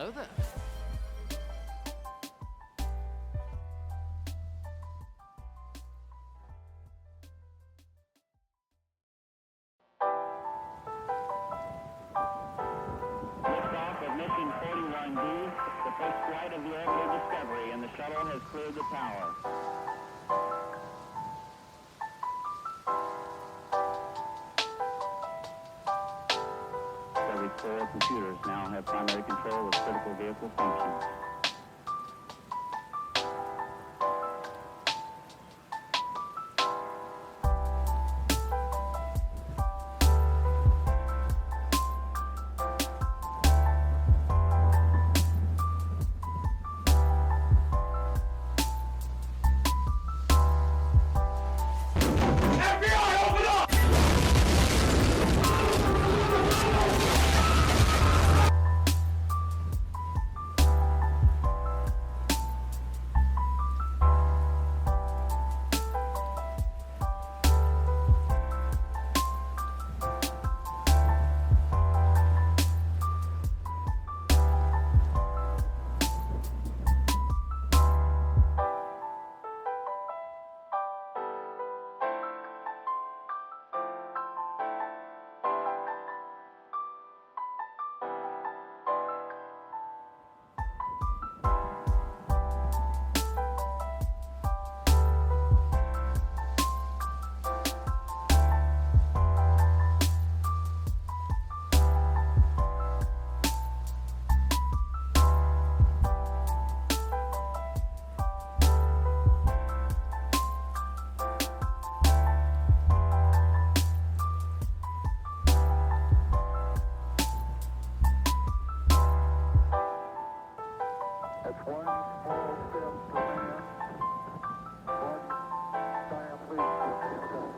Hello there. Liftoff of mission 41D, the first flight of the orbital Discovery, and the shuttle has cleared the tower. Discovery's 4 computers now have primary control of critical vehicle functions. That's one small step for man, one giant leap for mankind.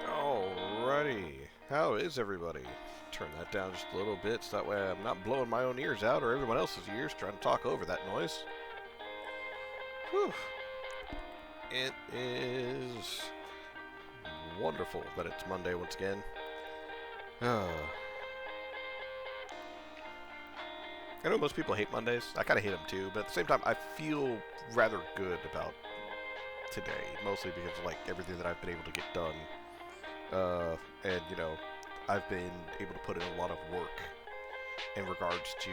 Alrighty, how is everybody? Turn that down just a little bit so that way I'm not blowing my own ears out or everyone else's ears trying to talk over that noise. Whew. It is wonderful that it's Monday once again. I know most people hate Mondays. I kind of hate them too, but at the same time I feel rather good about today, mostly because of like everything that I've been able to get done. And, you know, I've been able to put in a lot of work in regards to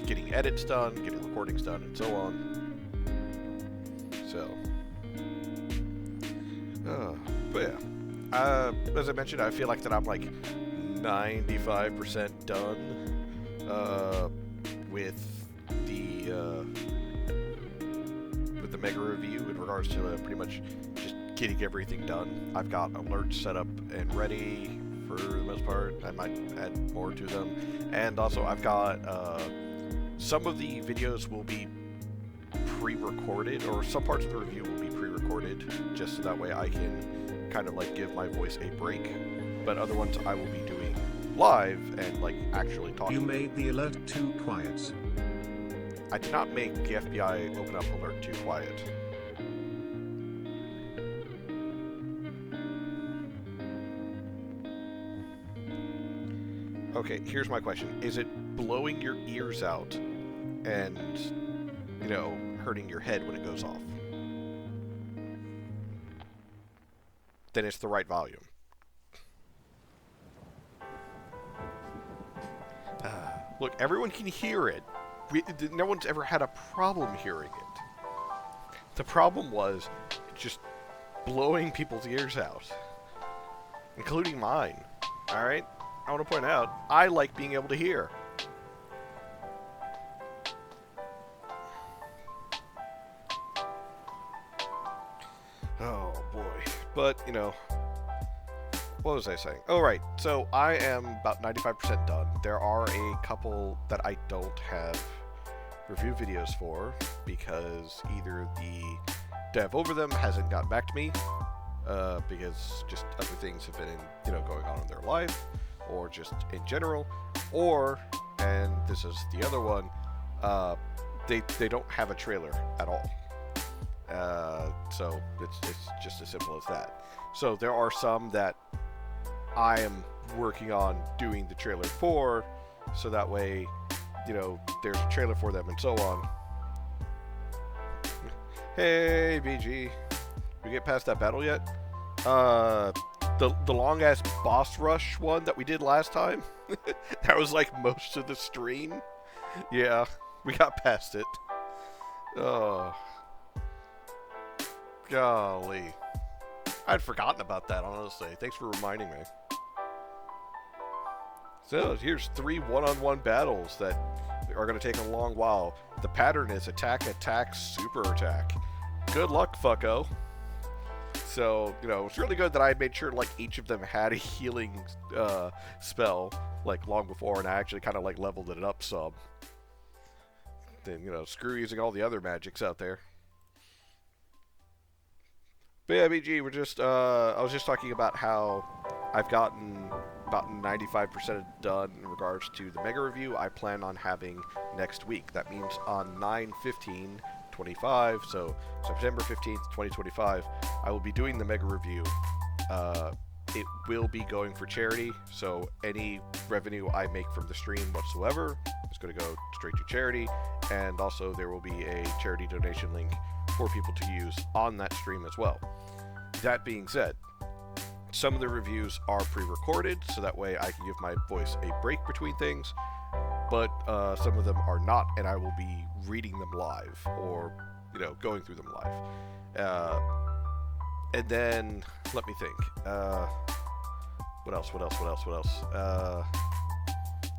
getting edits done, getting recordings done, and so on. So, but yeah, as I mentioned, I feel like that I'm like 95% done with the mega review in regards to pretty much just getting everything done. I've got alerts set up and ready for the most part. I might add more to them, and also I've got some of the videos will be pre-recorded, or some parts of the review will be pre-recorded, just so that way I can kind of like give my voice a break. But other ones I will be doing live and like actually talking. You made the alert too quiet. I did not make the FBI open up alert too quiet. Okay, here's my question. Is it blowing your ears out and, you know, hurting your head when it goes off? Then it's the right volume. Look, everyone can hear it. No one's ever had a problem hearing it. The problem was just blowing people's ears out, including mine. Alright? I want to point out, I like being able to hear. Oh boy. But, you know, what was I saying? Oh, right. So I am about 95% done. There are a couple that I don't have review videos for because either the dev over them hasn't gotten back to me because just other things have been, you know, going on in their life, or just in general, or, and this is the other one, they don't have a trailer at all. So it's just as simple as that. So there are some that I am working on doing the trailer for, so that way, you know, there's a trailer for them and so on. Hey, BG. We get past that battle yet? The long-ass boss rush one that we did last time? That was like most of the stream. Yeah, we got past it. Oh. Golly. I'd forgotten about that, honestly. Thanks for reminding me. So, here's 3 one-on-one battles that are going to take a long while. The pattern is attack, attack, super attack. Good luck, fucko. So, you know, it's really good that I made sure, like, each of them had a healing spell, like, long before, and I actually kind of, like, leveled it up some. Then, you know, screw using all the other magics out there. But yeah, BG, we're just, I was just talking about how I've gotten about 95% done in regards to the mega review I plan on having next week. That means on 9/15/25, so September 15th, 2025, I will be doing the mega review. It will be going for charity, so any revenue I make from the stream whatsoever is going to go straight to charity, and also there will be a charity donation link for people to use on that stream as well. That being said, some of the reviews are pre-recorded, so that way I can give my voice a break between things, but some of them are not, and I will be reading them live, or, you know, going through them live. And then, let me think, what else?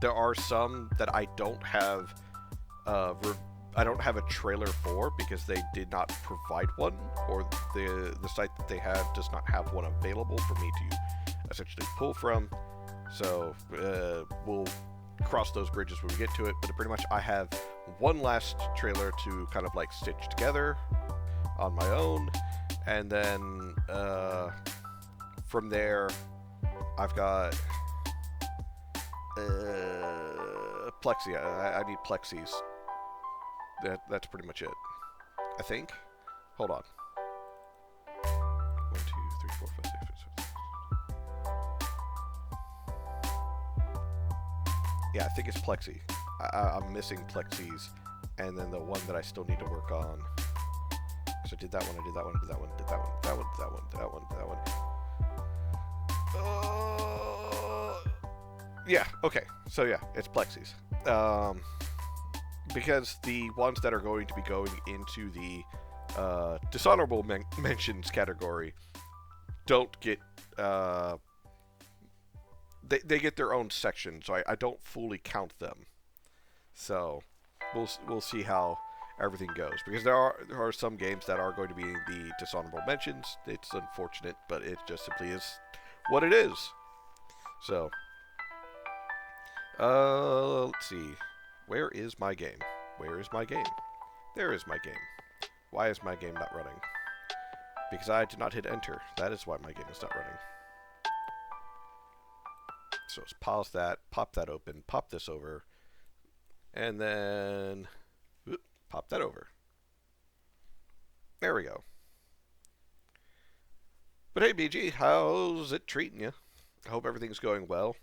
There are some that I don't have, I don't have a trailer for because they did not provide one, or the site that they have does not have one available for me to essentially pull from. So we'll cross those bridges when we get to it, but pretty much I have one last trailer to kind of like stitch together on my own, and then from there I've got Plexi. I need Plexis. That's pretty much it, I think. Hold on. 1, 2, 3, 4, 5, 6, 7. Yeah, I think it's Plexi. I'm missing Plexis, and then the one that I still need to work on. So I did that one, I did that one, I did that one, did that one, did that one, did that one, did that one, did that one. Yeah, okay. So yeah, it's Plexis. Because the ones that are going to be going into the dishonorable mentions category don't get... They get their own section, so I don't fully count them. So we'll see how everything goes, because there are some games that are going to be the dishonorable mentions. It's unfortunate, but it just simply is what it is. So let's see. Where is my game? Where is my game? There is my game. Why is my game not running? Because I did not hit enter. That is why my game is not running. So let's pause that, pop that open, pop this over, and then pop that over. There we go. But hey, BG, how's it treating you? I hope everything's going well.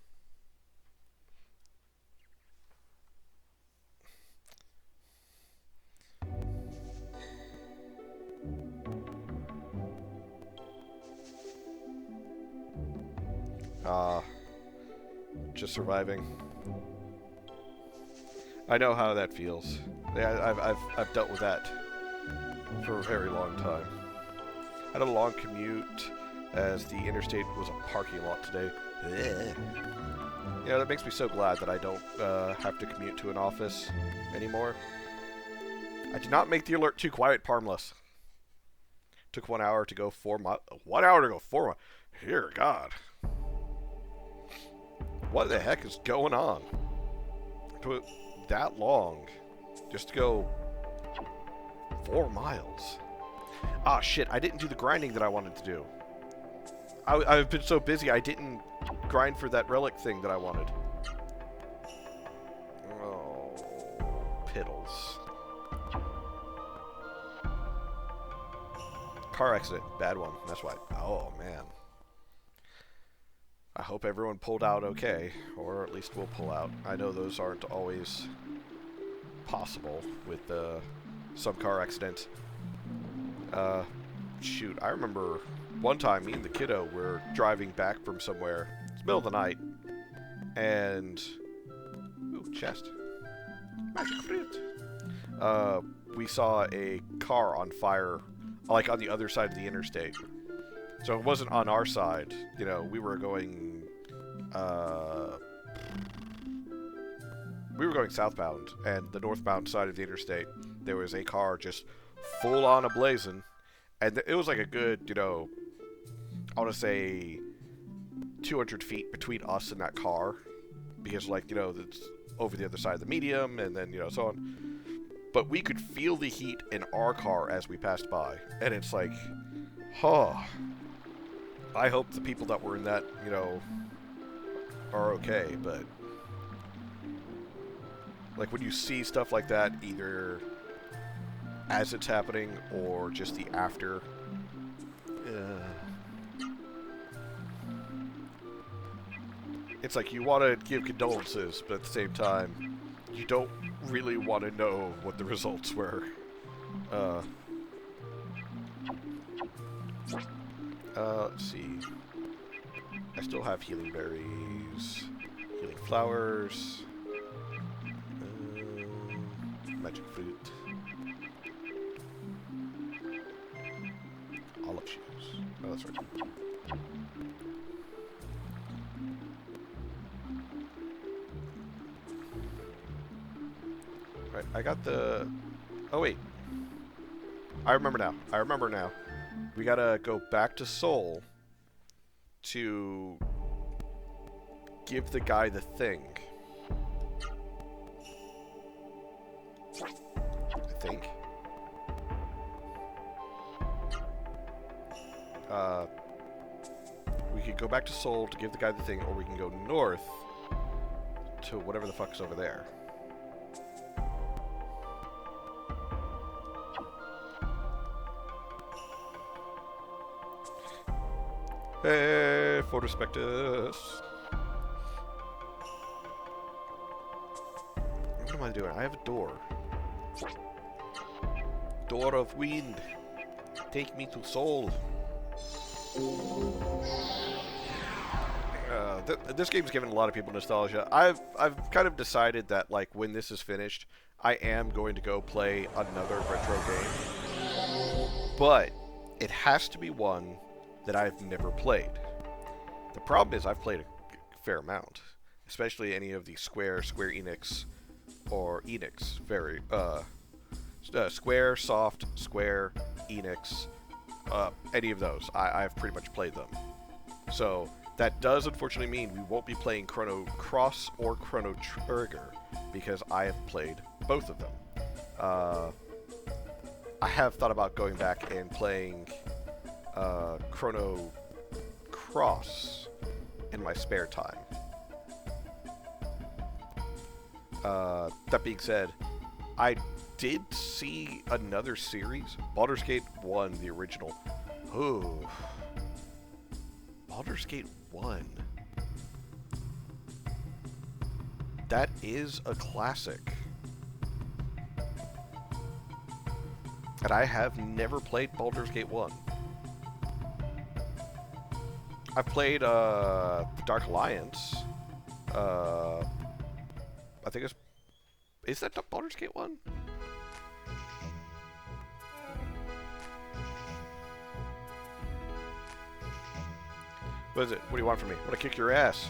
Just surviving. I know how that feels. Yeah, I've dealt with that for a very long time. I had a long commute, as the interstate was a parking lot today. Yeah, that makes me so glad that I don't have to commute to an office anymore. I did not make the alert too quiet harmless. Took 1 hour to go 4 miles. 1 hour to go 4 miles. Dear God. What the heck is going on? That long. Just to go 4 miles. Ah, shit. I didn't do the grinding that I wanted to do. I've been so busy, I didn't grind for that relic thing that I wanted. Oh, piddles. Car accident. Bad one. That's why. Oh, man. I hope everyone pulled out okay, or at least will pull out. I know those aren't always possible with some car accidents. Shoot, I remember one time me and the kiddo were driving back from somewhere. It's the middle of the night, and ooh, chest, magic fruit. We saw a car on fire, like on the other side of the interstate. So it wasn't on our side, you know, we were going southbound, and the northbound side of the interstate, there was a car just full on ablazing, and it was like a good, you know, I want to say 200 feet between us and that car, because, like, you know, it's over the other side of the medium, and then, you know, so on. But we could feel the heat in our car as we passed by, and it's like, huh. I hope the people that were in that, you know, are okay, but like when you see stuff like that, either as it's happening or just the after, it's like you want to give condolences, but at the same time, you don't really want to know what the results were. Let's see. I still have healing berries, healing flowers, magic fruit, olive shoes. Oh, that's right. Right, I got the... Oh, wait. I remember now. We gotta go back to Seoul to give the guy the thing. I think. We could go back to Seoul to give the guy the thing, or we can go north to whatever the fuck's over there. Hey, Photospectus. What am I doing? I have a door. Door of wind. Take me to Seoul. This game's given a lot of people nostalgia. I've kind of decided that like when this is finished, I am going to go play another retro game, but it has to be one that I've never played. The problem is I've played a fair amount, especially any of the Square Enix, or Enix, Square, Soft, Square, Enix, any of those. I've pretty much played them. So that does unfortunately mean we won't be playing Chrono Cross or Chrono Trigger, because I have played both of them. I have thought about going back and playing Chrono Cross in my spare time. That being said, I did see another series, Baldur's Gate 1, the original. Ooh. Baldur's Gate 1. That is a classic. And I have never played Baldur's Gate 1. I've played Dark Alliance. I think it's... Is that Baldur's Gate 1? What is it? What do you want from me? I want to kick your ass.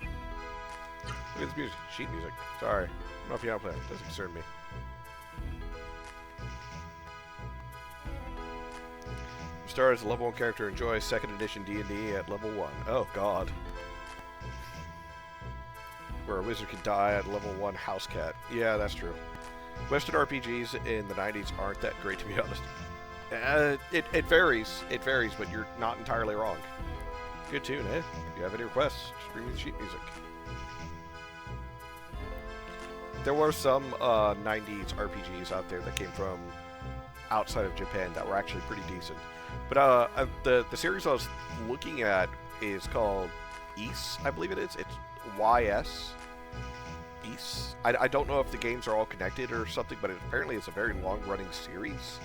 Look at this music. Sheet music. Sorry. I don't know if you want to play it. It doesn't concern me. Start as a level 1 character. Enjoy 2nd edition D&D at level 1. Oh, God. Where a wizard can die at level 1 house cat. Yeah, that's true. Western RPGs in the 90s aren't that great, to be honest. It varies. It varies, but you're not entirely wrong. Good tune, eh? If you have any requests, just bring me the sheet music. There were some 90s RPGs out there that came from outside of Japan that were actually pretty decent. But the series I was looking at is called Ys, I believe it is. It's YS. Ys. I don't know if the games are all connected or something, but apparently it's a very long-running series.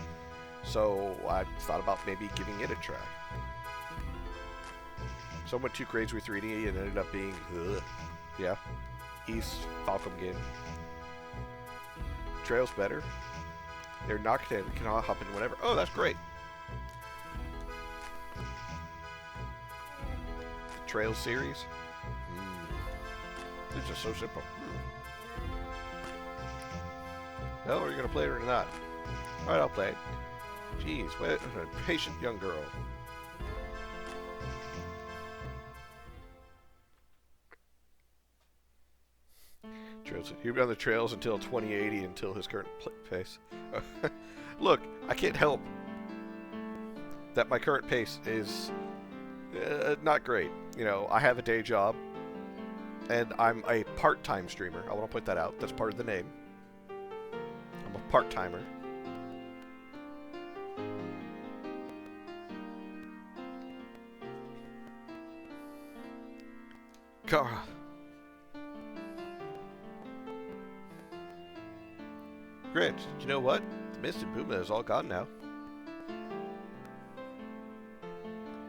So I thought about maybe giving it a try. Someone went too crazy with 3D and ended up being, ugh. Yeah. Ys, Falcom game. Trail's better. They're not connected. Can all hop in whenever. Oh, that's great. The Trail series. It's just so simple. Well, are you going to play it or not? Alright, I'll play it. Jeez, what a patient young girl. He'll be on the trails until 2080, until his current pace. Look, I can't help that my current pace is not great. You know, I have a day job, and I'm a part-time streamer. I want to point that out. That's part of the name. I'm a part-timer. Kara. Grant, you know what? The mist and Puma is all gone now.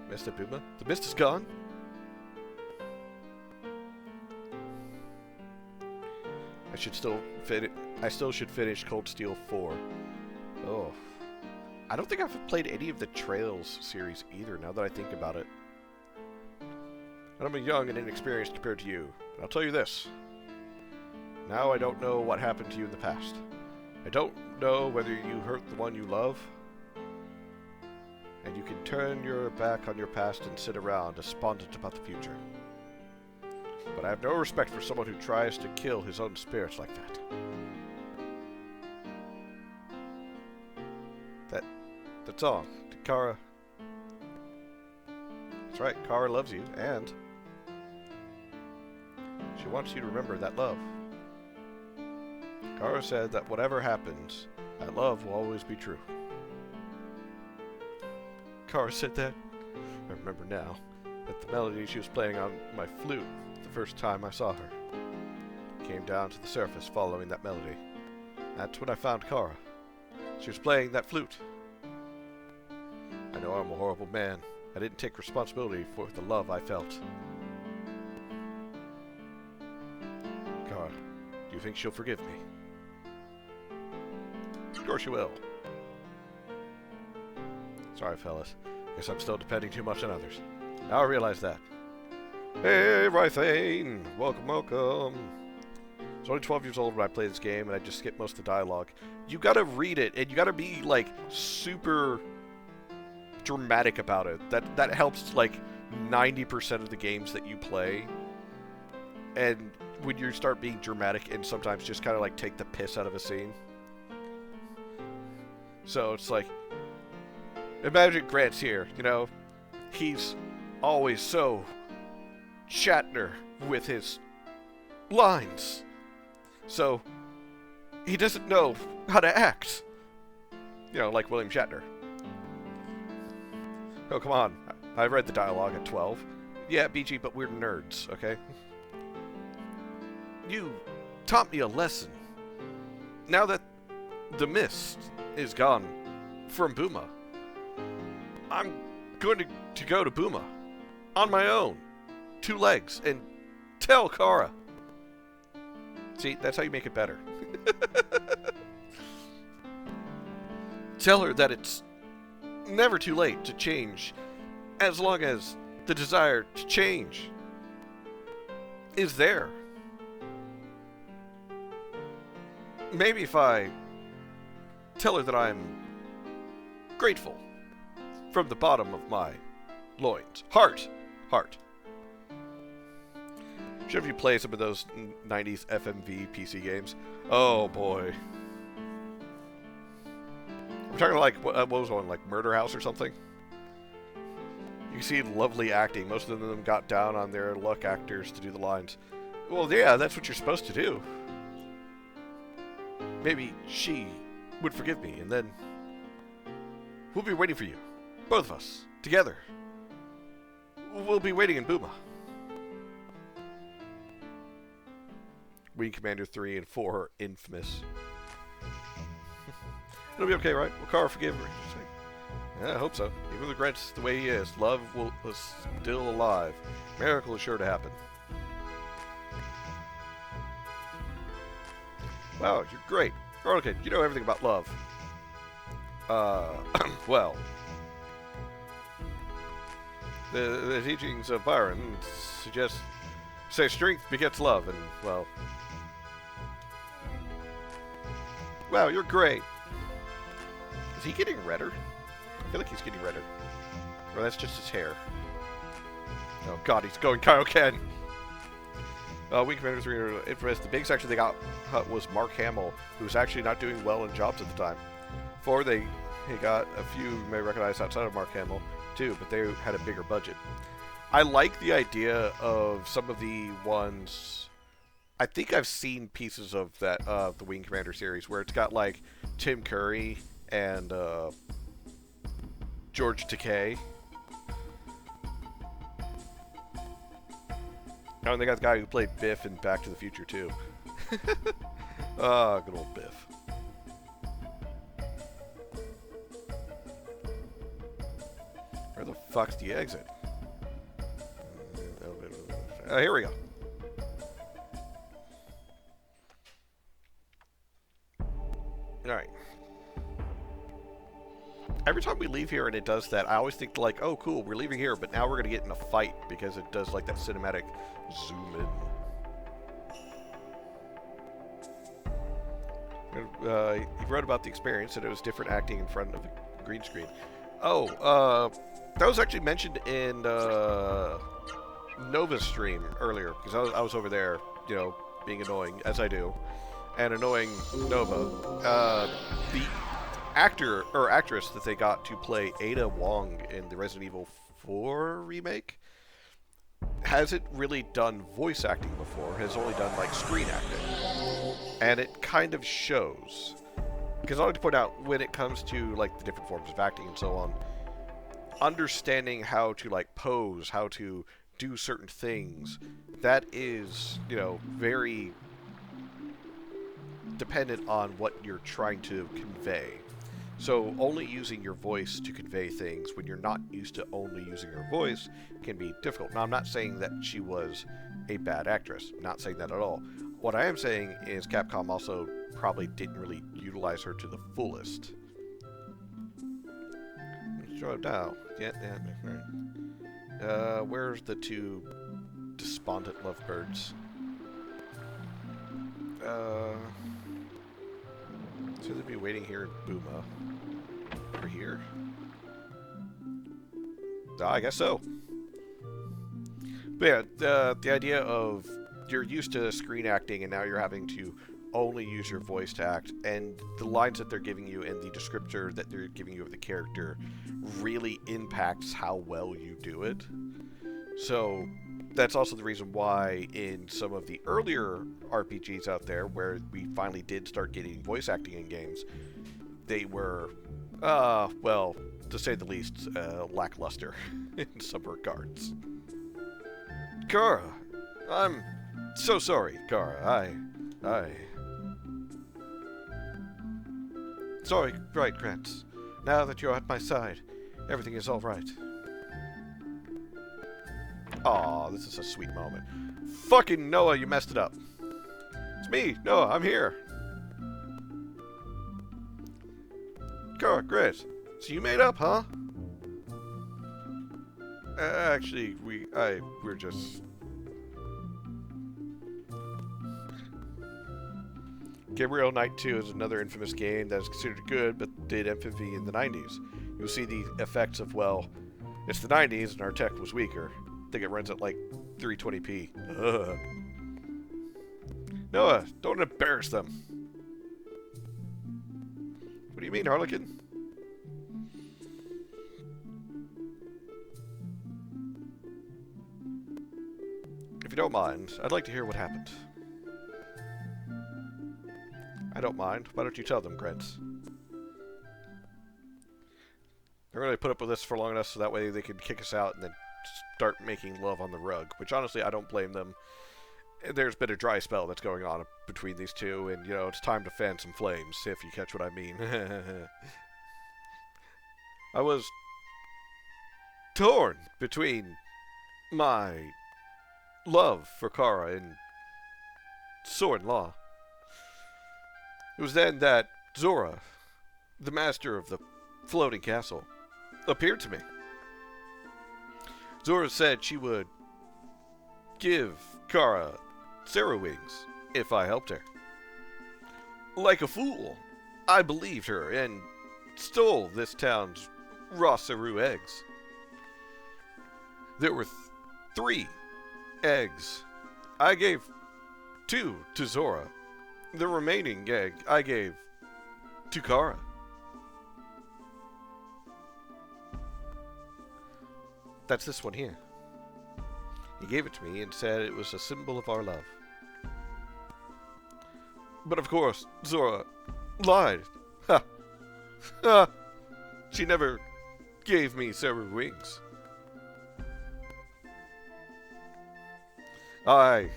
Mist and Puma? The mist is gone? I still should finish Cold Steel 4. Oh. I don't think I've played any of the Trails series either, now that I think about it. And I'm young and inexperienced compared to you. But I'll tell you this. Now I don't know what happened to you in the past. I don't know whether you hurt the one you love, and you can turn your back on your past and sit around despondent about the future. But I have no respect for someone who tries to kill his own spirits like that. That's all. Kara. That's right, Kara loves you, and she wants you to remember that love. Kara said that whatever happens, that love will always be true. Kara said that? I remember now that the melody she was playing on my flute the first time I saw her came down to the surface following that melody. That's when I found Kara. She was playing that flute. I know I'm a horrible man. I didn't take responsibility for the love I felt. Do you think she'll forgive me? Of course she will. Sorry, fellas. Guess I'm still depending too much on others. Now I realize that. Hey, Rythane! Welcome, welcome. I was only 12 years old when I played this game, and I just skipped most of the dialogue. You gotta read it, and you gotta be, like, super dramatic about it. That helps, like, 90% of the games that you play. And when you start being dramatic and sometimes just kind of, like, take the piss out of a scene. So it's like, imagine Grant's here, you know? He's always so Shatner with his lines. So, he doesn't know how to act. You know, like William Shatner. Oh, come on. I read the dialogue at 12. Yeah, BG, but we're nerds, okay? You taught me a lesson. Now that the mist is gone from Booma, I'm going to go to Booma on my own, 2 legs, and tell Kara. See, that's how you make it better. Tell her that it's never too late to change, as long as the desire to change is there. Maybe if I tell her that I'm grateful from the bottom of my loins. Heart. Should you play some of those 90s FMV PC games? Oh boy. We're talking like, what was one, like Murder House or something? You can see lovely acting. Most of them got down on their luck actors to do the lines. Well, yeah, that's what you're supposed to do. Maybe she would forgive me, and then we'll be waiting for you. Both of us. Together. We'll be waiting in Booma. Wing Commander 3 and 4 are infamous. It'll be okay, right? Will Kara forgive her? Yeah, I hope so. Even with Grant's the way he is, love is still alive. Miracle is sure to happen. Wow, you're great. Okay, you know everything about love. Well, the teachings of Byron suggest, say, strength begets love, and, well... Wow, you're great. Is he getting redder? I feel like he's getting redder. Or that's just his hair. Oh god, he's going Kaioken! Wing Commander 3 are infamous. The biggest actually they got was Mark Hamill, who was actually not doing well in jobs at the time. 4, they got a few you may recognize outside of Mark Hamill, too, but they had a bigger budget. I like the idea of some of the ones... I think I've seen pieces of that the Wing Commander series where it's got like Tim Curry and George Takei. Oh, and they got the guy who played Biff in Back to the Future too. Ah, good old Biff. Where the fuck's the exit? Here we go. Alright. Every time we leave here and it does that, I always think like, oh cool, we're leaving here, but now we're going to get in a fight because it does like that cinematic zoom in. He wrote about the experience and it was different acting in front of a green screen. Oh, that was actually mentioned in Nova's stream earlier because I was over there, you know, being annoying, as I do. And annoying Nova. The actor or actress that they got to play Ada Wong in the Resident Evil 4 remake hasn't really done voice acting before, has only done like screen acting. And it kind of shows. Because I like to point out, when it comes to like the different forms of acting and so on, understanding how to like pose, how to do certain things, that is, you know, very dependent on what you're trying to convey. So only using your voice to convey things when you're not used to only using your voice can be difficult. Now, I'm not saying that she was a bad actress. I'm not saying that at all. What I am saying is Capcom also probably didn't really utilize her to the fullest. Show it now. Yeah, right. Where's the two despondent lovebirds? Should they be waiting here in Buma? Over here? I guess so. But yeah, the idea of you're used to screen acting and now you're having to only use your voice to act, and the lines that they're giving you and the descriptor that they're giving you of the character really impacts how well you do it. So that's also the reason why in some of the earlier RPGs out there where we finally did start getting voice acting in games, they were, well, to say the least, lackluster in some regards. Kara, I'm so sorry, Kara. Sorry, right, Grant. Now that you're at my side, everything is all right. Aw, this is a sweet moment. Fucking Noah, you messed it up. It's me, Noah, I'm here. Kara, great. So you made up, huh? Actually, we're just... Gabriel Knight 2 is another infamous game that is considered good, but did infamy in the 90s. You'll see the effects of, well, it's the 90s and our tech was weaker. I think it runs at like 320p. Ugh. Noah, don't embarrass them. What do you mean, Harlequin? If you don't mind, I'd like to hear what happened. I don't mind. Why don't you tell them, Grant? They're going to put up with this for long enough so that way they can kick us out and then start making love on the rug, which honestly I don't blame them. There's been a dry spell that's going on between these two, and you know, it's time to fan some flames, if you catch what I mean. I was torn between my love for Kara and sword-in-law. It was then that Zora, the master of the floating castle, appeared to me. Zora said she would give Kara Sarah wings if I helped her. Like a fool, I believed her and stole this town's raw Saru eggs. There were 3 eggs. I gave 2 to Zora. The remaining egg I gave to Kara. That's this one here. He gave it to me and said it was a symbol of our love. But of course, Zora lied. Ha! Ha! She never gave me Saru wings. I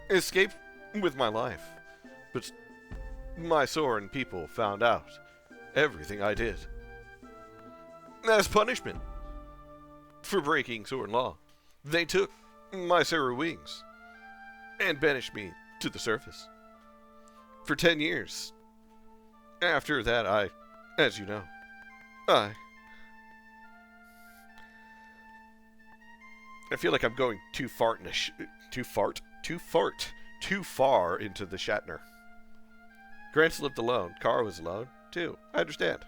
escaped with my life, but my Soren people found out everything I did. As punishment for breaking Soren law, they took my Saru wings and banished me to the surface for 10 years. After that, as you know, I feel like I'm going too far into too far into the Shatner. Grant lived alone. Kara was alone too. I understand.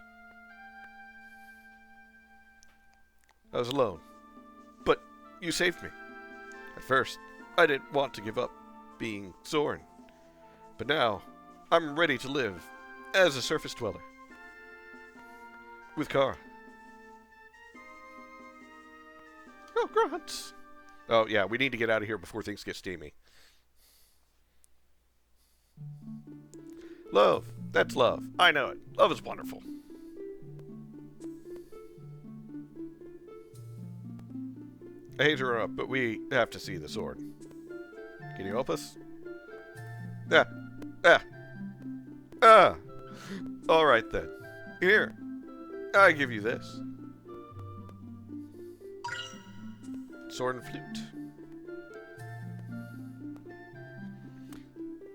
I was alone, but you saved me. At first, I didn't want to give up being Soren, but now I'm ready to live as a surface dweller with Kara. Oh, Grant. Oh, yeah, we need to get out of here before things get steamy. Love. That's love. I know it. Love is wonderful. I hate to interrupt, but we have to see the sword. Can you help us? All right then. Here. I give you this. Sword and flute.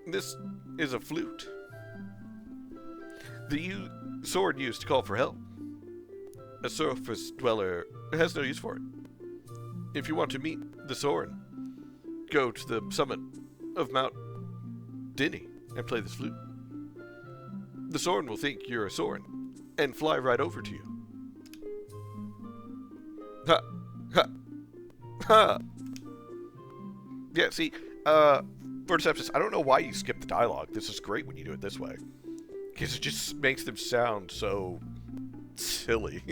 This is a flute. The sword used to call for help. A surface dweller has no use for it. If you want to meet the Soren, go to the summit of Mount Dinny and play this flute. The Soren will think you're a Soren and fly right over to you. Ha! Ha! Ha! Yeah, see, Verticeptus, I don't know why you skip the dialogue. This is great when you do it this way. Because it just makes them sound so silly.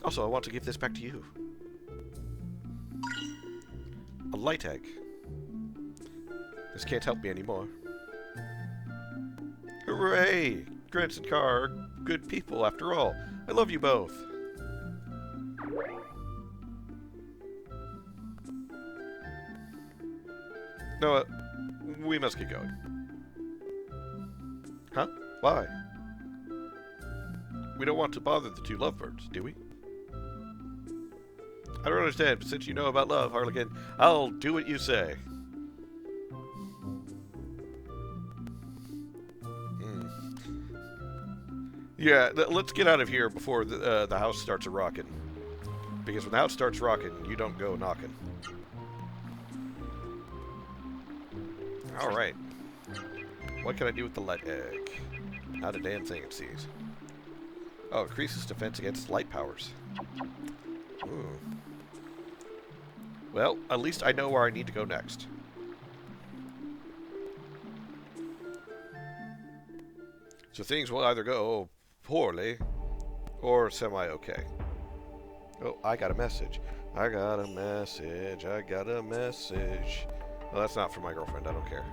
Also, I want to give this back to you. A light egg. This can't help me anymore. Hooray! Grants and Carr are good people after all. I love you both. No, we must get going. Huh? Why? We don't want to bother the two lovebirds, do we? I don't understand, but since you know about love, Harlequin, I'll do what you say. Yeah, let's get out of here before the house starts a-rocking. Because when the house starts rocking, you don't go knocking. Alright. What can I do with the light egg? Not a damn thing, it seems. Oh, increases defense against light powers. Ooh. Well, at least I know where I need to go next. So things will either go poorly or semi-okay. Oh, I got a message. I got a message. I got a message. Well, that's not from my girlfriend. I don't care.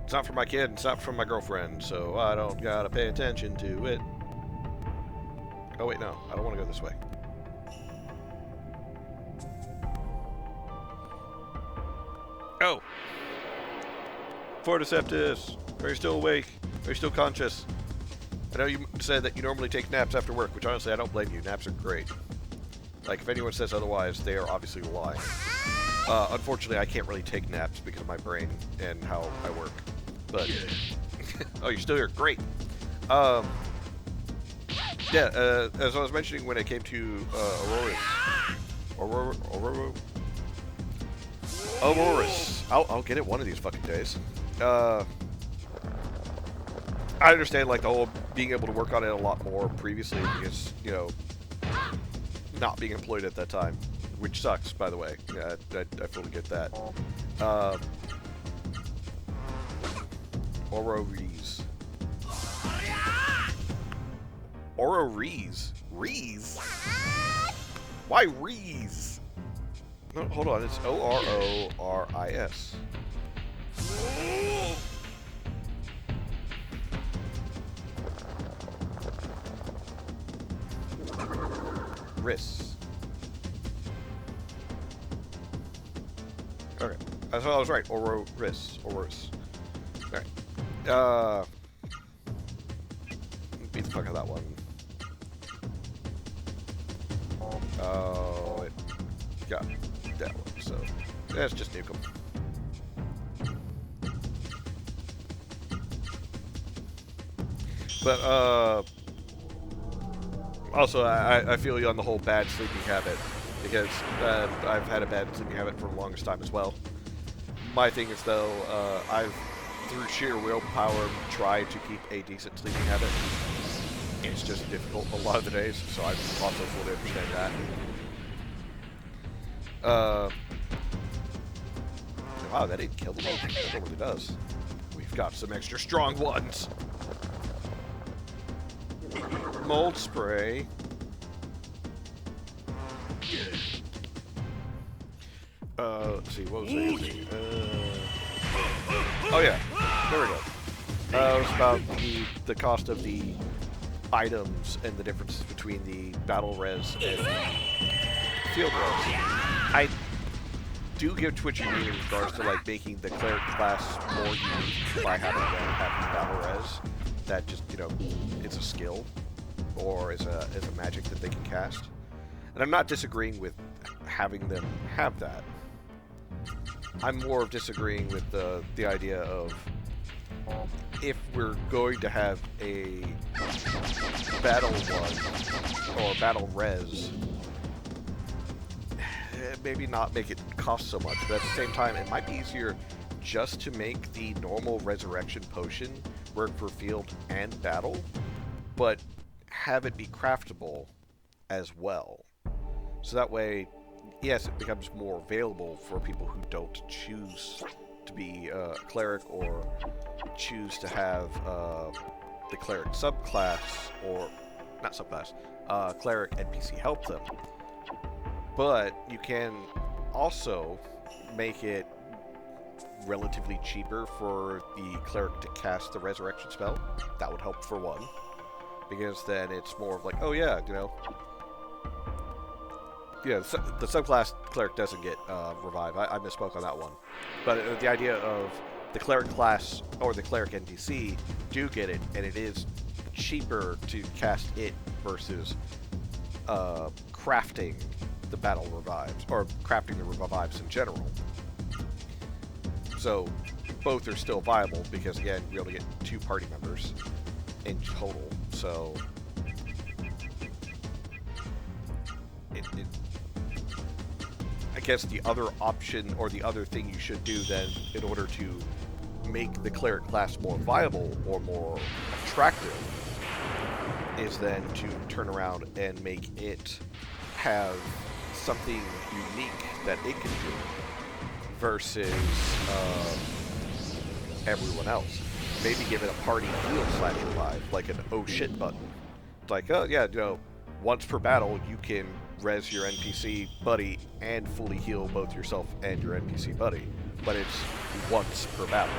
It's not from my kid. It's not from my girlfriend. So I don't gotta pay attention to it. Oh, wait, no. I don't want to go this way. Oh! Forticeptus! Are you still awake? Are you still conscious? I know you said that you normally take naps after work, which honestly I don't blame you. Naps are great. Like, if anyone says otherwise, they are obviously lying. Unfortunately, I can't really take naps because of my brain and how I work. But, oh, you're still here. Great. Yeah, as I was mentioning when it came to Aurora's. I'll get it one of these fucking days. I understand, like, the whole being able to work on it a lot more previously because, you know, not being employed at that time, which sucks, by the way. Yeah, I fully get that. Aurorees. Aurorees? Rees? Why Rees? No, hold on, it's O-R-O-R-I-S. Riss. Okay, I thought I was right. Riss. Alright. Beat the fuck out of that one. Oh, it got that one, so let's just nuke them. But, also, I feel you on the whole bad sleeping habit, because I've had a bad sleeping habit for the longest time as well. My thing is, though, I've, through sheer willpower, tried to keep a decent sleeping habit. It's just difficult a lot of the days, so I also fully understand that. Wow, that didn't kill them. That totally does. We've got some extra strong ones. Mold spray. Let's see, what was I using? Oh yeah, there we go. It was about the cost of the items and the differences between the battle res and the field res. I do give Twitch a in regards to like making the cleric class more unique by having them have the battle res. That just, you know, it's a skill or is a magic that they can cast. And I'm not disagreeing with having them have that. I'm more of disagreeing with the idea of if we're going to have a battle one or battle res, maybe not make it cost so much, but at the same time, it might be easier just to make the normal resurrection potion work for field and battle, but have it be craftable as well. So that way, yes, it becomes more available for people who don't choose to be a cleric or choose to have the cleric subclass, or not subclass, cleric NPC help them. But you can also make it relatively cheaper for the cleric to cast the resurrection spell. That would help for one, because then it's more of like, oh yeah, you know, yeah, the subclass cleric doesn't get revive. I misspoke on that one. But the idea of the cleric class or the cleric NPC do get it, and it is cheaper to cast it versus crafting the battle revives, or crafting the revives in general. So both are still viable because, again, you're able to get 2 party members in total. So I guess the other option, or the other thing you should do then, in order to make the cleric class more viable or more attractive, is then to turn around and make it have something unique that it can do versus everyone else. Maybe give it a party heal / revive, like an oh shit button. It's like, oh yeah, you know, once per battle you can res your NPC buddy and fully heal both yourself and your NPC buddy, but it's once per battle.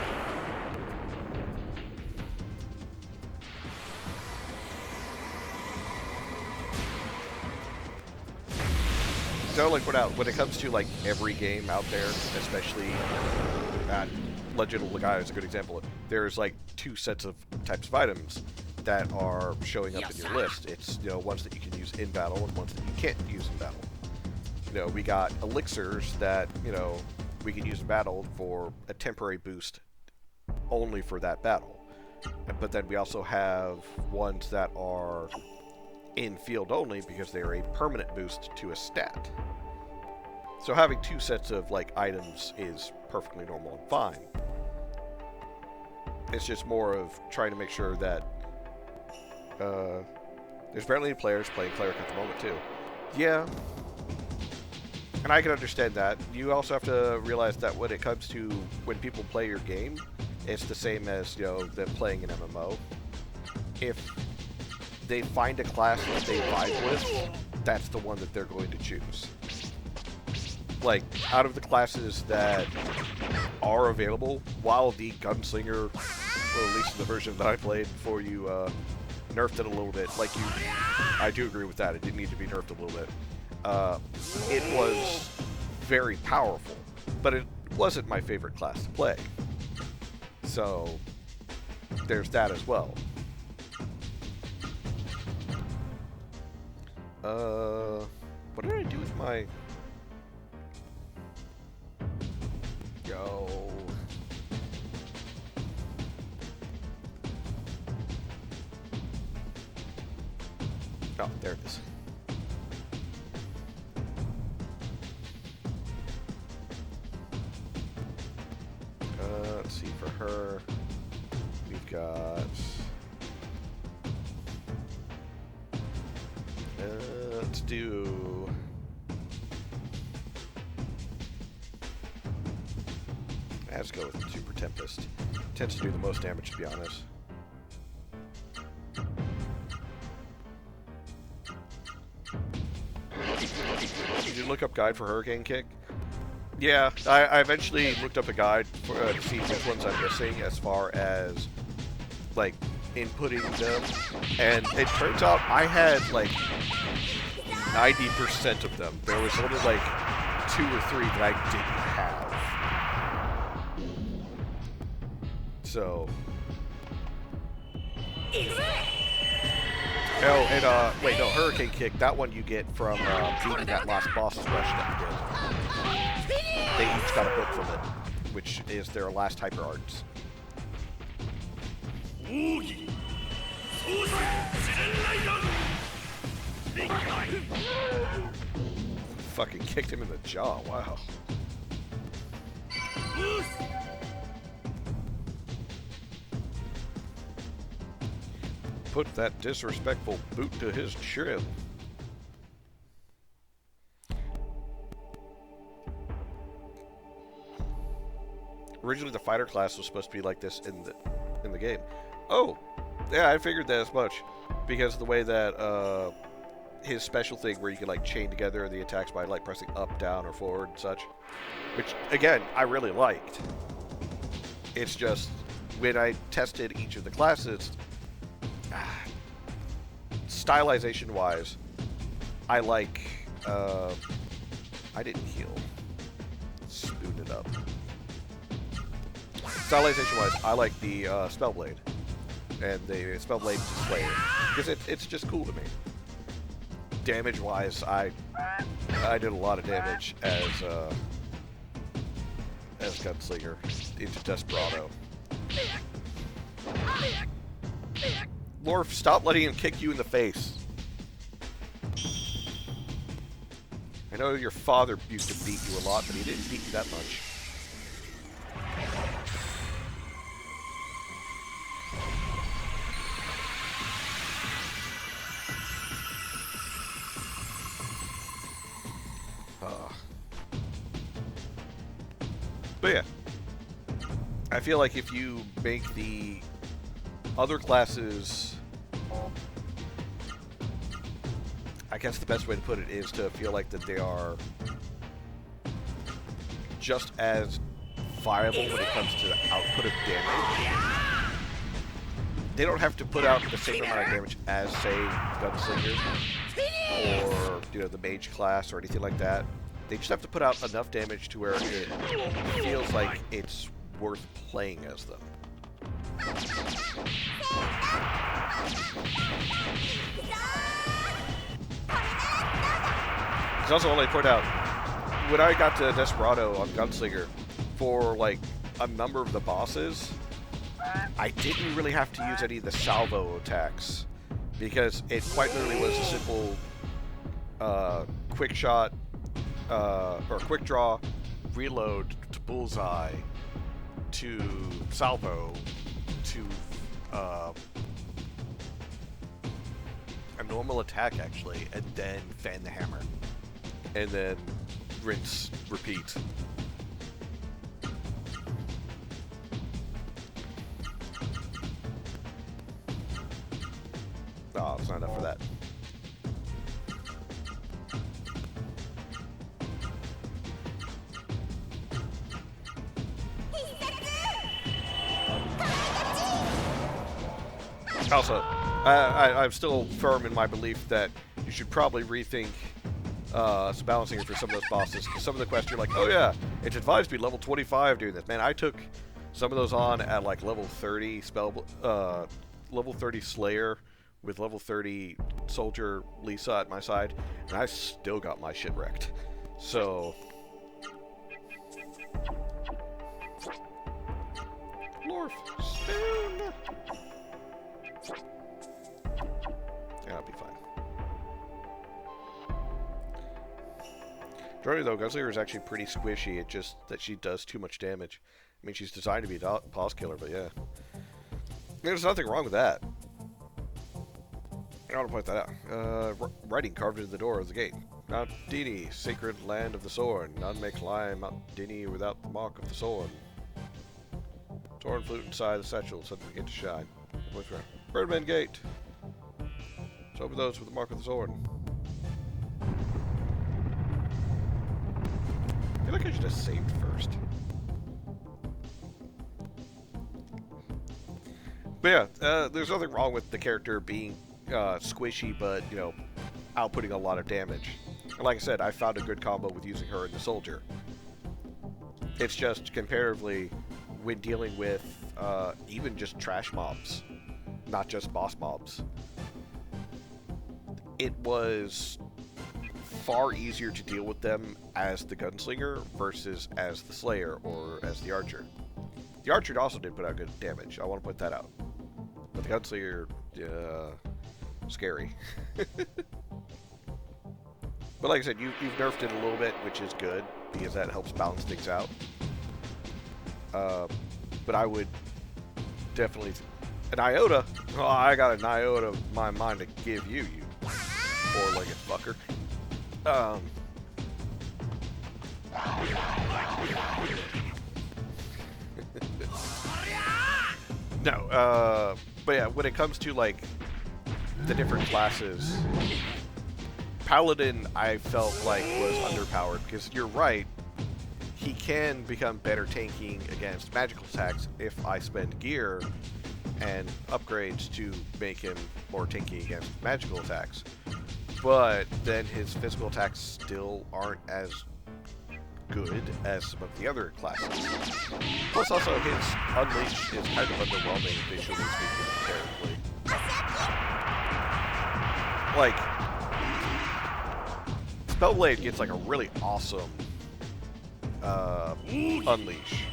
So like when it comes to like every game out there, especially Legend of Legaia is a good example. There's like 2 sets of types of items that are showing up in your list. It's, you know, ones that you can use in battle and ones that you can't use in battle. You know, we got elixirs that, you know, we can use in battle for a temporary boost only for that battle. But then we also have ones that are in field only because they are a permanent boost to a stat. So having 2 sets of like items is perfectly normal and fine. It's just more of trying to make sure that there's apparently players playing cleric at the moment too. Yeah, and I can understand that. You also have to realize that when it comes to when people play your game, it's the same as, you know, them playing an MMO. If they find a class that they vibe with, that's the one that they're going to choose. Like, out of the classes that are available, while the Gunslinger, or at least in the version that I played before you nerfed it a little bit, like I do agree with that, it did need to be nerfed a little bit. It was very powerful, but it wasn't my favorite class to play. So, there's that as well. What did I do with my... Yo. Oh, there it is. Let's see, for her, we've got... let's do... Let's go with Super Tempest. Tends to do the most damage, to be honest. Did you look up guide for Hurricane Kick? Yeah, I eventually looked up a guide for, to see which ones I'm missing as far as, like, inputting them. And it turns out I had, like, 90% of them. There was only, like, 2 or 3 that I didn't have. So... Oh, and, wait, no, Hurricane Kick, that one you get from beating that last boss rush that we did. they each got a book from it, which is their last hyper arts. Fucking kicked him in the jaw, wow. Put that disrespectful boot to his chin. Originally, the fighter class was supposed to be like this in the game. Oh, yeah, I figured that as much because of the way that his special thing, where you can like chain together the attacks by like pressing up, down, or forward and such, which again I really liked. It's just when I tested each of the classes, stylization-wise, I like. I didn't heal. Spoon it up. Stylization-wise, I like the Spellblade and the Spellblade Slayer because it's just cool to me. Damage-wise, I did a lot of damage as Gunslinger into Desperado. Lorf, stop letting him kick you in the face. I know your father used to beat you a lot, but he didn't beat you that much. But yeah, I feel like if you make the other classes, I guess the best way to put it is to feel like that they are just as viable when it comes to the output of damage. They don't have to put out the same amount of damage as, say, Gunslinger or, you know, the Mage class or anything like that. They just have to put out enough damage to where it feels like it's worth playing as them. It's also only point out, when I got to Desperado on Gunslinger, for like a number of the bosses, I didn't really have to use any of the salvo attacks because it quite literally was a simple quick shot or quick draw, reload to bullseye, to salvo, to a normal attack actually, and then fan the hammer, and then rinse, repeat. Oh, it's not enough for that. Also, I'm still firm in my belief that you should probably rethink some balancing for some of those bosses. Because some of the quests you're like, oh yeah, it's advised to be level 25 doing this. Man, I took some of those on at like level 30 level 30 Slayer with level 30 Soldier Lisa at my side, and I still got my shit wrecked. So, Lorf, spoon. Yeah, I'll be fine. Generally, though, Gunslinger is actually pretty squishy. It's just that she does too much damage. I mean, she's designed to be a boss killer, but yeah. There's nothing wrong with that. I want to point that out. Writing carved into the door of the gate. Mount Dini, sacred land of the sword. None may climb Mount Dini without the mark of the sword. Torn flute inside the satchel suddenly begin to shine. Birdman Gate. It's over those with the mark of the sword. I feel like I should have saved first. But yeah, there's nothing wrong with the character being squishy, but, you know, outputting a lot of damage. And like I said, I found a good combo with using her in the Soldier. It's just, comparatively, when dealing with even just trash mobs, not just boss mobs, it was far easier to deal with them as the gunslinger versus as the slayer or as the archer. The archer also did put out good damage. I want to point that out. But the gunslinger, scary. But like I said, you've nerfed it a little bit, which is good, because that helps balance things out. But I would definitely... An iota? Oh, I got an iota of my mind to give you, you four-legged fucker. No, but yeah, when it comes to, like, the different classes, Paladin, I felt like, was underpowered, because you're right, he can become better tanking against magical attacks if I spend gear and upgrades to make him more tanky against magical attacks. But then his physical attacks still aren't as good as some of the other classes. Plus also his Unleash is kind of underwhelming visually speaking comparatively. Like, Spellblade gets like a really awesome Unleash.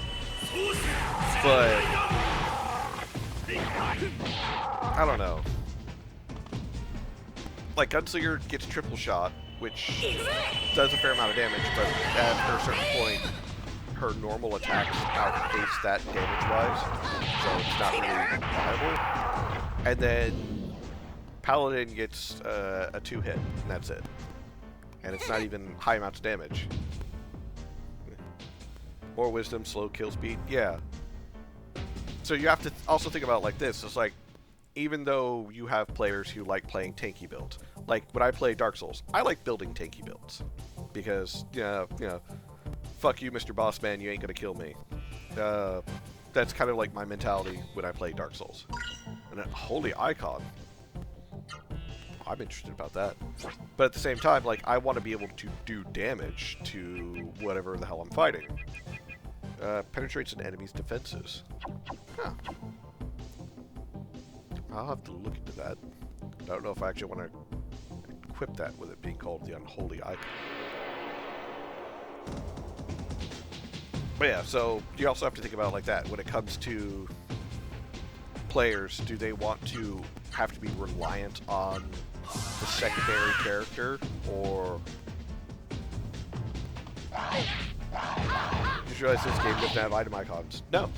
But I don't know. Like, Gunslinger gets triple shot, which does a fair amount of damage, but at a certain point, her normal attacks outpace that damage-wise, so it's not really viable. And then Paladin gets a 2-hit, and that's it. And it's not even high amounts of damage. More wisdom, slow kill speed, yeah. So you have to also think about it like this. It's like, even though you have players who like playing tanky builds, like when I play Dark Souls, I like building tanky builds because fuck you, Mr. Bossman, you ain't gonna kill me. That's kind of like my mentality when I play Dark Souls. And a holy icon, I'm interested about that. But at the same time, like, I want to be able to do damage to whatever the hell I'm fighting. Penetrates an enemy's defenses. Huh. I'll have to look into that. I don't know if I actually want to equip that with it being called the Unholy Icon. But yeah, so you also have to think about it like that. When it comes to players, do they want to have to be reliant on the secondary character, or... Just realized this game doesn't have item icons. No.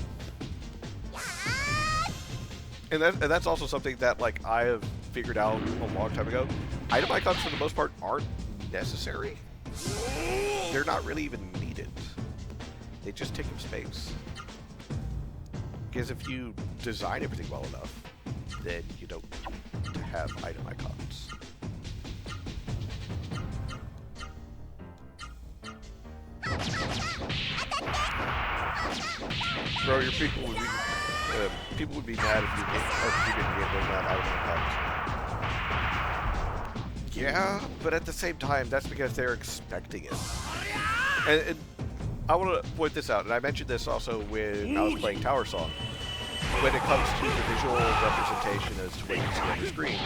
And that's also something that, like, I have figured out a long time ago. Item icons, for the most part, aren't necessary. They're not really even needed. They just take up space. Because if you design everything well enough, then you don't need to have item icons. Bro, your people would be mad if you didn't get those item icons. Yeah, but at the same time, that's because they're expecting it. And I want to point this out, and I mentioned this also when I was playing Tower Song. When it comes to the visual representation as to what you see on the screen,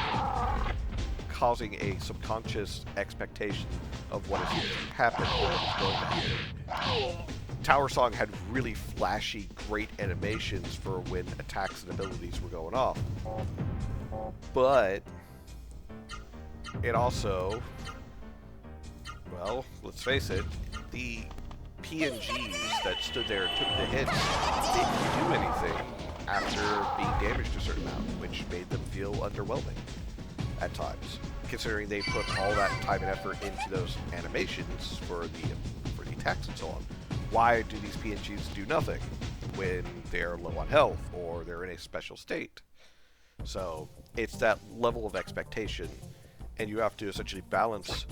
causing a subconscious expectation of what is happening or what is going to happen. Tower Song had really flashy, great animations for when attacks and abilities were going off. But it also, well, let's face it, the PNGs that stood there and took the hits didn't do anything after being damaged a certain amount, which made them feel underwhelming at times, considering they put all that time and effort into those animations for the attacks and so on. Why do these PNGs do nothing when they're low on health or they're in a special state? So it's that level of expectation, and you have to essentially balance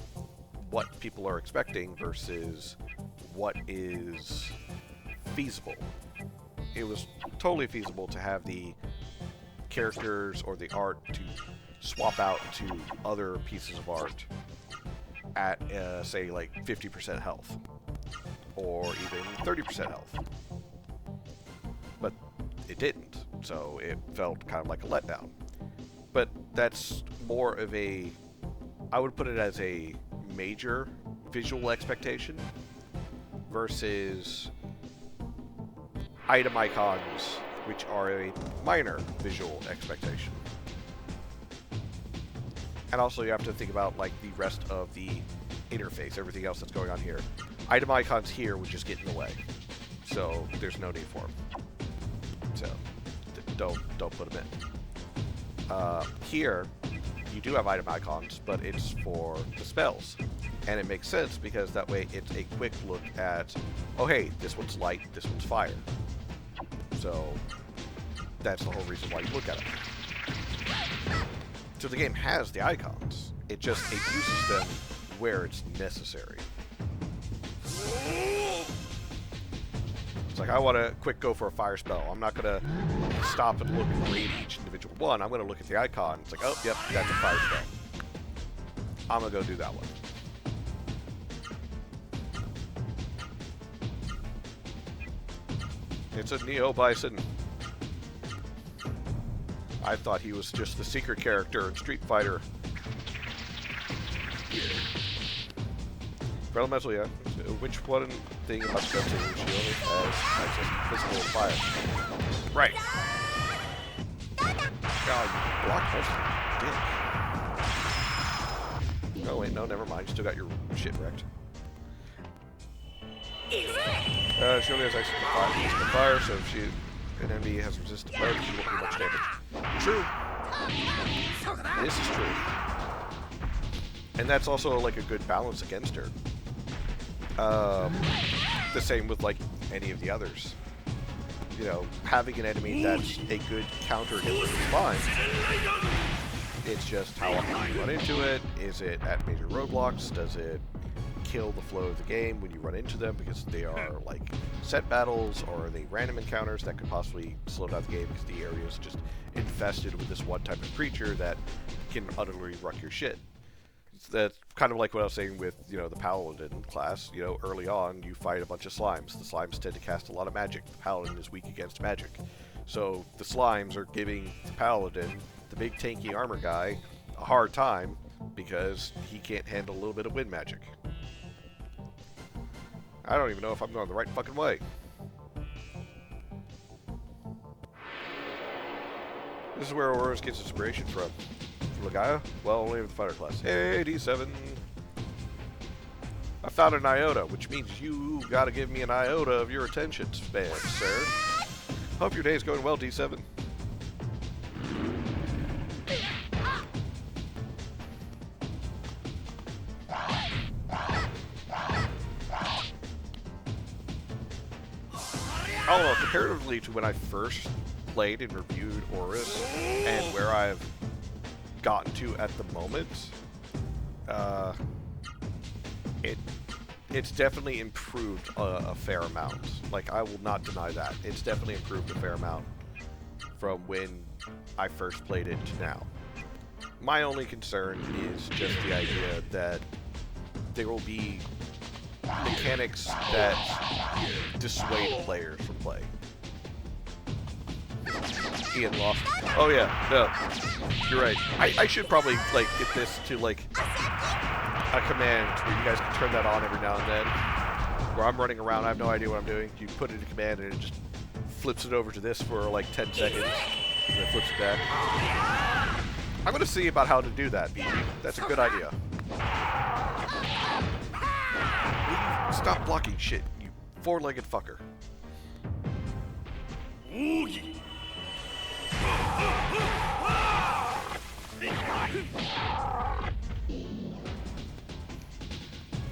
what people are expecting versus what is feasible. It was totally feasible to have the characters or the art to swap out to other pieces of art at, say, like 50% health, or even 30% health. But it didn't, so it felt kind of like a letdown. But that's more of a, I would put it as a major visual expectation versus item icons, which are a minor visual expectation. And also you have to think about like the rest of the interface, everything else that's going on here. Item icons here would just get in the way, so there's no need for them. So don't put them in. Here you do have item icons, but it's for the spells, and it makes sense because that way it's a quick look at, oh hey, this one's light, this one's fire. So that's the whole reason why you look at it. So the game has the icons, it uses them where it's necessary. It's like, I want to quick go for a fire spell. I'm not going to stop and look and read each individual one. I'm going to look at the icon. It's like, oh, yep, that's a fire spell. I'm going to go do that one. It's a Neo Bison. I thought he was just the secret character in Street Fighter. Elemental, yeah. Which one thing about Spencer she only has access to physical fire? Right. God, you blocked most of the dick. Oh wait, no, never mind. You still got your shit wrecked. She only has access to fire, so if an enemy has resisted fire, she won't do much damage. True. This is true. And that's also like a good balance against her. The same with like any of the others. You know, having an enemy that's a good counter against her is fine. It's just how often you run into it. Is it at major roadblocks? Does it kill the flow of the game when you run into them because they are like set battles, or are they random encounters that could possibly slow down the game because the area is just infested with this one type of creature that can utterly wreck your shit. That's kind of like what I was saying with, you know, the Paladin class. You know, early on, you fight a bunch of slimes. The slimes tend to cast a lot of magic. The Paladin is weak against magic. So the slimes are giving the Paladin, the big tanky armor guy, a hard time because he can't handle a little bit of wind magic. I don't even know if I'm going the right fucking way. This is where Aurora's gets inspiration from. Legaia? Well, only with the fighter class. Hey, D7. I found an iota, which means you gotta give me an iota of your attention span, sir. Hope your day's going well, D7. I don't know, comparatively to when I first played and reviewed Horus, and where I've gotten to at the moment, it's definitely improved a fair amount. Like, I will not deny that. It's definitely improved a fair amount from when I first played it to now. My only concern is just the idea that there will be mechanics that dissuade players from playing. Ian lost. Oh yeah, no, you're right. I should probably like get this to like a command where you guys can turn that on every now and then. Where I'm running around, I have no idea what I'm doing. You put it in command and it just flips it over to this for like 10 seconds, and then flips it back. I'm gonna see about how to do that, BG. That's a good idea. Stop blocking shit, you four-legged fucker.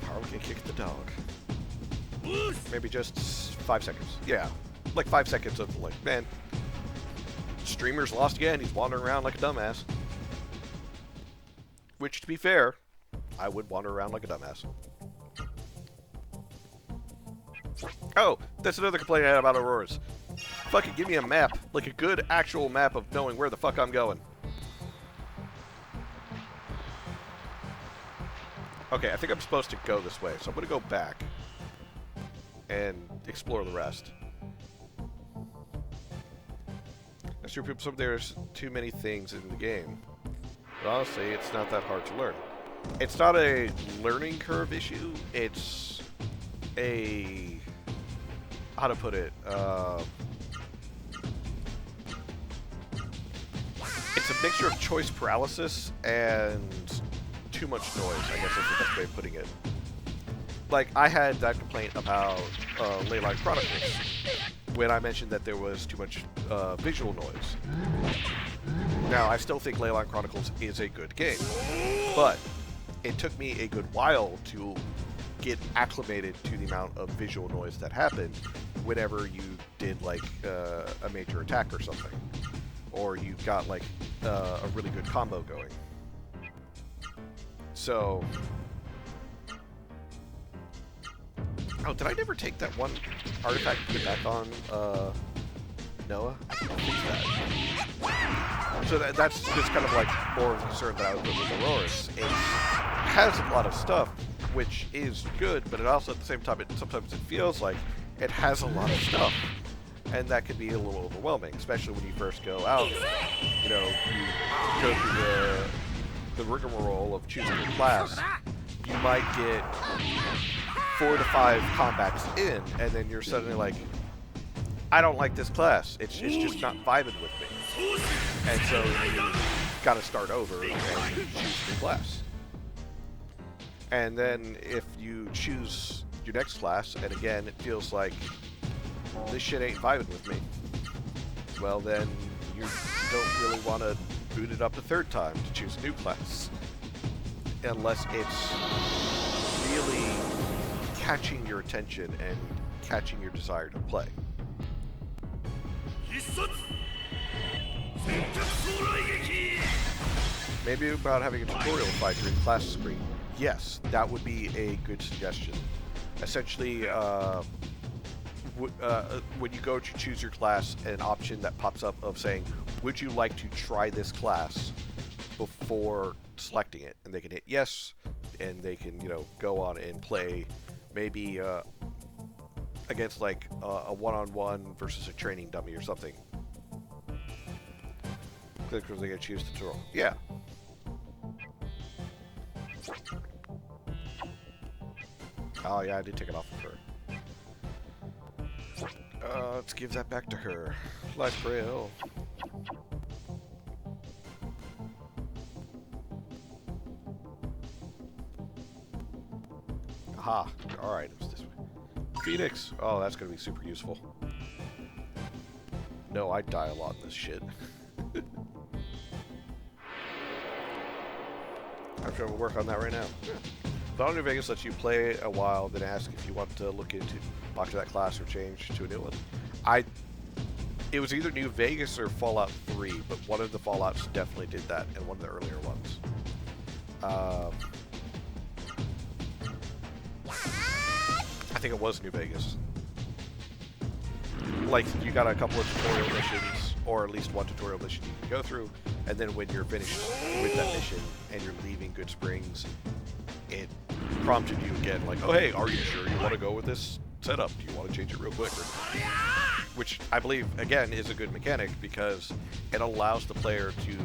Power can kick the dog. Maybe just 5 seconds. Yeah, like 5 seconds of like, man, streamer's lost again. He's wandering around like a dumbass. Which, to be fair, I would wander around like a dumbass. Oh, that's another complaint I had about Aurora's. Fucking give me a map. Like a good actual map of knowing where the fuck I'm going. Okay, I think I'm supposed to go this way, so I'm gonna go back and explore the rest. I'm sure there's too many things in the game. But honestly, it's not that hard to learn. It's not a learning curve issue. It's a, how to put it, it's a mixture of choice paralysis and too much noise, I guess is the best way of putting it. Like, I had that complaint about Legaia Chronicles when I mentioned that there was too much visual noise. Now, I still think Legaia Chronicles is a good game, but it took me a good while to get acclimated to the amount of visual noise that happened whenever you did, like, a major attack or something. Or you got, like, a really good combo going. So... Oh, did I never take that one artifact to get back on, Noah? I think that. So that's just kind of like more of a concern that I was with Aurora's. It has a lot of stuff, which is good, but it also, at the same time, sometimes it feels like it has a lot of stuff. And that can be a little overwhelming, especially when you first go out. You know, you go through the rigmarole of choosing your class. You might get 4 to 5 combats in, and then you're suddenly like, I don't like this class. It's just not vibing with me. And so you gotta start over and choose your class. And then if you choose your next class, and again, it feels like this shit ain't vibing with me, well then you don't really want to boot it up a third time to choose a new class. Unless it's really catching your attention and catching your desire to play. Maybe about having a tutorial fight during class screen. Yes, that would be a good suggestion. Essentially, when you go to choose your class, an option that pops up of saying, would you like to try this class before selecting it? And they can hit yes, and they can, you know, go on and play maybe against like a one-on-one versus a training dummy or something. Click because they can choose the tutorial. Yeah. Oh yeah, I did take it off of her. Let's give that back to her. Life Grail. Aha, alright, it was this way. Phoenix! Oh, that's gonna be super useful. No, I die a lot in this shit. I'm trying to work on that right now. Fist-a-thon New Vegas lets you play a while, then ask if you want to look into lock to that class or change to a new one. It was either New Vegas or Fallout 3, but one of the Fallouts definitely did that, and one of the earlier ones. I think it was New Vegas. Like, you got a couple of tutorial missions, or at least one tutorial mission you can go through, and then when you're finished with that mission and you're leaving Good Springs, it prompted you again, like, oh hey, are you sure you want to go with this setup? Do you want to change it real quick? Which I believe, again, is a good mechanic because it allows the player to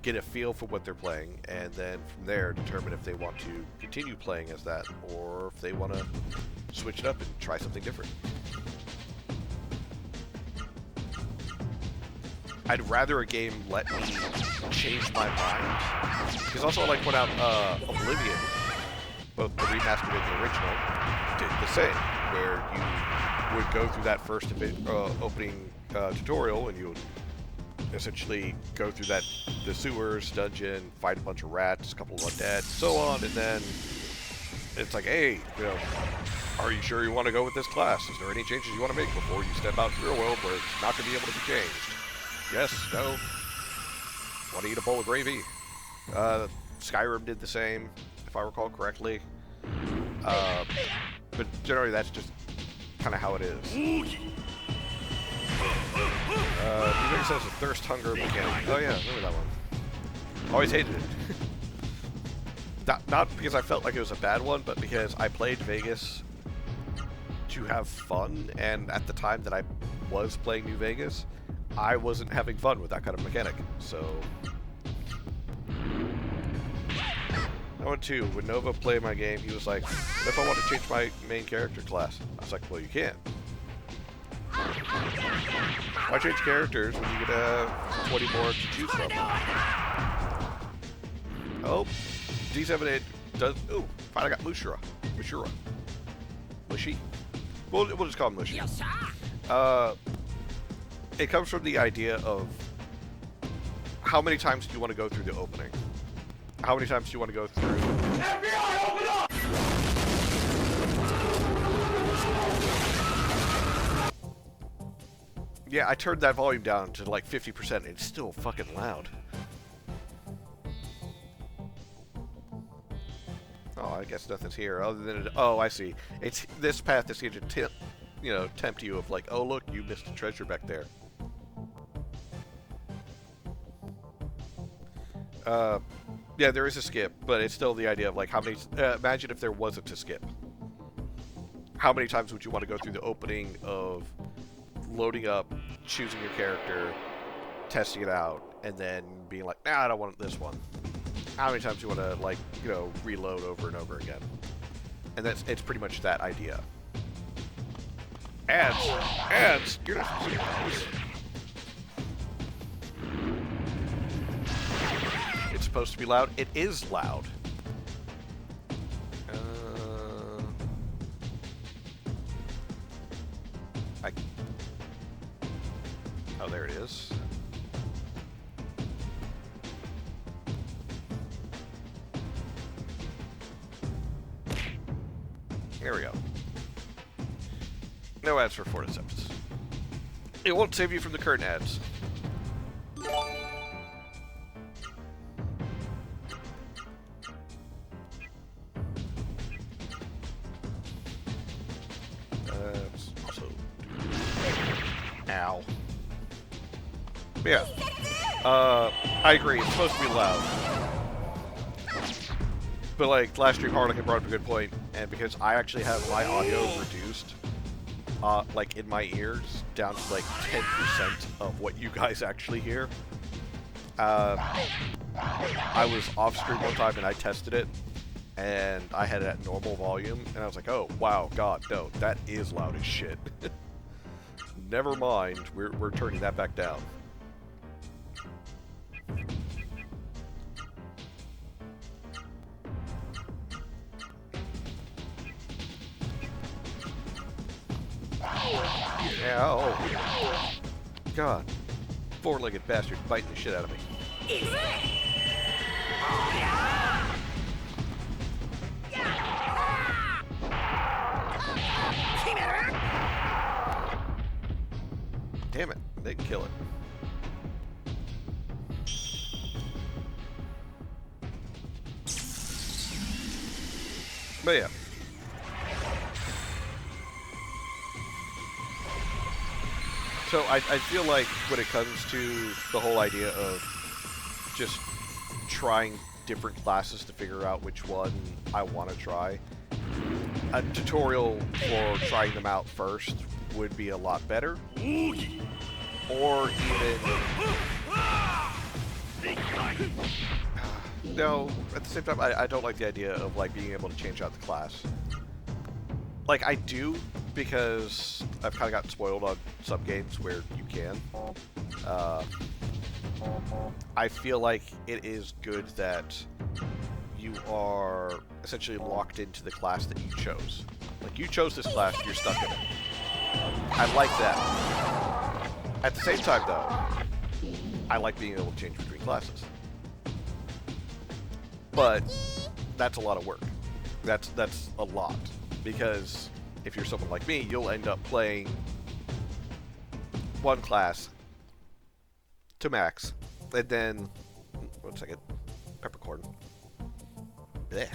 get a feel for what they're playing, and then from there determine if they want to continue playing as that, or if they want to switch it up and try something different. I'd rather a game let me change my mind. Because also, like, when out Oblivion, both the remastered and the original, did the same, where you would go through that first opening tutorial, and you would essentially go through the sewers, dungeon, fight a bunch of rats, a couple of undead, so on, and then it's like, hey, you know, are you sure you want to go with this class? Is there any changes you want to make before you step out to the real world where it's not going to be able to be changed? Yes, no. Want to eat a bowl of gravy? Skyrim did the same, if I recall correctly. But generally, that's just kind of how it is. You think it says a thirst hunger mechanic. Oh yeah, remember that one. Always hated it. Not because I felt like it was a bad one, but because I played Vegas to have fun, and at the time that I was playing New Vegas, I wasn't having fun with that kind of mechanic, so... Oh went to, when Nova played my game, he was like, what if I want to change my main character class? I was like, well, you can't. Why change characters when you get 20 more to choose from? Oh, D78 does. Ooh, fine, I got Mushura. Mushy. We'll just call him Mushy. It comes from the idea of how many times do you want to go through the opening? How many times do you want to go through? FBI, open up! Yeah, I turned that volume down to like 50%. And it's still fucking loud. Oh, I guess nothing's here other than oh, I see. It's this path is here to tempt you of like, oh look, you missed a treasure back there. Yeah, there is a skip, but it's still the idea of like how many. Imagine if there wasn't a skip. How many times would you want to go through the opening of loading up, choosing your character, testing it out, and then being like, nah, I don't want this one. How many times do you want to like, reload over and over again? And it's pretty much that idea. Ads, you're not. It's supposed to be loud. It is loud. Oh, there it is. There we go. No ads for Forticepts. It won't save you from the current ads. Also... Ow. Yeah. I agree. It's supposed to be loud. But like last stream, Harlequin brought up a good point, and because I actually have my audio reduced, like in my ears, down to like 10% of what you guys actually hear. I was off stream one time and I tested it, and I had it at normal volume, and I was like, oh wow, god, no, that is loud as shit. Never mind, we're turning that back down. Ow. God. Four-legged bastard biting the shit out of me. Damn it. They can kill it. But yeah. So I feel like when it comes to the whole idea of just trying different classes to figure out which one I want to try, a tutorial for trying them out first would be a lot better. Or even... No, at the same time, I don't like the idea of like being able to change out the class. Like, I do, because I've kind of gotten spoiled on some games where you can. I feel like it is good that you are essentially locked into the class that you chose. Like, you chose this class, you're stuck in it. I like that. At the same time, though, I like being able to change between classes. But that's a lot of work. That's a lot. Because if you're someone like me, you'll end up playing one class to max, and then 1 second, peppercorn. Blech.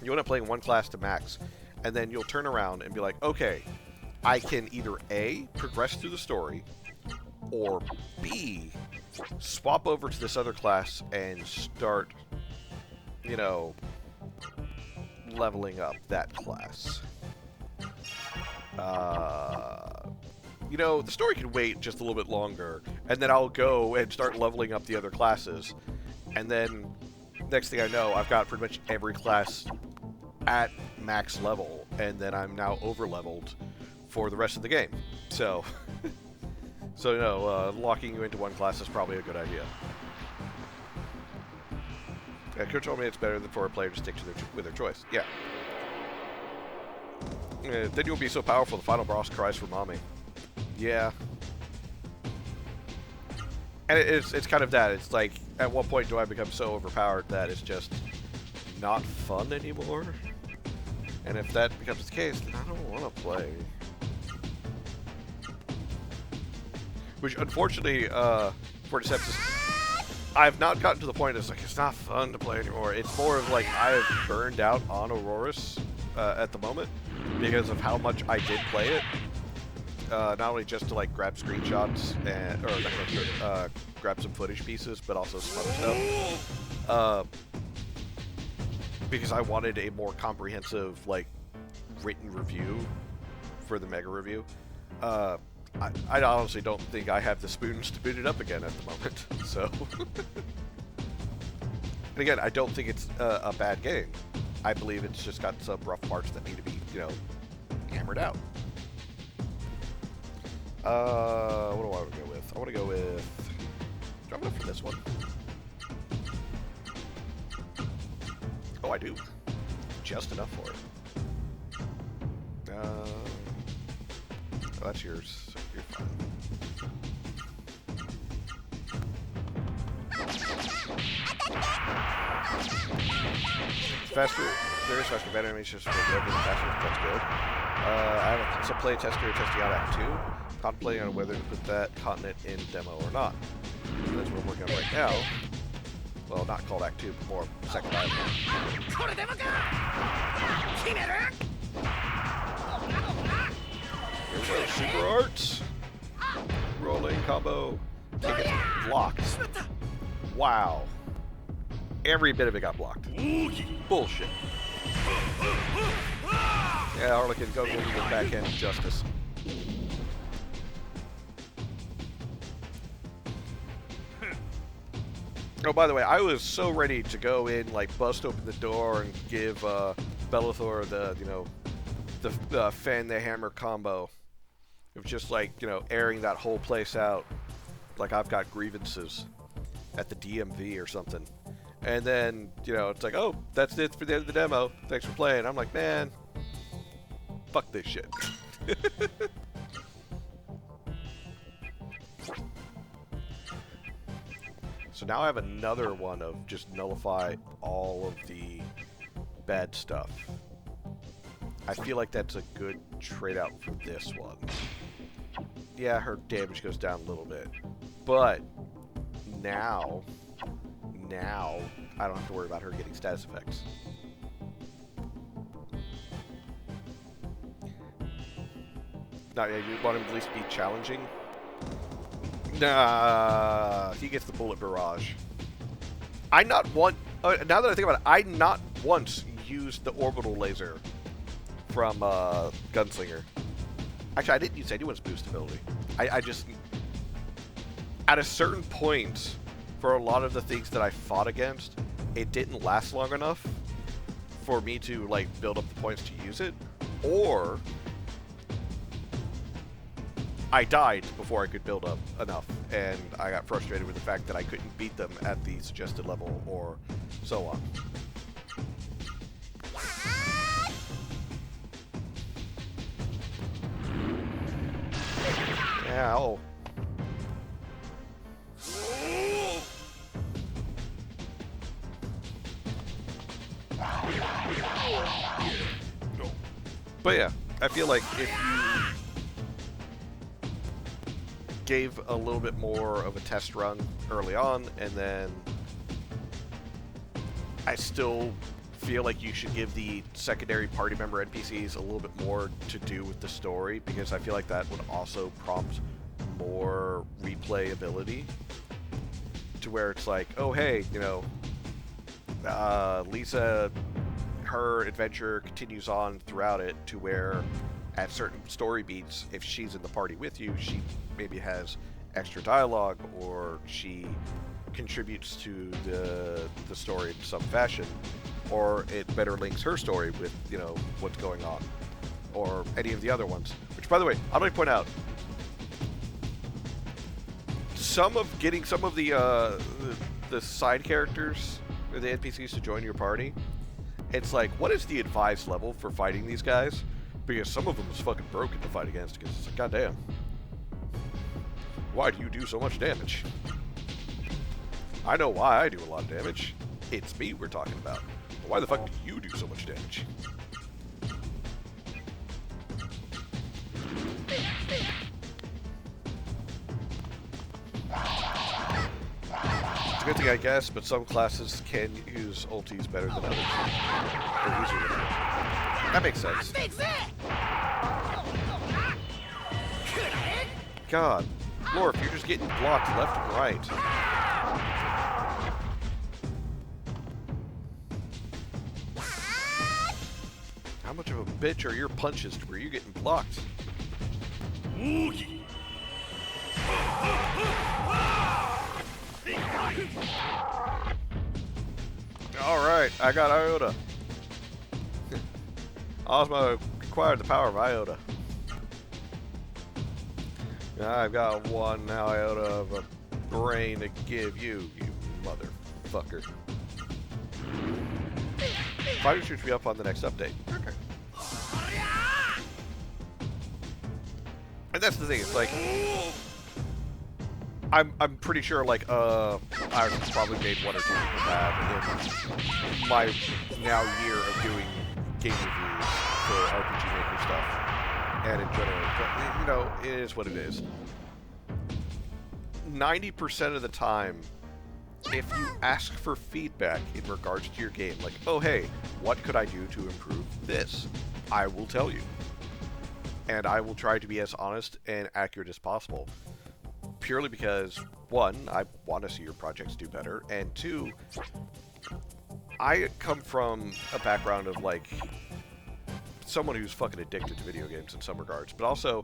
You end up playing one class to max, and then you'll turn around and be like, okay, I can either A, progress through the story, or B, swap over to this other class and start, leveling up that class. The story can wait just a little bit longer, and then I'll go and start leveling up the other classes, and then next thing I know, I've got pretty much every class at max level, and then I'm now over-leveled for the rest of the game. So, locking you into one class is probably a good idea. Yeah, Coach told me it's better for a player to stick to with their choice. Yeah. Then you'll be so powerful, the final boss cries for mommy. Yeah. And it's kind of that. It's like, at what point do I become so overpowered that it's just not fun anymore? And if that becomes the case, then I don't want to play. Which, unfortunately, for Deceptus, I've not gotten to the point it's like, it's not fun to play anymore. It's more of like, I have burned out on Auroras at the moment because of how much I did play it. Not only just to like grab screenshots or grab some footage pieces, but also some other stuff. Because I wanted a more comprehensive, like, written review for the mega review. I honestly don't think I have the spoons to boot it up again at the moment. So, and again, I don't think it's a bad game. I believe it's just got some rough parts that need to be, hammered out. What do I want to go with? I want to go with... I'm going for this one. Oh, I do. Just enough for it. Oh, that's yours. So you're fine. It's faster. There is faster battle animations for everything faster. That's good. I have some play tester testing out Act 2. Contemplating on whether to put that continent in demo or not. That's what I'm working on right now. Well, not called Act 2, but more second island. Here we go, super arts. Rolling combo. It gets blocked. Wow. Every bit of it got blocked. Bullshit. Yeah, Harlequin, go give me the backhand justice. Oh, by the way, I was so ready to go in, like, bust open the door and give Bellathor the fan the hammer combo of just, like, airing that whole place out like I've got grievances at the DMV or something. And then, it's like, oh, that's it for the end of the demo. Thanks for playing. I'm like, man, fuck this shit. So now I have another one of just nullify all of the bad stuff. I feel like that's a good trade out for this one. Yeah, her damage goes down a little bit. But now I don't have to worry about her getting status effects. Now, yeah, you want him to at least be challenging? Nah, he gets the bullet barrage. Now that I think about it, I not once used the orbital laser from Gunslinger. Actually, I didn't use anyone's boost ability. I just... At a certain point, for a lot of the things that I fought against, it didn't last long enough for me to, like, build up the points to use it. Or... I died before I could build up enough, and I got frustrated with the fact that I couldn't beat them at the suggested level, or so on. Yeah, oh. But yeah, I feel like if you gave a little bit more of a test run early on, and then I still feel like you should give the secondary party member NPCs a little bit more to do with the story, because I feel like that would also prompt more replayability, to where it's like, oh hey, Lisa, her adventure continues on throughout it, to where at certain story beats, if she's in the party with you, she maybe has extra dialogue, or she contributes to the story in some fashion, or it better links her story with, you know, what's going on, or any of the other ones. Which, by the way, I'm going to point out, getting some of the side characters or the NPCs to join your party, it's like, what is the advised level for fighting these guys? Because some of them is fucking broken to fight against, because it's like, goddamn, why do you do so much damage? I know why I do a lot of damage. It's me we're talking about. But why the fuck do you do so much damage? It's a good thing, I guess, but some classes can use ultis better than others. Or easier than others. That makes sense. God. Lorf, you're just getting blocked left and right. How much of a bitch are your punches to where you're getting blocked? Alright, I got Iota. Ozma acquired the power of Iota. I've got one iota of a brain to give you, you motherfucker. Fighter shoots me up on the next update. Okay. And that's the thing, it's like, I'm pretty sure, like, I've probably made one or two people mad in my now year of doing game reviews for RPG Maker stuff. And in general, but, you know, it is what it is. 90% of the time, if you ask for feedback in regards to your game, like, oh hey, what could I do to improve this? I will tell you. And I will try to be as honest and accurate as possible. Purely because, one, I want to see your projects do better, and two, I come from a background of, like, someone who's fucking addicted to video games in some regards, but also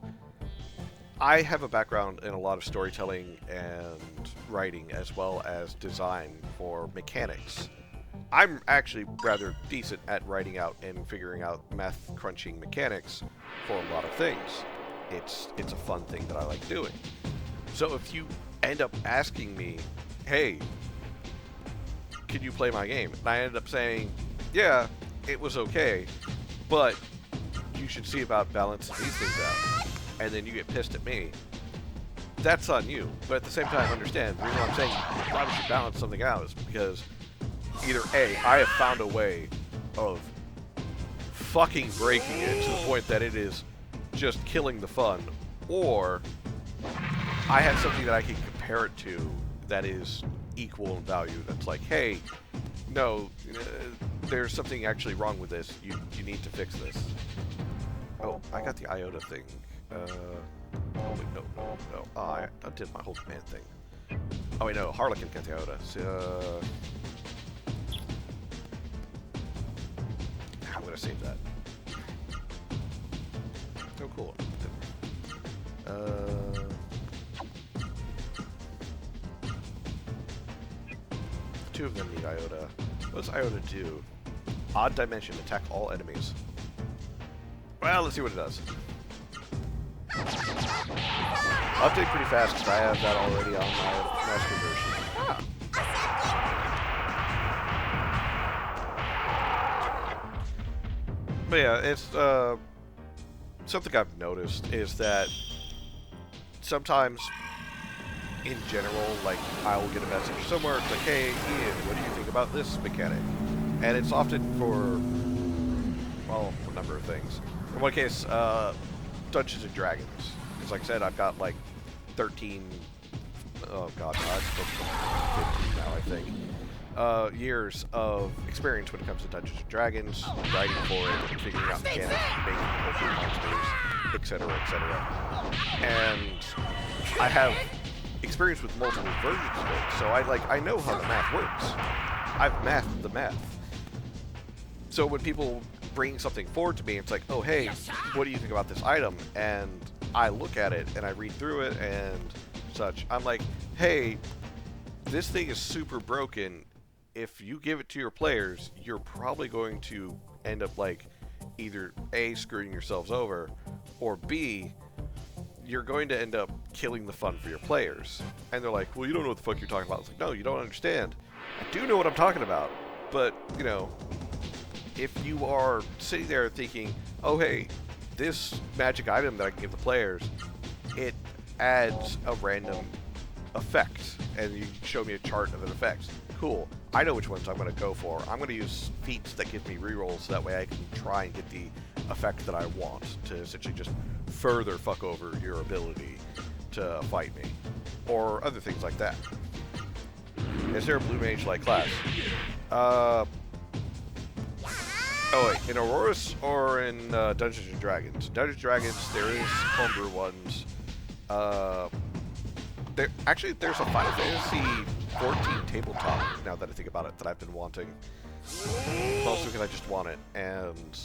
I have a background in a lot of storytelling and writing as well as design for mechanics. I'm actually rather decent at writing out and figuring out math crunching mechanics for a lot of things. It's a fun thing that I like doing. So if you end up asking me, hey, can you play my game? And I end up saying, yeah, it was okay, but you should see about balancing these things out, and then you get pissed at me, that's on you. But at the same time, understand, the reason I'm saying you probably should balance something out is because either A, I have found a way of fucking breaking it to the point that it is just killing the fun, or I have something that I can compare it to that is equal in value, that's like, hey, no, there's something actually wrong with this, you need to fix this. Oh, I got the Iota thing. Oh, wait, no. Oh, I did my whole command thing. Oh, wait, no, Harlequin got the Iota. So, I'm gonna save that. Oh, cool. Two of them need Iota. What does Iota do? Odd dimension, attack all enemies. Well, let's see what it does. Update pretty fast because I have that already on my master version. But yeah, it's something I've noticed is that sometimes in general, like, I will get a message somewhere, it's like, hey, Ian, what do you think about this mechanic? And it's often for, well, a number of things. In one case, Dungeons and Dragons. Because like I said, I've got like 13, oh god, I'm supposed to be 15 now, I think, years of experience when it comes to Dungeons and Dragons, writing for it, figuring out mechanics, making local monsters, etc., etc. And I have experience with multiple versions of it, so I know how the math works. I've mathed the math. So when people bring something forward to me, it's like, oh hey, what do you think about this item? And I look at it and I read through it and such. I'm like, hey, this thing is super broken. If you give it to your players, you're probably going to end up like either A, screwing yourselves over, or B, you're going to end up killing the fun for your players. And they're like, well, you don't know what the fuck you're talking about. It's like, no, you don't understand. I do know what I'm talking about. But, you know, if you are sitting there thinking, oh, hey, this magic item that I can give the players, it adds a random effect, and you show me a chart of an effect. Cool. I know which ones I'm going to go for. I'm going to use feats that give me rerolls so that way I can try and get the effect that I want to essentially just further fuck over your ability to fight me. Or other things like that. Is there a blue mage-like class? Oh wait, in Auroras or in Dungeons & Dragons? Dungeons & Dragons, there is homebrew ones. There's a Final Fantasy 14 tabletop, now that I think about it, that I've been wanting. Mostly because I just want it, and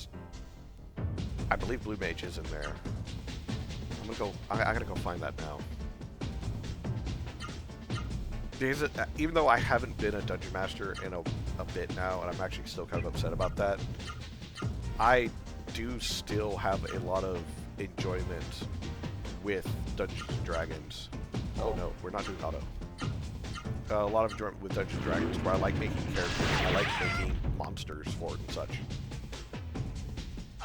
I believe Blue Mage is in there. I gotta go find that now. Because even though I haven't been a Dungeon Master in a bit now, and I'm actually still kind of upset about that, I do still have a lot of enjoyment with Dungeons & Dragons. Oh no, we're not doing auto. A lot of enjoyment with Dungeons & Dragons where I like making characters, I like making monsters for it and such.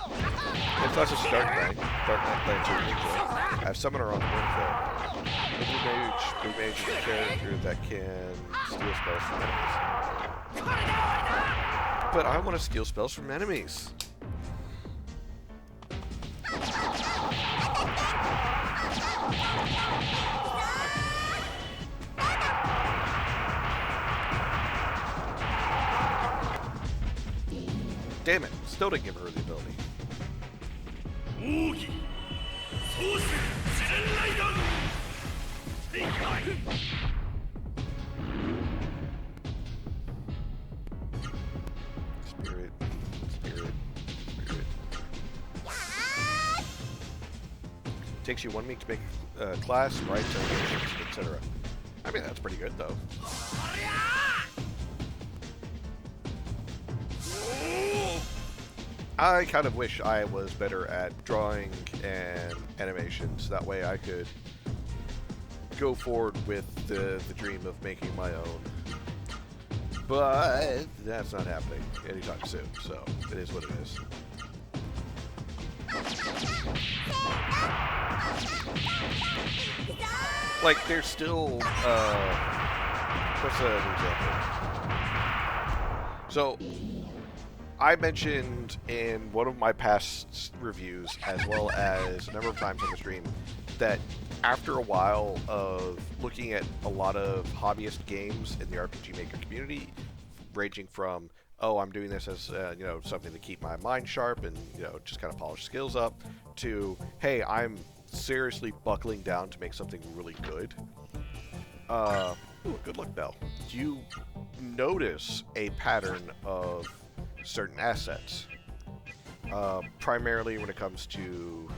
It's not just Dark Knight Lantern Ninja. I have Summoner on the Windfield. Blue Mage is a character that can steal spells from enemies. But I want to steal spells from enemies. Damn it, still didn't give her the ability. Spirit. Takes you 1 week to make class, sprites, animations, etc. I mean, that's pretty good, though. I kind of wish I was better at drawing and animations. That way I could go forward with the dream of making my own. But that's not happening anytime soon, so it is what it is. Like, there's still, what's an example? So, I mentioned in one of my past reviews, as well as a number of times on the stream, that after a while of looking at a lot of hobbyist games in the RPG Maker community, ranging from, oh, I'm doing this as something to keep my mind sharp and just kind of polish skills up, to, hey, I'm seriously buckling down to make something really good. Ooh, good luck, Bell. You notice a pattern of certain assets, primarily when it comes to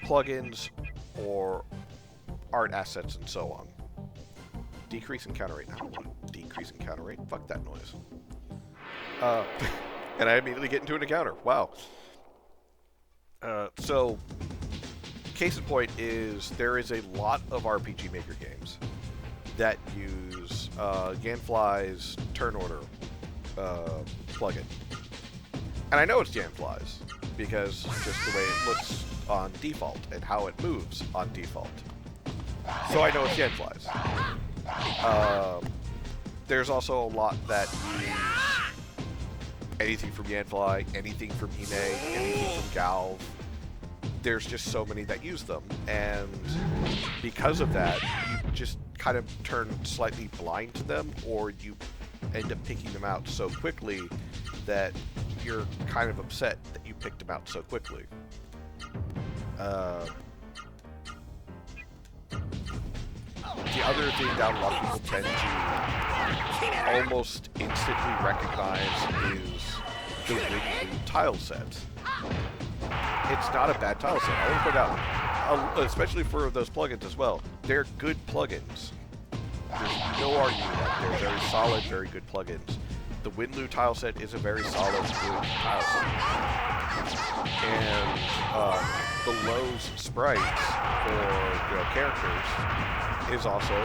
plugins or art assets and so on. Decrease in counter rate. I don't want decrease in counter rate. Fuck that noise. And I immediately get into an encounter. Wow. So, case in point is there is a lot of RPG Maker games that use Ganfly's turn order plugin. And I know it's Ganfly's because just the way it looks on default and how it moves on default. So I know it's Ganfly's. There's also a lot that use anything from Ganfly, anything from Hime, anything from Galv. There's just so many that use them, and because of that, you just kind of turn slightly blind to them, or you end up picking them out so quickly that you're kind of upset that you picked them out so quickly. The other thing that a lot of people tend to almost instantly recognize is the Wing tile set. It's not a bad tile set. I want to point out, especially for those plugins as well, they're good plugins. There's no arguing that. They're very solid, very good plugins. The Winlu tile set is a very solid, good tile set. And the Lowe's sprites for characters is also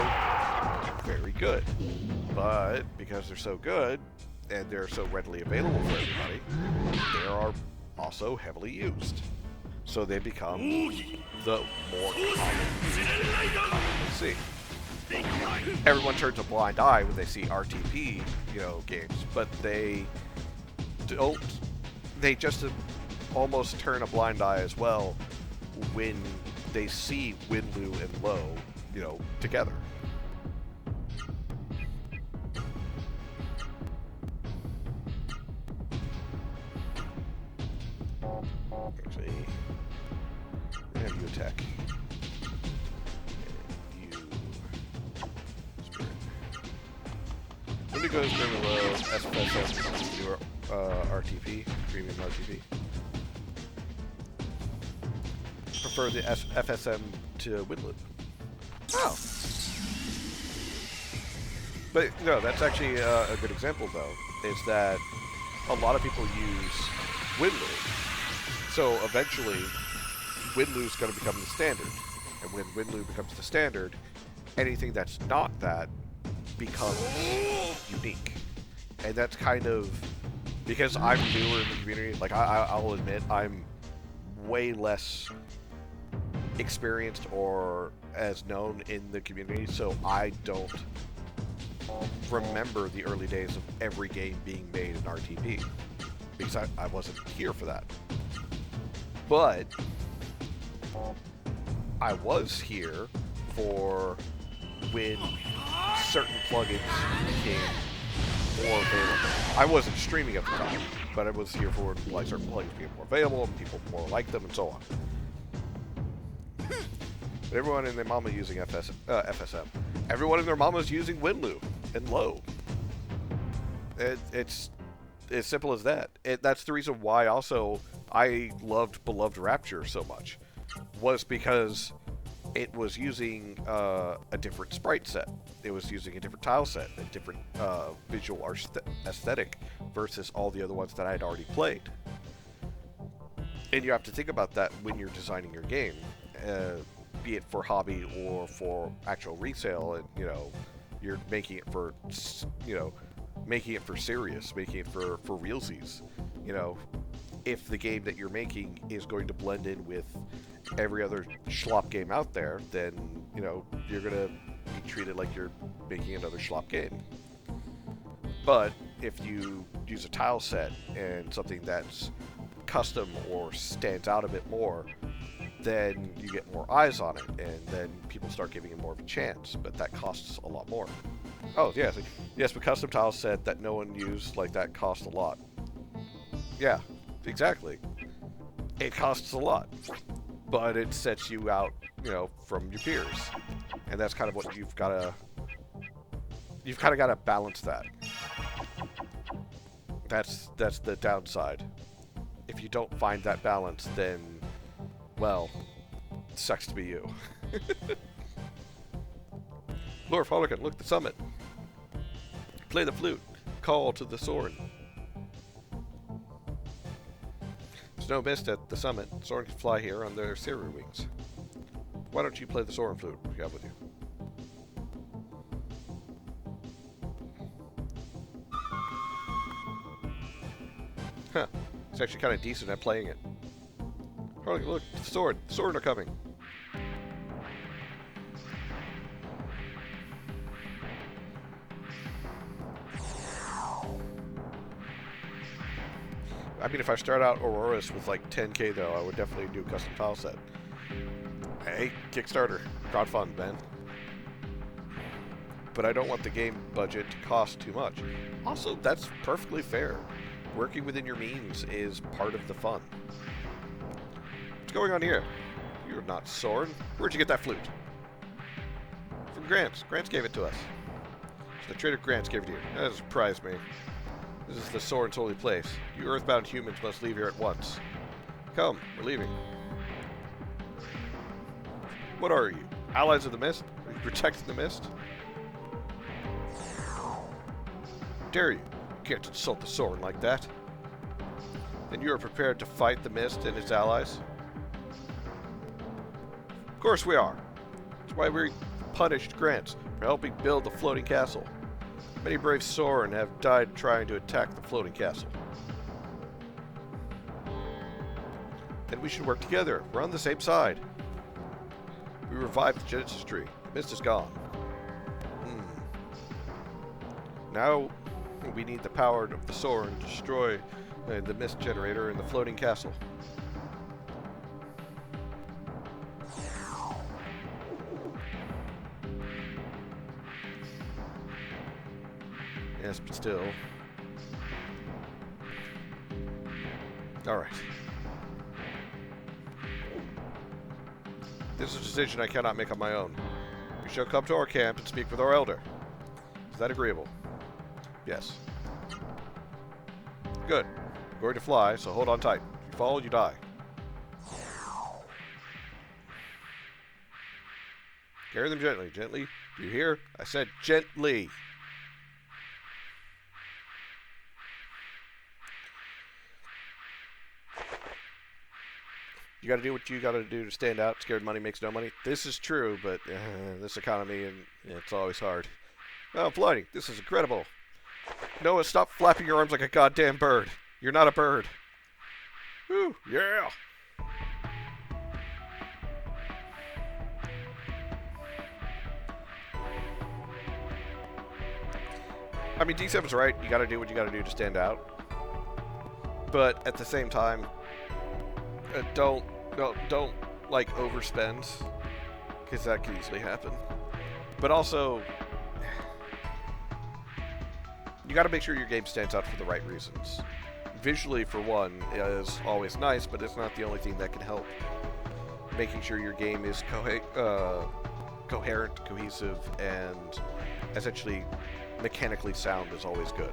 very good. But because they're so good, and they're so readily available for everybody, they are also heavily used. So they become the more common see. Everyone turns a blind eye when they see RTP, games, but they don't. They just almost turn a blind eye as well when they see Winlu and Low, together. Actually, and you attack. When do you go to Grim Low, SFSM, your RTP, Premium RTP? Prefer the FSM to Winloop. Oh. But, no, that's actually a good example, though, is that a lot of people use Winloop. So, eventually, Winloop's going to become the standard. And when Winloop becomes the standard, anything that's not that becomes unique. And that's kind of, because I'm newer in the community, like I'll admit I'm way less experienced or as known in the community, so I don't remember the early days of every game being made in RTP, because I wasn't here for that. But I was here for when certain plugins became more available. I wasn't streaming at the time, but I was here for when certain plugins became more available and people more liked them and so on. But everyone and their mama using FSM. Everyone and their mama is using Winlu and Low. It's as simple as that. That's the reason why also I loved Beloved Rapture so much, was because it was using a different sprite set. It was using a different tile set, a different visual aesthetic versus all the other ones that I had already played. And you have to think about that when you're designing your game, be it for hobby or for actual resale. And you're making it for making it for serious, making it for realsies. If the game that you're making is going to blend in with every other schlop game out there, then you're gonna be treated like you're making another schlop game. But if you use a tile set and something that's custom or stands out a bit more, then you get more eyes on it, and then people start giving it more of a chance. But that costs a lot more. Oh yes, but custom tile set that no one used like that costs a lot. Yeah, exactly. It costs a lot. But it sets you out, from your peers. And that's kind of what you've kind of got to balance that. That's the downside. If you don't find that balance, then, well, it sucks to be you. Lord Follican, look, the summit. Play the flute. Call to the Soren. There's no mist at the summit. Soren can fly here on their Seru wings. Why don't you play the Soren flute we have with you? Huh. It's actually kind of decent at playing it. Oh, look, the sword. The sword are coming. I mean, if I start out Auroras with like 10k though, I would definitely do a custom tile set. Hey, Kickstarter, crowdfund, man. But I don't want the game budget to cost too much. Also, that's perfectly fair. Working within your means is part of the fun. What's going on here? You're not Soren. Where'd you get that flute? From Grants. Grants gave it to us. So the trader Grants gave it to you. That doesn't surprise me. This is the Soren's holy place. You earthbound humans must leave here at once. Come, we're leaving. What are you? Allies of the Mist? Are you protecting the Mist? dare you? You can't insult the Soren like that. Then you are prepared to fight the Mist and its allies? Of course we are. That's why we punished Grants for helping build the floating castle. Many brave Soren have died trying to attack the floating castle. Then we should work together. We're on the same side. We revived the Genesis tree. The Mist is gone. Now we need the power of the Soren to destroy the Mist generator in the floating castle. Yes, but still. Alright. This is a decision I cannot make on my own. We shall come to our camp and speak with our elder. Is that agreeable? Yes. Good. I'm going to fly, so hold on tight. If you fall, you die. Carry them gently. Gently. Do you hear? I said gently. You gotta do what you gotta do to stand out. Scared money makes no money. This is true, but this economy, and it's always hard. Oh, I'm flying. This is incredible. Noah, stop flapping your arms like a goddamn bird. You're not a bird. Woo, yeah. I mean, D7's right. You gotta do what you gotta do to stand out. But at the same time, don't like overspend, because that could easily happen. But also, you got to make sure your game stands out for the right reasons. Visually, for one, is always nice, but it's not the only thing that can help. Making sure your game is coherent, cohesive, and essentially mechanically sound is always good.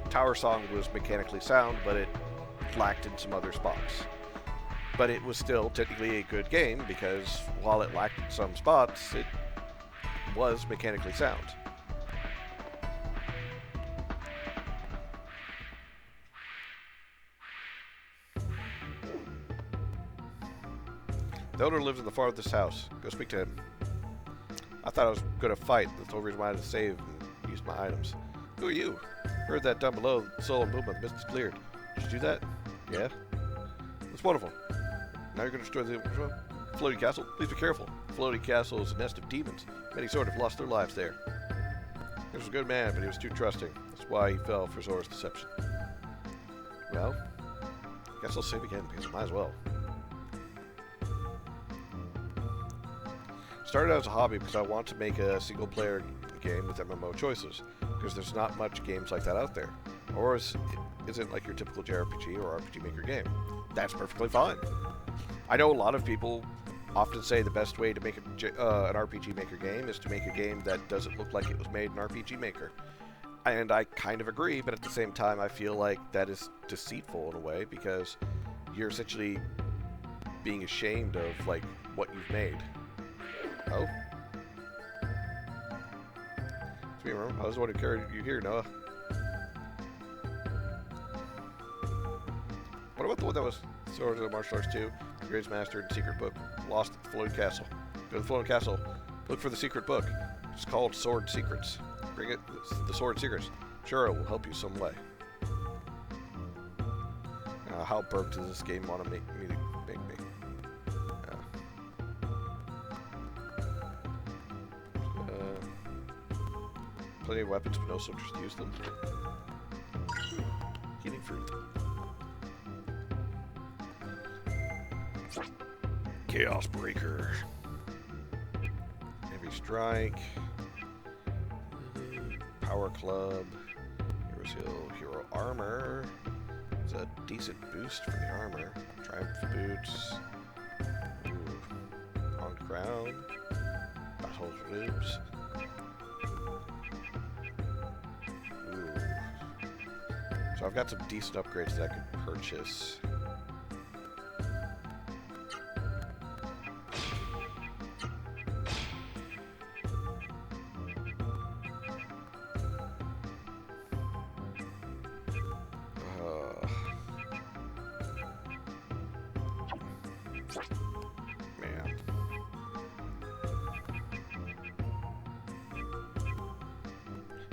Tower Song was mechanically sound, but it lacked in some other spots. But it was still technically a good game because while it lacked in some spots, it was mechanically sound. The elder lives in the farthest house. Go speak to him. I thought I was going to fight. That's the whole reason why I had to save and use my items. Who are you? Heard that down below. The soul and movement. The mist is cleared. Did you do that? Yeah? That's wonderful. Now you're going to destroy the floating castle? Please be careful. The floating castle is a nest of demons. Many sort have lost their lives there. He was a good man, but he was too trusting. That's why he fell for Zora's deception. Well, I guess I'll save again, because I might as well. Started out as a hobby because I want to make a single-player game with MMO choices, because there's not much games like that out there. Or isn't like your typical JRPG or RPG Maker game. That's perfectly fine. I know a lot of people often say the best way to make an RPG Maker game is to make a game that doesn't look like it was made in RPG Maker. And I kind of agree, but at the same time I feel like that is deceitful in a way, because you're essentially being ashamed of like what you've made. Oh? It's me, remember? I was the one who carried you here, Noah. What about the one that was Swords of the Martial Arts 2, Greatest Master, and Secret Book, lost at the Floating Castle? Go to the Floating Castle, look for the secret book. It's called Sword Secrets. Bring it, the Sword Secrets. Sure, it will help you some way. How burnt does this game want to make me? Plenty of weapons, but no soldiers to use them. Healing fruit. Chaos Breaker. Heavy Strike. Power Club. Heroes Hill. Hero Armor. It's a decent boost for the armor. Triumph Boots. On Crown. Battle Ribs. So I've got some decent upgrades that I could purchase.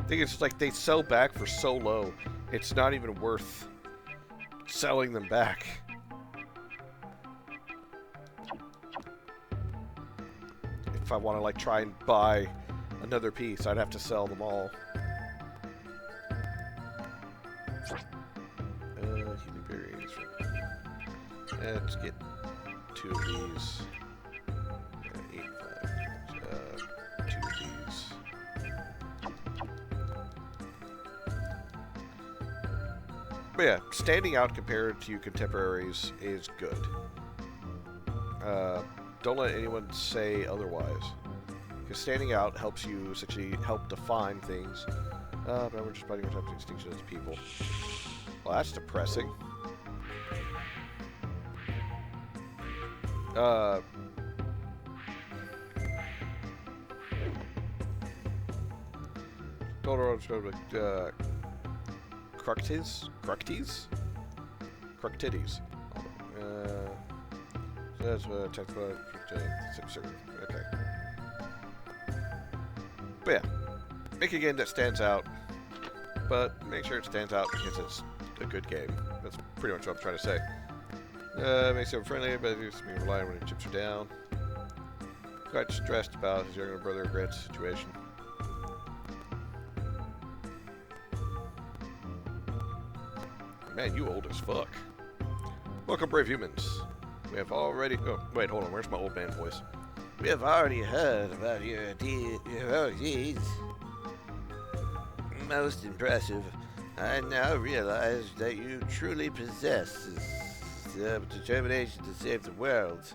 I think it's like they sell back for so low, it's not even worth selling them back. If I want to like try and buy another piece, I'd have to sell them all. Healing berries. Let's get 2 of these. 8, 5. 2 of these. But yeah, standing out compared to contemporaries is good. Don't let anyone say otherwise. Because standing out helps you essentially help define things. But we're just fighting our extinction as people. Well, that's depressing. Croctides. That's what text. Okay. But yeah, make a game that stands out, but make sure it stands out because it's a good game. That's pretty much what I'm trying to say. Makes you friendly, but you can rely on when your chips are down. Quite stressed about his younger brother regrets the situation. Man, you old as fuck. Welcome, brave humans. We have already... Oh, wait, hold on. Where's my old man voice? We have already heard about your deeds. Most impressive. I now realize that you truly possess this determination to save the world.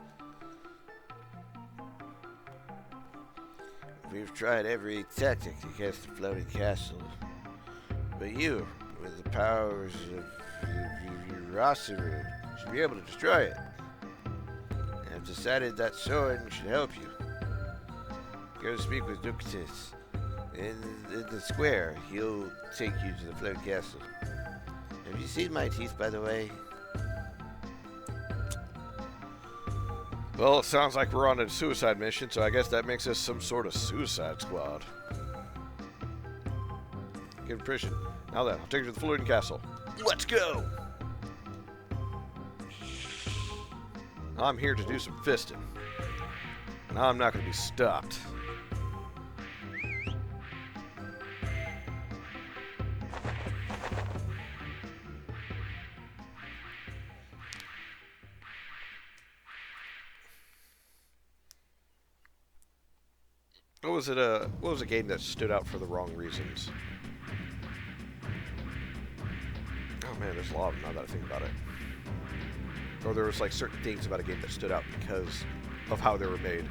We've tried every tactic against the floating castle. But you, with the powers of Yurasaru, should be able to destroy it. I've decided that Soren should help you. Go speak with Ductus in the square. He'll take you to the floating castle. Have you seen my teeth, by the way? Well, it sounds like we're on a suicide mission, so I guess that makes us some sort of suicide squad. Get impression. Now then, I'll take you to the floating castle. Let's go! I'm here to do some fisting. And I'm not going to be stopped. What was a game that stood out for the wrong reasons? Oh man, there's a lot of them now that I think about it. Or there was like certain things about a game that stood out because of how they were made.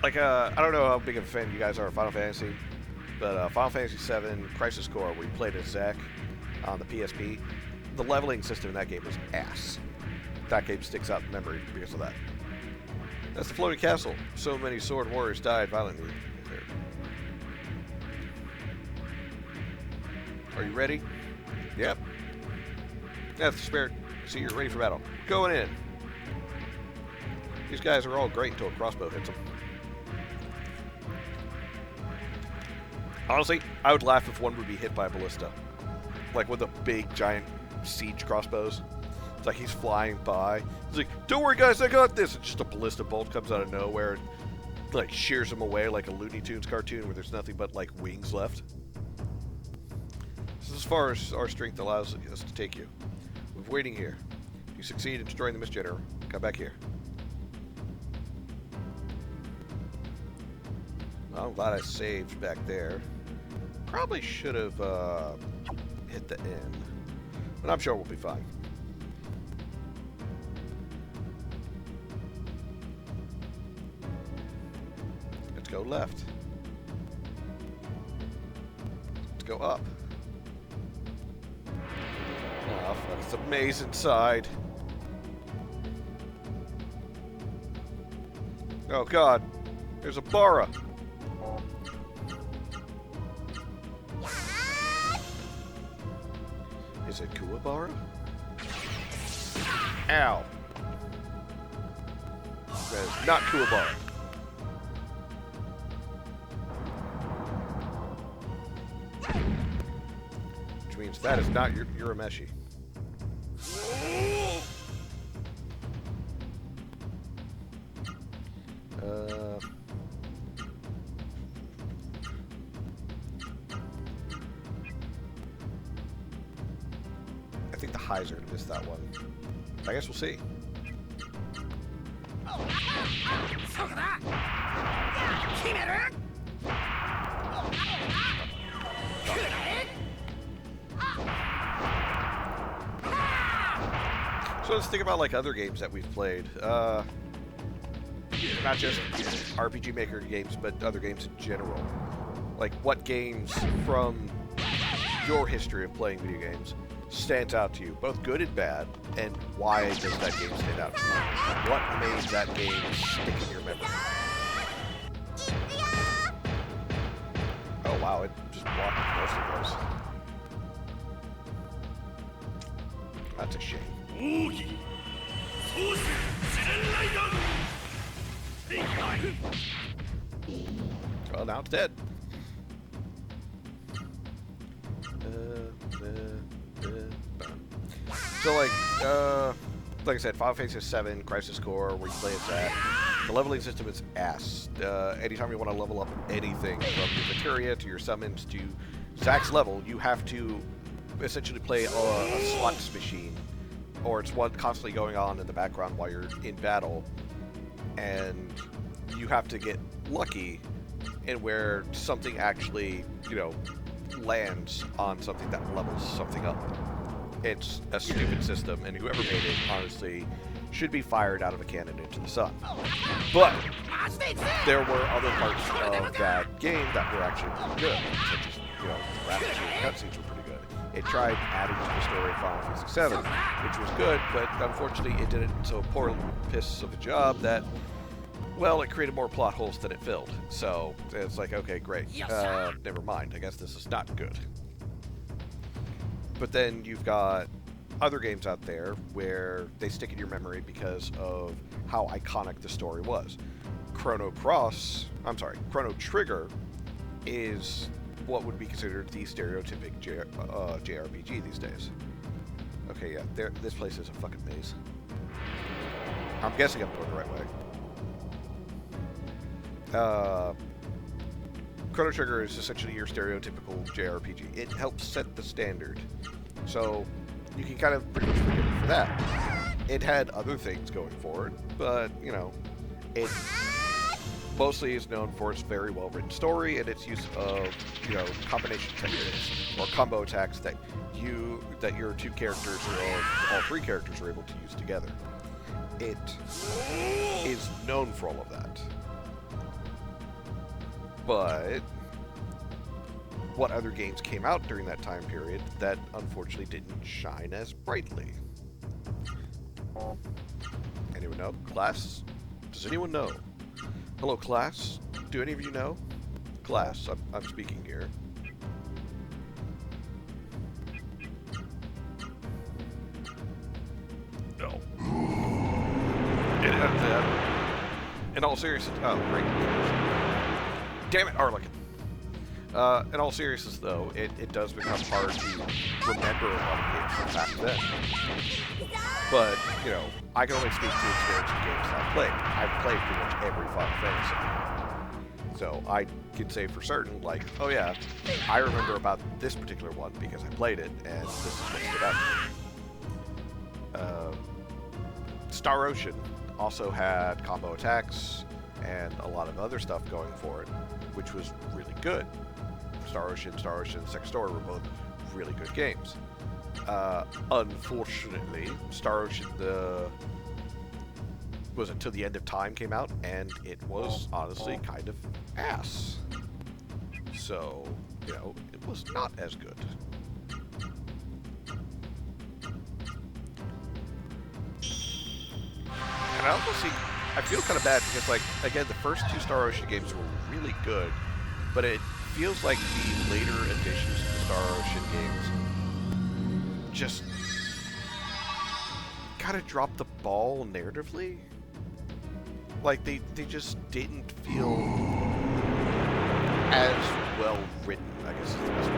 Like, I don't know how big of a fan you guys are of Final Fantasy, but Final Fantasy VII Crisis Core, where you played as Zack on the PSP, the leveling system in that game was ass. That game sticks out in memory because of that. That's the floating castle. So many sword warriors died violently there. Are you ready? Yep. That's the spirit. See, you're ready for battle. Going in. These guys are all great until a crossbow hits them. Honestly, I would laugh if one would be hit by a ballista. Like with the big, giant siege crossbows. It's like he's flying by. He's like, don't worry guys, I got this! And just a ballista bolt comes out of nowhere and like shears him away like a Looney Tunes cartoon where there's nothing but like wings left. This is as far as our strength allows us to take you. We're waiting here. If you succeed in destroying the mist generator, come back here. Well, I'm glad I saved back there. Probably should have hit the end. But I'm sure we'll be fine. Let's go left. Let's go up. Oh, fuck, it's a maze inside. Oh god, there's a Bara. Is it Kuwabara? Ow. That is not Kuwabara. games. That is not your Urameshi. I think the highs are going to miss that one. I guess we'll see. So let's think about like other games that we've played. Not just RPG Maker games, but other games in general. Like, what games from your history of playing video games stands out to you, both good and bad, and why does that game stand out to you? What made that game stick in your memory? Oh wow, it just blocked most of those. That's a shame. Well, now it's dead. So, like I said, Final Fantasy VII, Crisis Core, where you play as that. The leveling system is ass. Anytime you want to level up anything, from your materia to your summons to Zack's level, you have to essentially play a slots machine, or it's one constantly going on in the background while you're in battle, and you have to get lucky in where something actually, lands on something that levels something up. It's a stupid system, and whoever made it, honestly, should be fired out of a cannon into the sun. But there were other parts of that game that were actually pretty good, such as, the graphics and cutscenes were pretty good. It tried adding to the story of Final Fantasy VII, which was good, but unfortunately it did it so poor piss of a job that, well, it created more plot holes than it filled. So it's like, okay, great. Never mind. I guess this is not good. But then you've got other games out there where they stick in your memory because of how iconic the story was. Chrono Trigger is what would be considered the stereotypic JRPG these days. Okay, yeah, this place is a fucking maze. I'm guessing I'm going the right way. Chrono Trigger is essentially your stereotypical JRPG. It helps set the standard. So you can kind of pretty much forgive it for that. It had other things going for it, but, it mostly is known for its very well-written story and its use of, combination techniques or combo attacks that your two characters or all three characters are able to use together. It is known for all of that. But what other games came out during that time period that unfortunately didn't shine as brightly? Anyone know? Class? Does anyone know? Hello, class? Do any of you know? Class, I'm speaking here. No. In all seriousness, oh, great. Damn it, Arlekin. In all seriousness, though, it does become hard to remember a lot of games from back then. But, I can only speak to the experience of games that I've played. I've played pretty much every Final Fantasy. So I can say for certain, like, oh yeah, I remember about this particular one because I played it, and this is what stood out to me. Star Ocean also had combo attacks and a lot of other stuff going for it, which was really good. Star Ocean, Second Story were both really good games. Unfortunately, Star Ocean was until the End of Time came out, and it was honestly kind of ass. So, it was not as good. And I feel kind of bad because, again, the first two Star Ocean games were really good, but it feels like the later additions to the Star Ocean games just kind of dropped the ball narratively. Like, they just didn't feel as well written, I guess is the best way.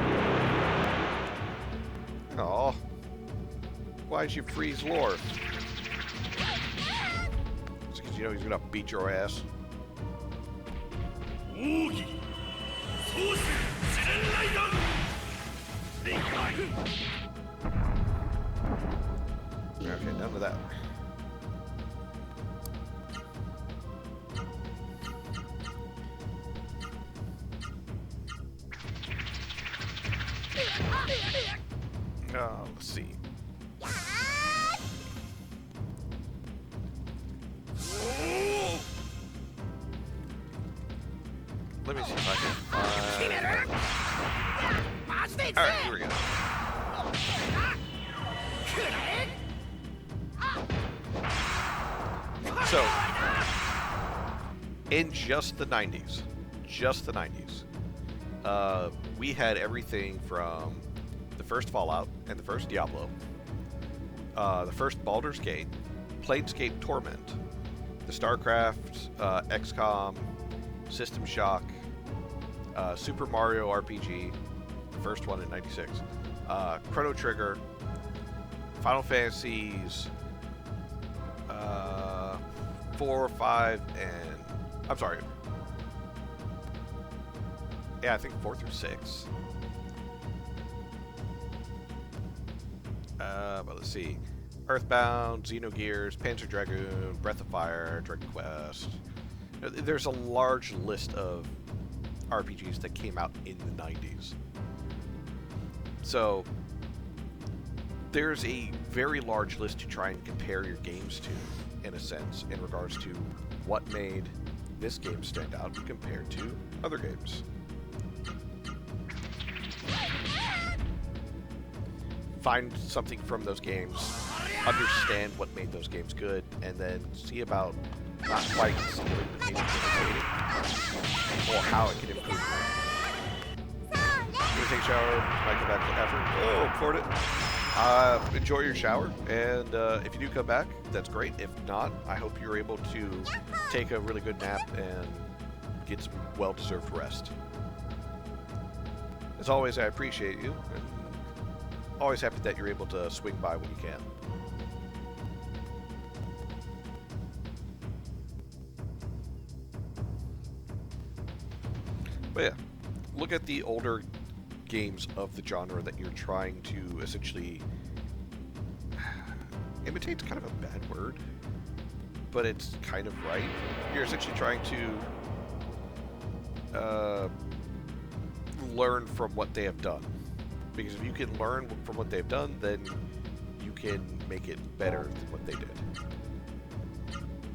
why'd you freeze Lord? It's because you know he's gonna beat your ass. Okay, none of that. Let's see. Let me see if I can find... Alright, here we go. So, in just the 90s, we had everything from the first Fallout and the first Diablo, the first Baldur's Gate, Planescape Torment, the StarCraft, XCOM, System Shock, Super Mario RPG, the first one in '96, Chrono Trigger, Final Fantasies 4, 5, and I'm sorry. Yeah, I think 4 through 6. But let's see. Earthbound, Xenogears, Panzer Dragoon, Breath of Fire, Dragon Quest. There's a large list of RPGs that came out in the 90s. So, there's a very large list to try and compare your games to, in a sense, in regards to what made this game stand out compared to other games. Find something from those games, understand what made those games good, and then see about not quite stealing, but maybe imitating, or how it can improve. I'm gonna take a shower, might come back after. Oh, poured it. Enjoy your shower, and if you do come back, that's great. If not, I hope you're able to take a really good nap and get some well-deserved rest. As always, I appreciate you, and always happy that you're able to swing by when you can. But yeah, look at the older games of the genre that you're trying to essentially... Imitate's kind of a bad word, but it's kind of right. You're essentially trying to learn from what they have done. Because if you can learn from what they've done, then you can make it better than what they did.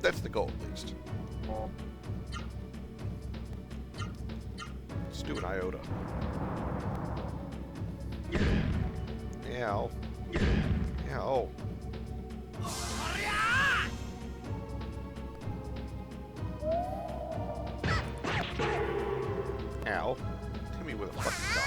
That's the goal, at least. Let's do an iota. Ow. Ow. Ow. Hit me with a fucking dog.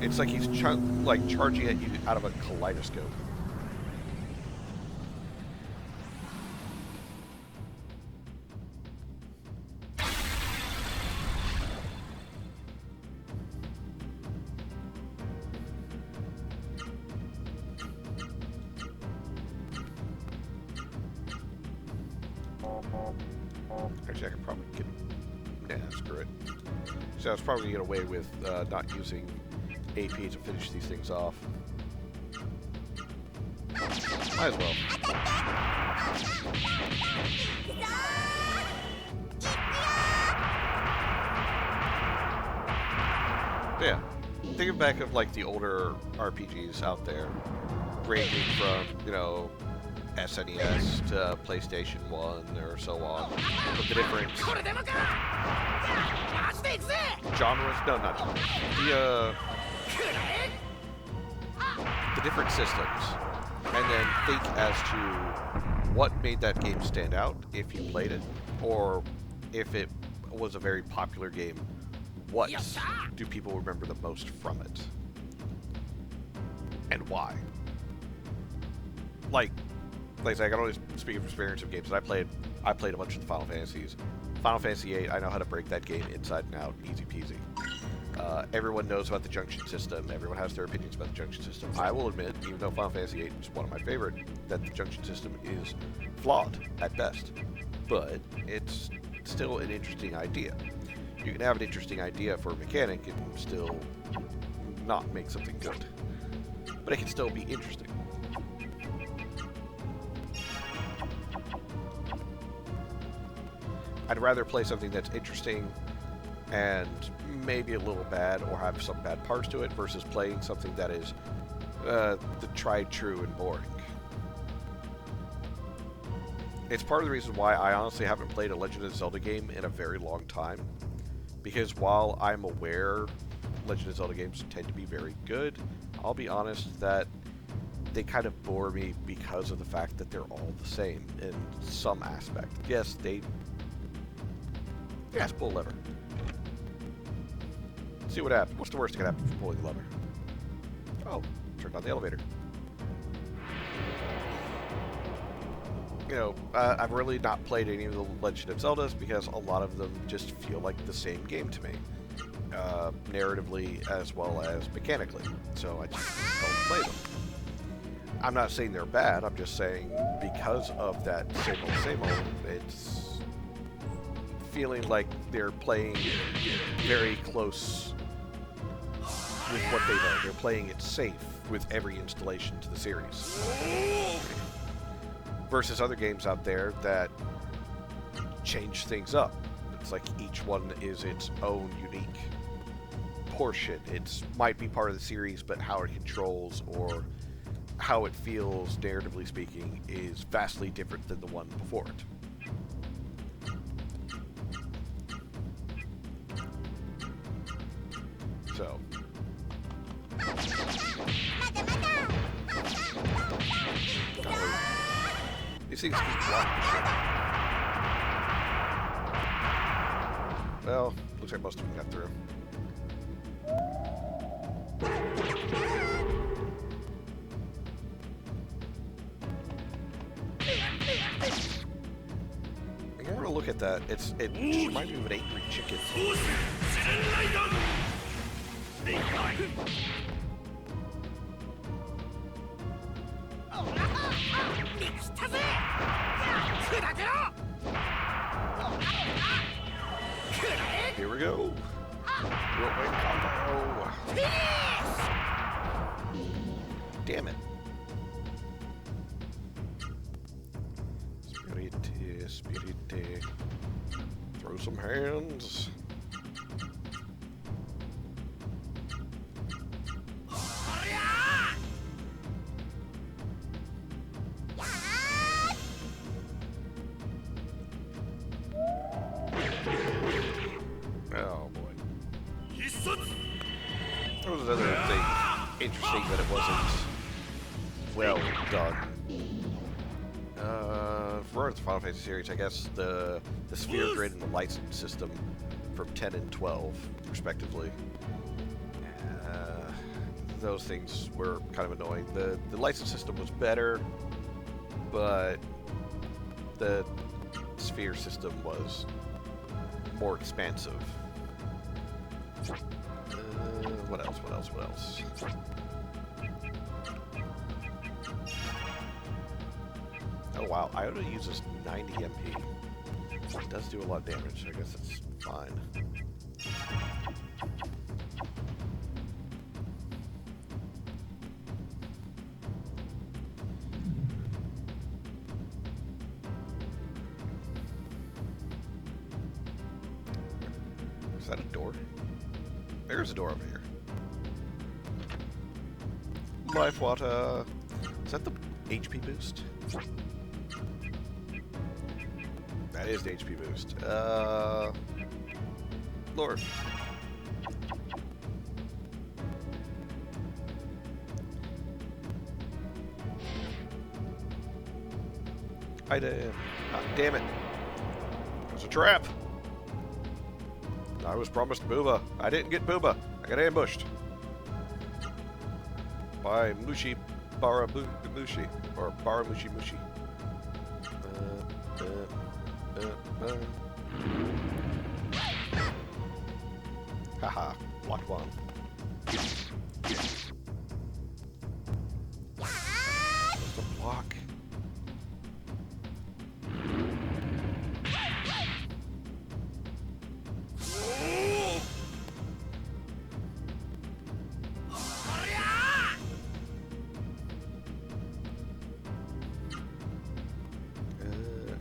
It's like he's charging at you out of a kaleidoscope. Actually, I could probably get... Nah, screw it. So I was probably get away with not using AP to finish these things off. Might as well. But yeah, thinking back of like the older RPGs out there, ranging from, you know, SNES to PlayStation 1 or so on, but the different genres, no, not genres, the different systems, and then think as to what made that game stand out if you played it, or if it was a very popular game, what do people remember the most from it, and why? Like, like I say, I can only speak from experience of games that I played. I played a bunch of the Final Fantasies. Final Fantasy VIII, I know how to break that game inside and out, easy peasy. Everyone knows about the junction system. Everyone has their opinions about the junction system. I will admit, even though Final Fantasy VIII is one of my favorite, that the junction system is flawed at best. But it's still an interesting idea. You can have an interesting idea for a mechanic and still not make something good. But it can still be interesting. I'd rather play something that's interesting and maybe a little bad or have some bad parts to it versus playing something that is the tried, true, and boring. It's part of the reason why I honestly haven't played a Legend of Zelda game in a very long time. Because while I'm aware Legend of Zelda games tend to be very good, I'll be honest that they kind of bore me because of the fact that they're all the same in some aspect. Yes, Yes, pull a lever. See what happens. What's the worst that can happen from pulling the lever? Oh, turned on the elevator. You know, I've really not played any of the Legend of Zeldas because a lot of them just feel like the same game to me. Narratively as well as mechanically. So I just don't play them. I'm not saying they're bad, I'm just saying because of that same old, it's feeling like they're playing very close with what they know. They're playing it safe with every installation to the series. Versus other games out there that change things up. It's like each one is its own unique portion. It might be part of the series, but how it controls or how it feels, narratively speaking, is vastly different than the one before it. So. These things keep blocking. Well, looks like most of them got through. I want to look at that. It just reminds me of an angry chicken. Here we go. Whirlwind combo. Damn it. Spirit. Throw some hands. Oh boy. There was another thing interesting that it wasn't well done. For the Final Fantasy series, I guess the sphere grid and the license system from 10 and 12, respectively. Those things were kind of annoying. The license system was better, but the sphere system was more expansive. What else? Oh wow, Iota uses 90 MP. It does do a lot of damage, I guess that's fine. Is that a door? There's a door over here. Life water. Is that the HP boost? That is the HP boost. Lord. I did. Ah, damn it. It was a trap. I was promised Booba. I didn't get Booba. I got ambushed. By Mushi Baramushi. Or Baramushi Mushi. Haha, blocked one. Just a block.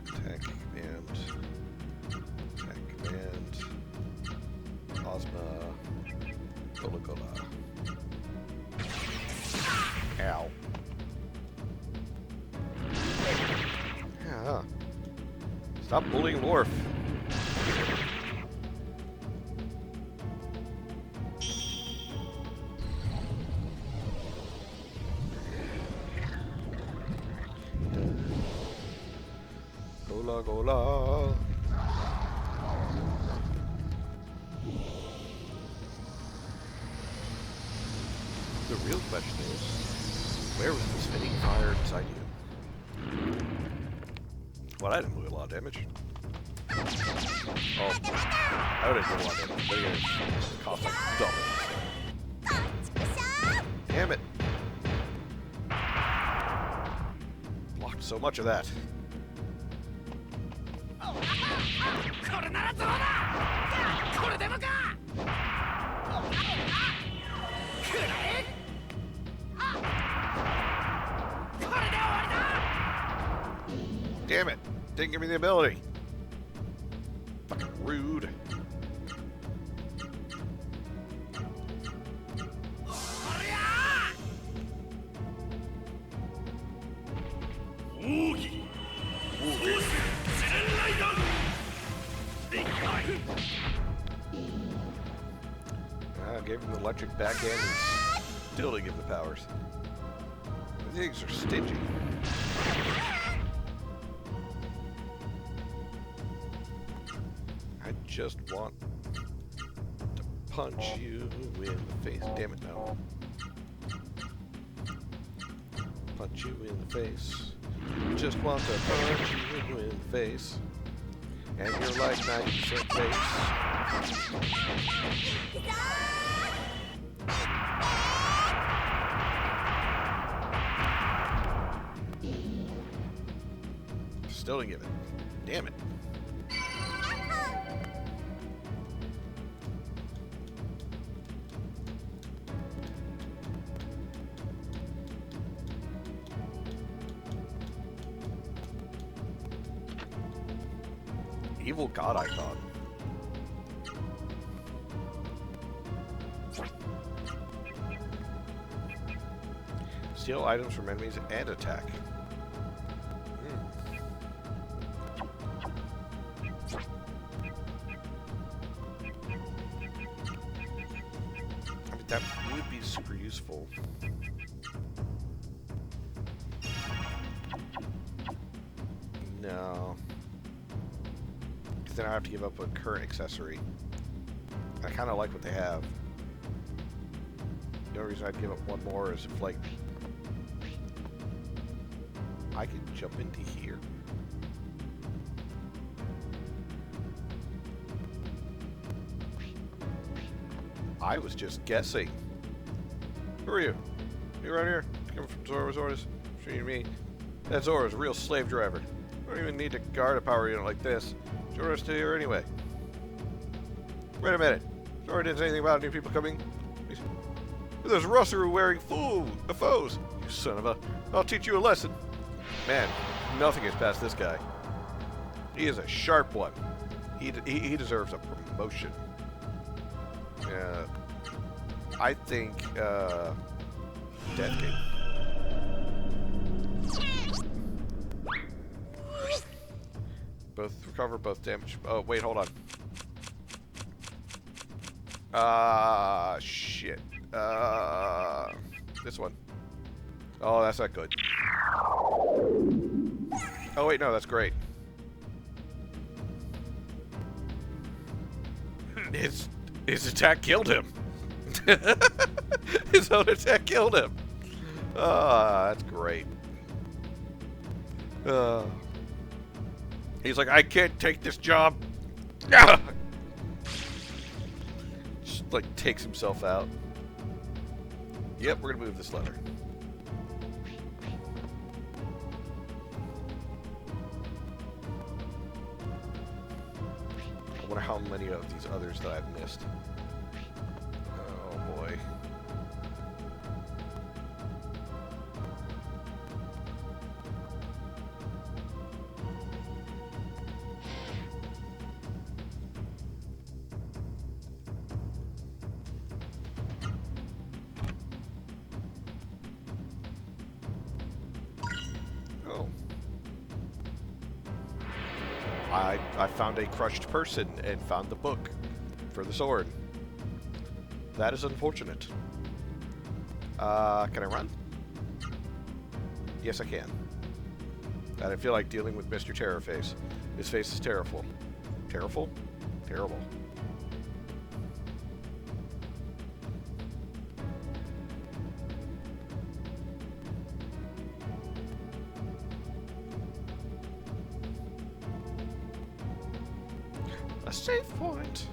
Attack command. Ozma. Gola. Ow. Yeah. Stop bullying Lorf. Gola. The real question is, where was this fitting fire inside you? Well, I didn't do a lot of damage. Oh, I didn't do a lot of damage, but it cost like double. Damn it! Blocked so much of that. Damn it! Didn't give me the ability. Fucking rude. I gave him the electric backhand and still didn't give the powers. These are stingy. I just want to punch you in the face. Damn it, no. Punch you in the face. Just want to punch you in the face. And you're like 90% face. Still didn't give it. Damn it. Evil God, I thought. Steal items from enemies and attack. I mean, that would be super useful. No. Then I have to give up a current accessory. I kind of like what they have. The only reason I'd give up one more is if, like, I can jump into here. I was just guessing. Who are you? You around here? Coming from Zora's orders? Sure you mean. That Zora's a real slave driver. I don't even need to guard a power unit like this. Zora's still here anyway. Wait a minute. Zora didn't say anything about new people coming. There's Russer wearing foes. You son of a... I'll teach you a lesson. Man, nothing gets past this guy. He is a sharp one. He deserves a promotion. I think, Death King. Recover both damage. Oh, wait, hold on. Shit. This one. Oh, that's not good. Oh, wait, no, that's great. His attack killed him. His own attack killed him. Ah, that's great. He's like, I can't take this job. Just like takes himself out. Yep, we're gonna move this lever. I wonder how many of these others that I've missed. Oh boy. Oh. I found a crushed person and found the book for the sword. That is unfortunate. Can I run? Yes, I can. I didn't feel like dealing with Mr. Terrorface. His face is terrible. Terrible? Terrible. A save point.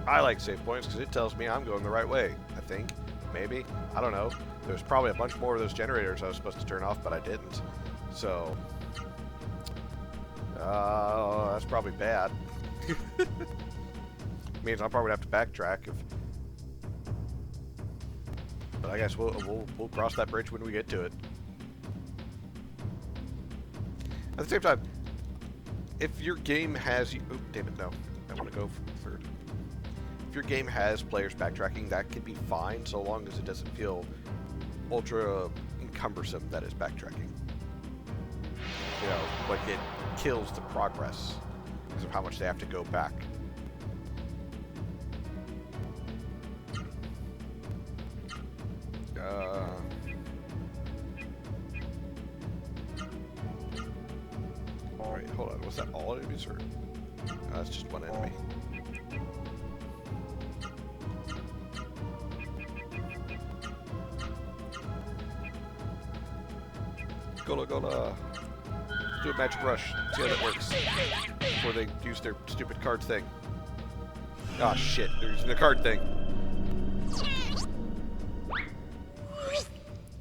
I like save points because it tells me I'm going the right way, I think. Maybe. I don't know. There's probably a bunch more of those generators I was supposed to turn off, but I didn't. So... that's probably bad. Means I'll probably have to backtrack if... But I guess we'll cross that bridge when we get to it. At the same time, if your game has you... Oh, damn it, no. I want to go third. If your game has players backtracking, that can be fine, so long as it doesn't feel ultra cumbersome that is backtracking. You know, like it kills the progress because of how much they have to go back. Alright, hold on. Was that all enemies or... that's just one enemy. Gola. Do a magic rush. See how that works. Before they use their stupid card thing. Ah, shit. They're using the card thing.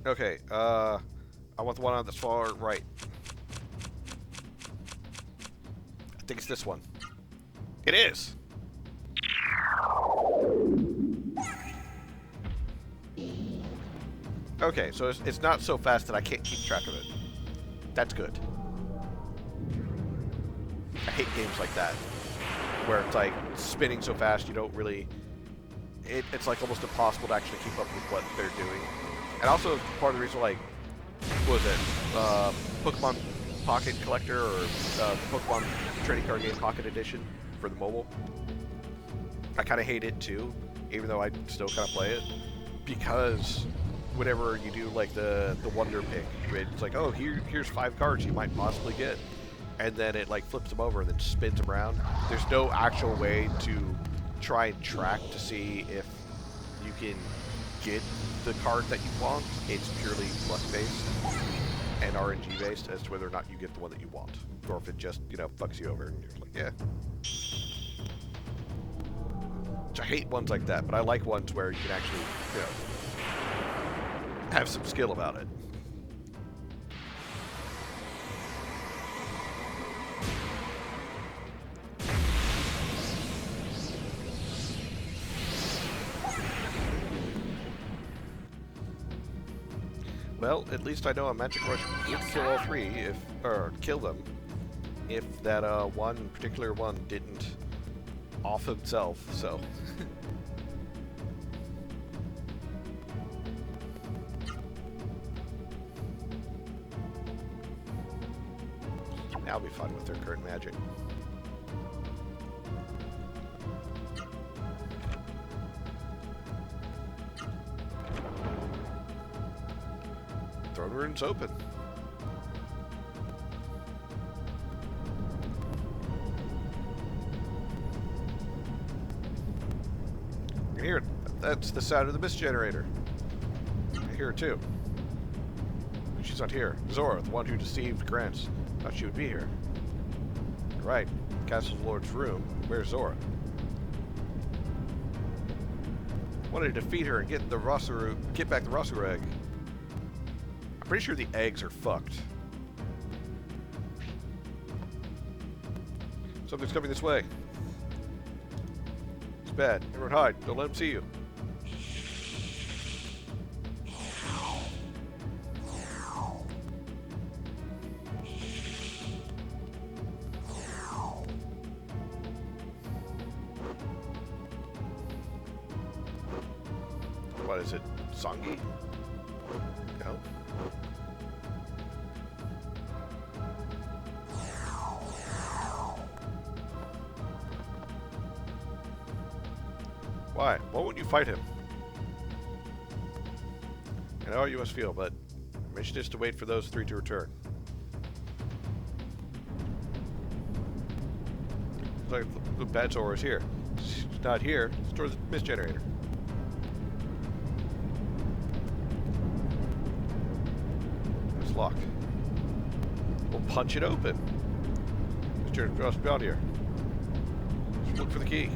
Okay, I want the one on the far right. I think it's this one. It is! Okay, so it's not so fast that I can't keep track of it. That's good. I hate games like that, where it's like spinning so fast you don't really... It's like almost impossible to actually keep up with what they're doing. And also, part of the reason, like, what was it? Pokemon Pocket Collector or Pokemon Trading Card Game Pocket Edition for the mobile. I kind of hate it too, even though I still kind of play it, because whenever you do like the Wonder Pick, it's like, oh, here's 5 cards you might possibly get, and then it like flips them over and then spins them around. There's no actual way to try and track to see if you can get the card that you want. It's purely luck based and RNG based as to whether or not you get the one that you want, or if it just, you know, fucks you over and you're like, yeah. Which I hate ones like that, but I like ones where you can actually, you know, have some skill about it. Well, at least I know a Magic Rush would kill all 3 or kill them, if that one particular one didn't off himself, so. I'll be fine with their current magic. Throne room's open. You can hear it. That's the sound of the mist generator. I hear it too. She's not here. Zora, the one who deceived Grants. Thought she would be here. You're right. Castle Lord's room. Where's Zora? Wanted to defeat her and get back the Rossuru egg. I'm pretty sure the eggs are fucked. Something's coming this way. It's bad. Everyone hide. Don't let him see you. What is it? Songi? No. Why? Why wouldn't you fight him? I know how you must feel, but the mission is to wait for those three to return. Looks like the bad Zora is here. She's not here. It's towards the mist generator. It's locked. We'll punch it open. Mist generator just out here. Just look for the key.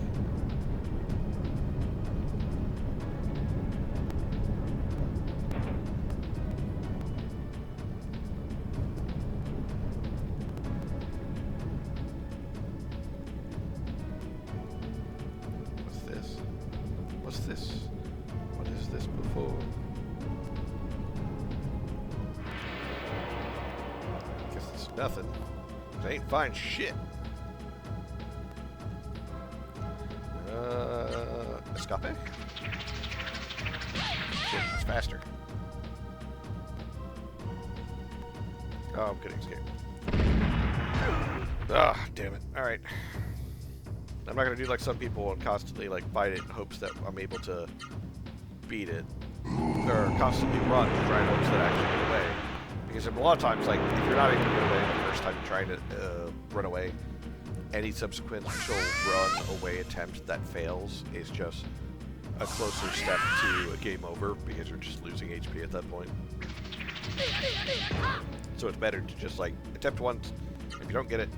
What's this? What is this before? Guess it's nothing. I ain't find shit. Escape? Shit, it's faster. Oh, I'm getting escape. Ah, damn it. Alright. I'm not gonna do like some people and constantly like fight it in hopes that I'm able to beat it, or constantly run to try in hopes that I actually get away. Because a lot of times, like if you're not able to get away the first time you're trying to run away, any subsequent run away attempt that fails is just a closer step to a game over because you're just losing HP at that point. So it's better to just like attempt once. If you don't get it,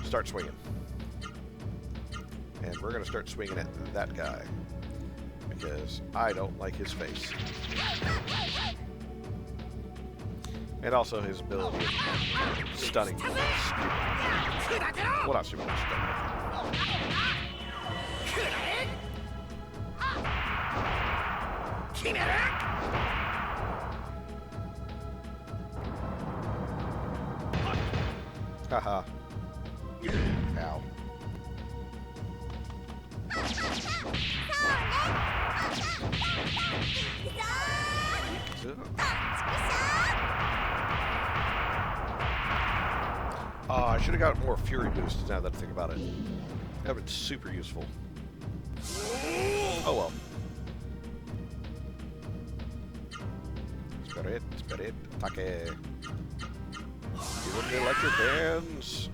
start swinging. And we're going to start swinging at that guy. Because I don't like his face. And also his ability of stunning. Well, not super stunning. Haha. Ow. I should have got more fury boosts now that I think about it. That would be super useful. Oh well. Spirit, attack. Give the electric bands.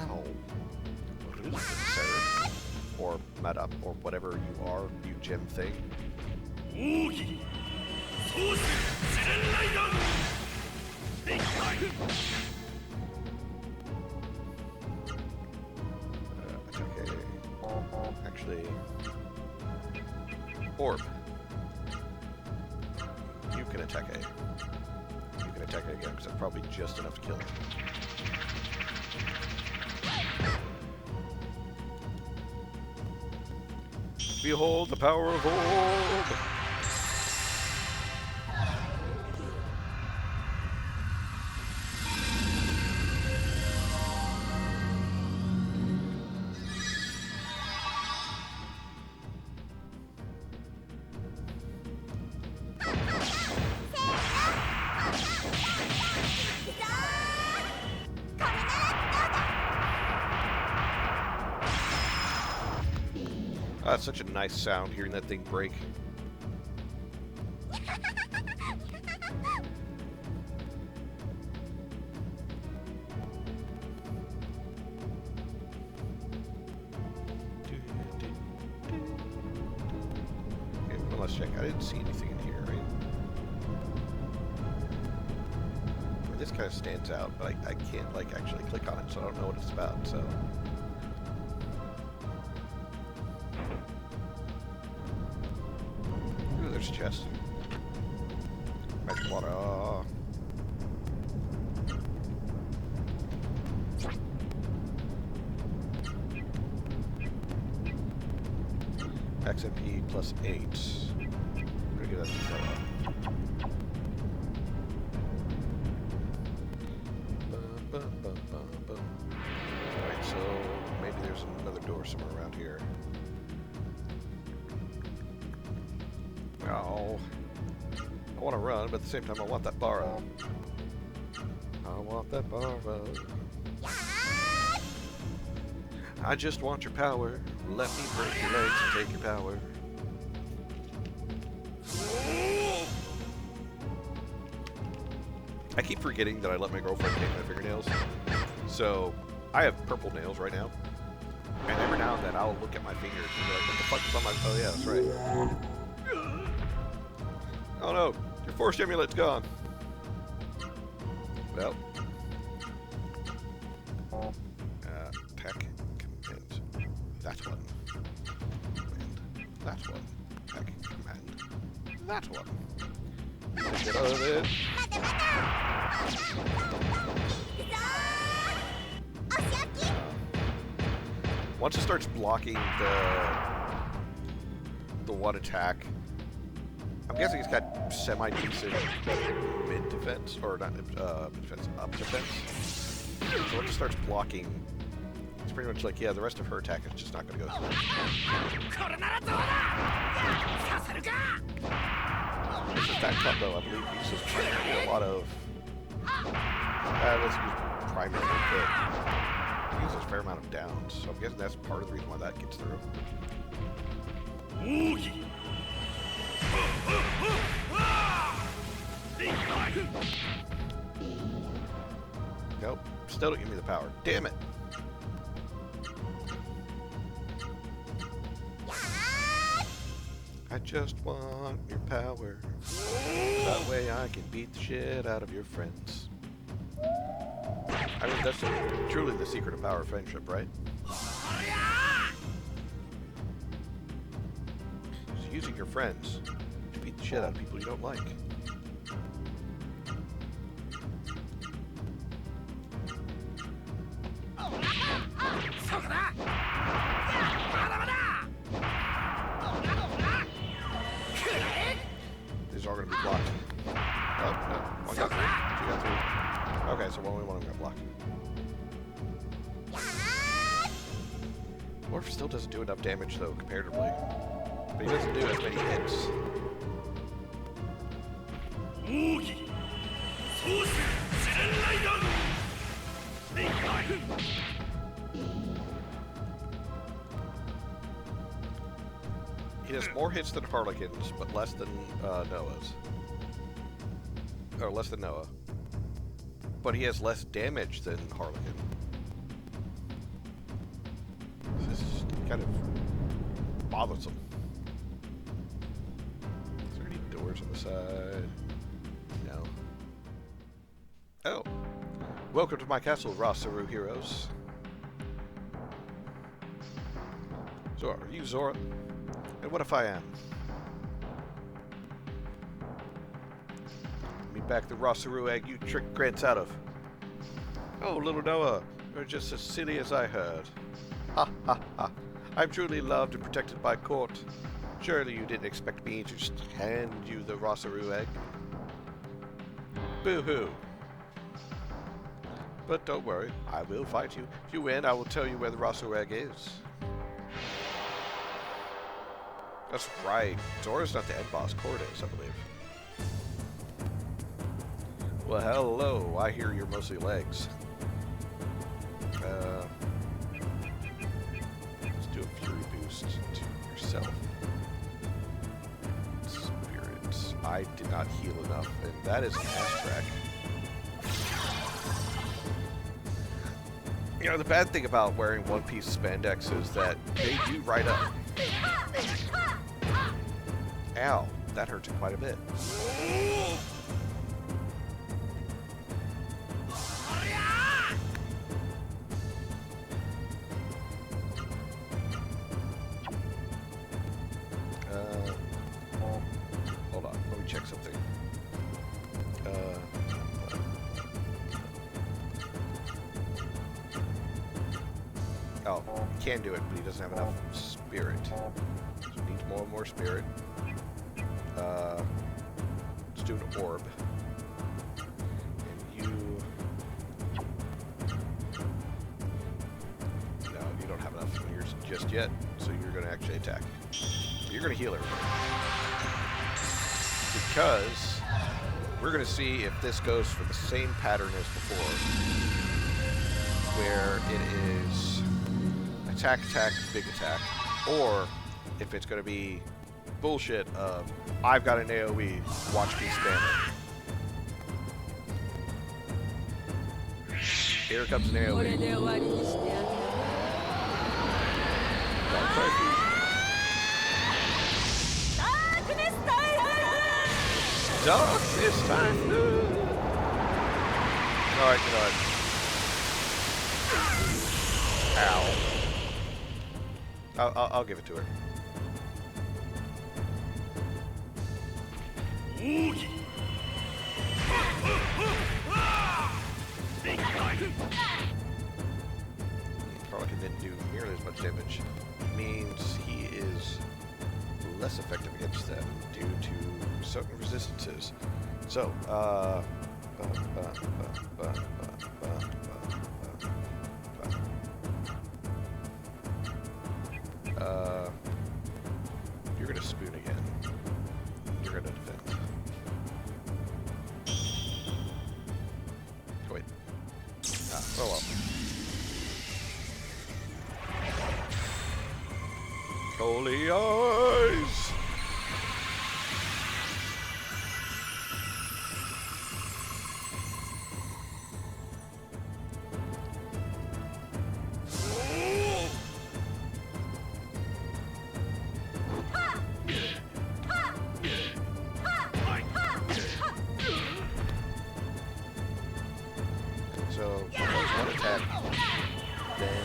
Ow. Rude, sir. Or meta, or whatever you are, you gem thing. Okay. Actually, orb. You can attack A. You can attack A again, because that's probably just enough to kill him. Behold the power of orb! That's such a nice sound, hearing that thing break. Okay, let's check. I didn't see anything in here, right? This kind of stands out, but I can't, like, actually click on it, so I don't know what it's about, so... Ooh, there's a chest. Magic water. XMP plus 8. I'm gonna give that to Fella. Alright, so maybe there's another door somewhere around here. Oh. I want to run, but at the same time I want that borrow. I want that borrow. I just want your power. Let me break your legs and take your power. I keep forgetting that I let my girlfriend paint my fingernails. So, I have purple nails right now. And every now and then I'll look at my fingers and be like, what the fuck is on my... Oh yeah, that's right. Oh no, your force amulet's gone. Well. Attack command. That one. Command. That one. Attack command. That one. Get out of it. Once it starts blocking the one attack, I'm guessing it's got semi-decent mid-defense, or not mid-defense, up-defense. So once it starts blocking, it's pretty much like, yeah, the rest of her attack is just not going to go through. This attack combo, I believe, uses primarily a lot of... let's use primarily, but it uses a fair amount of downs, so I'm guessing that's part of the reason why that gets through. Nope, still don't give me the power. Damn it! I just want your power. That way I can beat the shit out of your friends. I mean, that's truly the secret of power of friendship, right? Just using your friends to beat the shit out of people you don't like. These are going to be blocked. Oh, no. One got through. Two got through. Okay, so only one of them got blocked. Morph still doesn't do enough damage, though, comparatively. But he doesn't do as many hits. He does more hits than Harlequin's, but less than Noah's. Or less than Noah. But he has less damage than Harlequin. This is kind of bothersome. Is there any doors on the side? No. Oh. Welcome to my castle, Rosaru heroes. So, are you Zora? And what if I am? Meet back the Rosaru egg you tricked Grants out of. Oh, little Noah, you're just as silly as I heard. Ha ha ha. I'm truly loved and protected by court. Surely you didn't expect me to just hand you the Rosaru egg. Boo-hoo. But don't worry, I will fight you. If you win, I will tell you where the Rosaru egg is. That's right. Zora's not the end boss. Cord is, I believe. Well, hello. I hear you're mostly legs. Let's do a fury boost to yourself. Spirits. I did not heal enough, and that is an ass crack. You know, the bad thing about wearing one-piece spandex is that they do ride up. Ow, that hurts quite a bit. Hold on, let me check something. Oh, he can do it, but he doesn't have enough spirit. So he needs more and more spirit. Let's do an orb. And you... No, you don't have enough from yours just yet, so you're going to actually attack. You're going to heal everybody. Because we're going to see if this goes for the same pattern as before, where it is attack, attack, big attack, or if it's going to be bullshit of I've got an AoE, watch me spam it. Here comes an AoE. Darkness time. Alright, you know what? Ow. I'll give it to her. Probably didn't do nearly as much damage. Means he is less effective against them due to certain resistances. So, you're gonna spoon again. You're gonna defend. Oh, wait. Ah, oh well. Holy eyes! So, one attack, then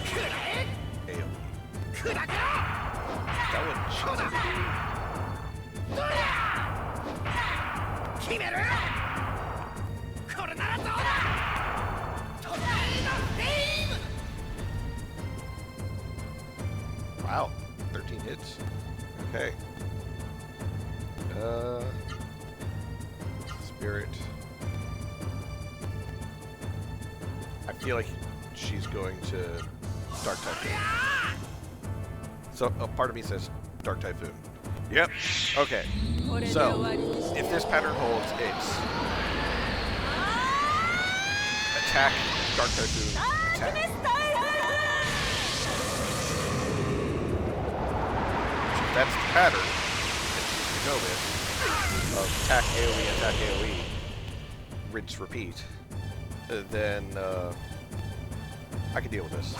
AoE. That one cheated. Wow, 13 hits. Okay. Spirit. I feel like she's going to Dark Typhoon. So, a part of me says Dark Typhoon. Yep. Okay. So, if this pattern holds, it's attack, Dark Typhoon, attack. If that's the pattern that she's going to go with, of attack, AoE, rinse, repeat, then I can deal with this.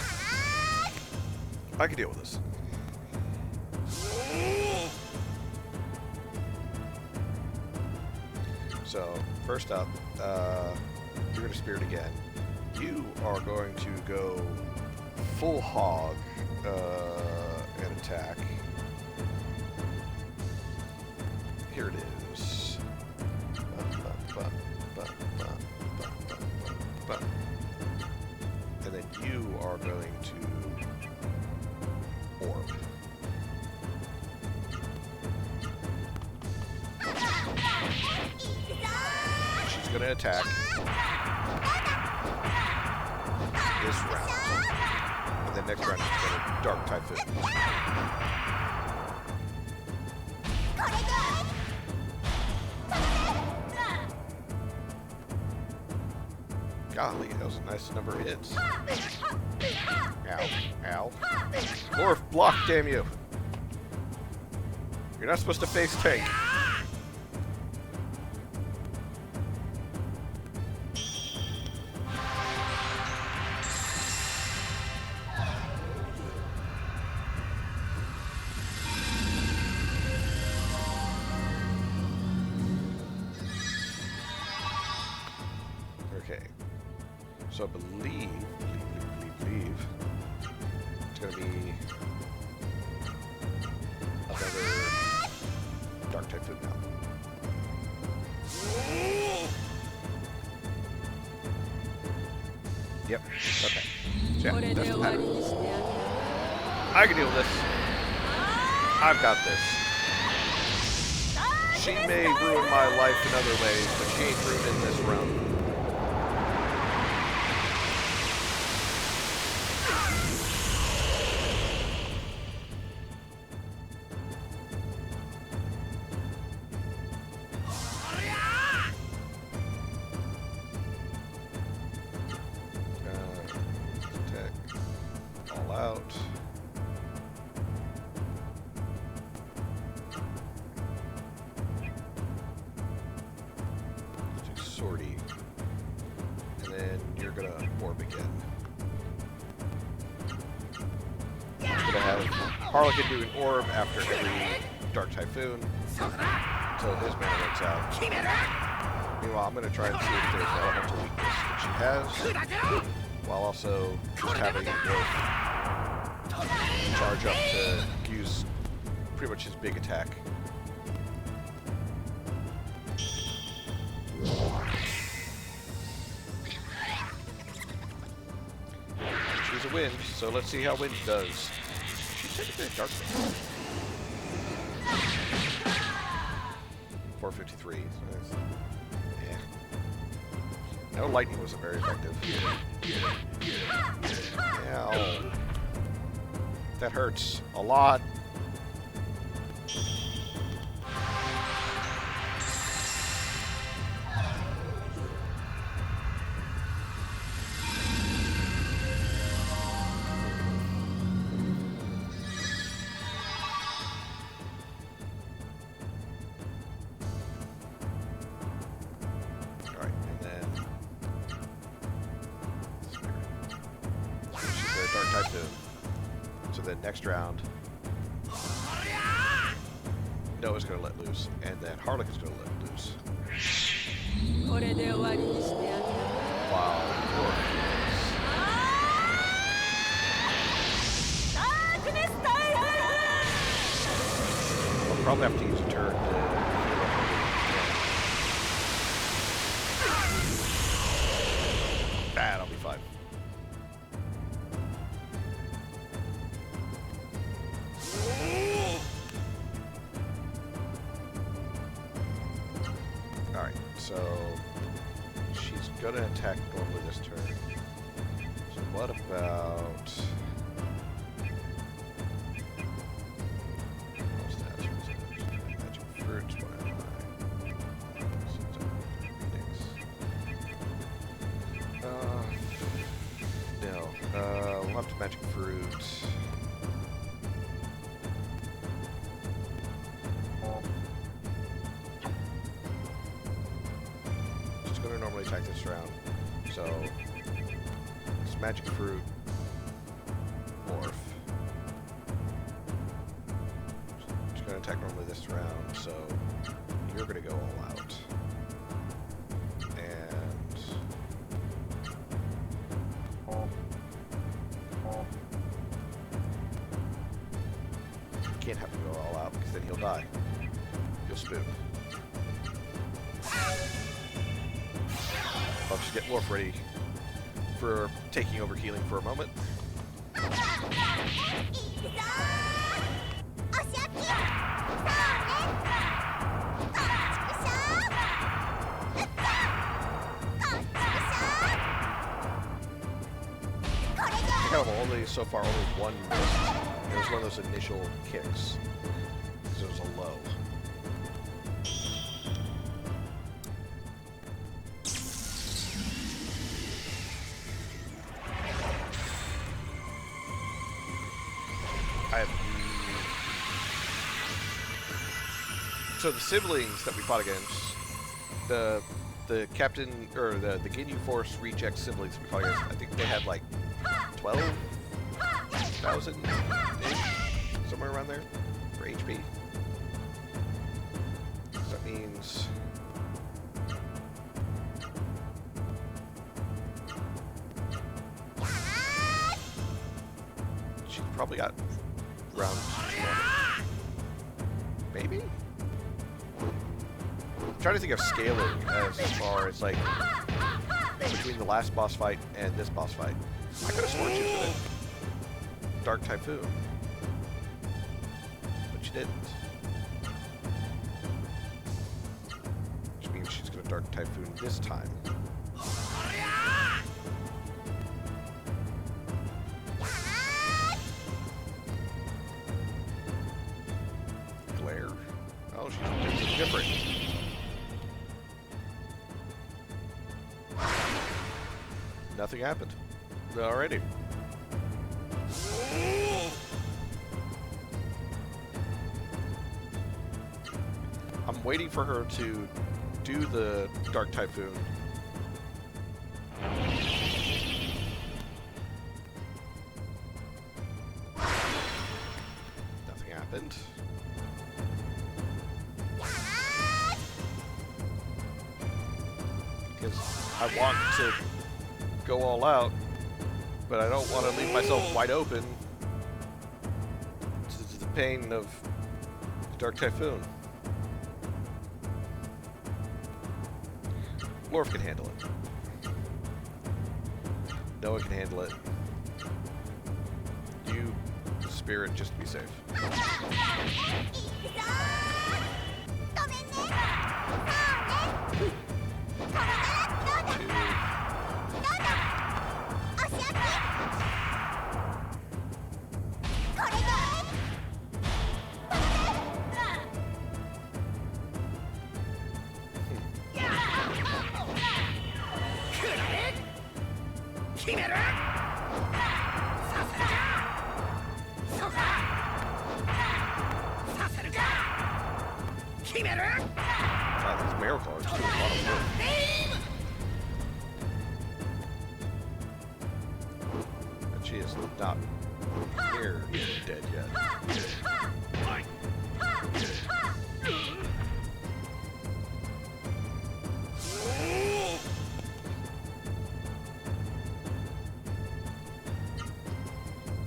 I can deal with this. So, first up, you're going to Spirit again. You are going to go full hog and attack. Here it is. And then you are going to orb. She's going to attack this round. And then next round she's going to Dark Typhoon. Golly, that was a nice number of hits. Ow. Ow. Morph, block, damn you. You're not supposed to face tank. So I believe it's going to be another Dark Typhoon now. Yep. Okay. So yeah, that's the pattern. I can deal with this. I've got this. She may ruin my life in other ways, but she ain't ruining this run. Out. Let's do sortie. And then you're gonna orb again. I'm gonna have Harlequin do an orb after every Dark Typhoon until his mana runs out. Meanwhile, I'm gonna try and see if there's an elemental weakness that she has, while also just having Wolf charge up to use pretty much his big attack. She's a wind, so let's see how wind does. She's technically a dark wind. 453. So yeah. No, lightning wasn't very effective. Ow. That hurts a lot. Alright, and then she's a Dark Typhoon. So then next round, Noah's going to let loose, and then Harlequin's going to let loose. Wow. I'll probably have to use a turn to... That'll be fine. Alright, so she's gonna attack normally this turn. So what about... What's that? Magic fruits, what am I? No. We'll have to magic fruit. Normally attack this round, so it's magic fruit morph. Just gonna attack normally this round, so you're gonna go all out, and you can't have him go all out because then he'll die. You'll spoon. I'll just get Wolf ready for taking over healing for a moment. So far, only one missed. It was one of those initial kicks, because it was a low. So the siblings that we fought against, the captain, or the Ginyu Force reject siblings that we fought against, I think they had like 12,000, somewhere around there, for HP. So that means... probably got around 20. Maybe? I'm trying to think of scaling as far as, like, between the last boss fight and this boss fight. I could have sworn she was gonna Dark Typhoon. But she didn't. Which means she's gonna Dark Typhoon this time. Glare. Oh, she's different. Nothing happened. Alrighty. I'm waiting for her to do the Dark Typhoon. Nothing happened. Because I want to go all out, but I don't want to leave myself wide open to the pain of the Dark Typhoon. Lorf can handle it. Noah can handle it. You, Spirit, just be safe. God, these miracle arts do a lot of work. But she is not near dead yet.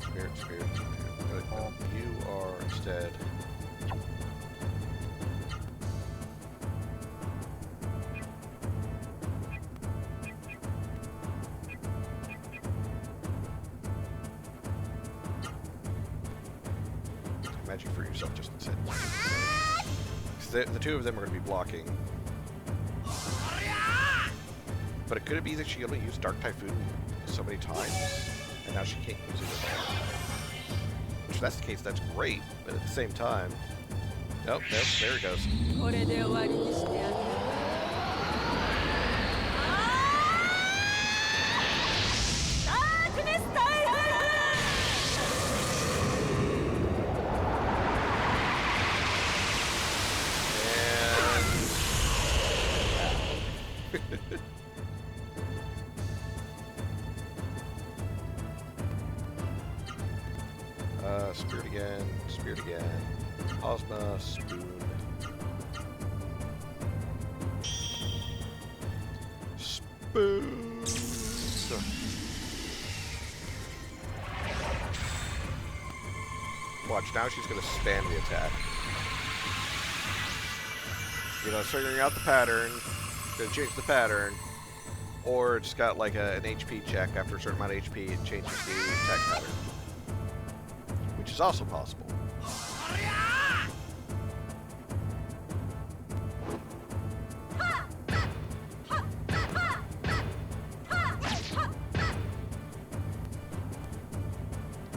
Spirit. Good. No, you are instead. Magic for yourself just instead. The two of them are going to be blocking. But it could be that she only used Dark Typhoon so many times, and now she can't use it at all. If that's the case, that's great, but at the same time... Nope, there it goes. Spirit again. Ozma, Spoon. Spoon! Watch, now she's going to spam the attack. You know, figuring out the pattern, going to change the pattern, or it's got like an HP check. After a certain amount of HP, it changes the attack pattern. Which is also possible.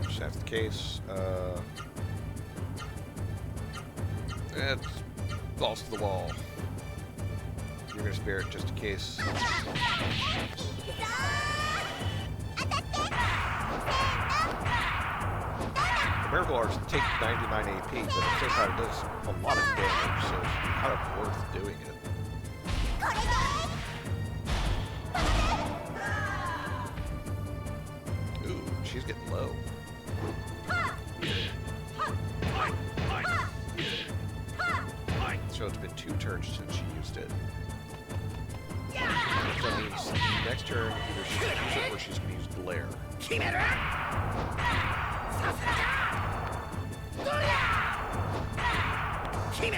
If that's the case, it's balls to the wall. You're gonna Spirit just in case. Miracle Arts take 99 AP, but at the same time it does a lot of damage, so it's kind of worth doing it. Ooh, she's getting low. So it's been 2 turns since she used it. So that means next turn, either she's going to use it or she's going to use Glare. See,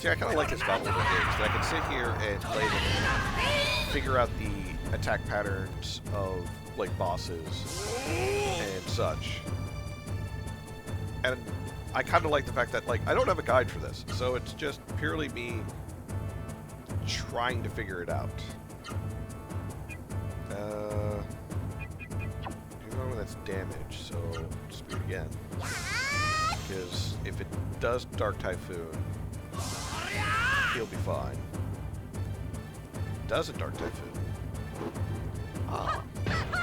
I kind of like this novel of games, that I can sit here and play them and figure out the attack patterns of, like, bosses and such. And I kind of like the fact that, like, I don't have a guide for this, so it's just purely me trying to figure it out. Remember that's damage, so just do it again. Because if it does Dark Typhoon, he'll be fine. Doesn't Dark Typhoon. Ah,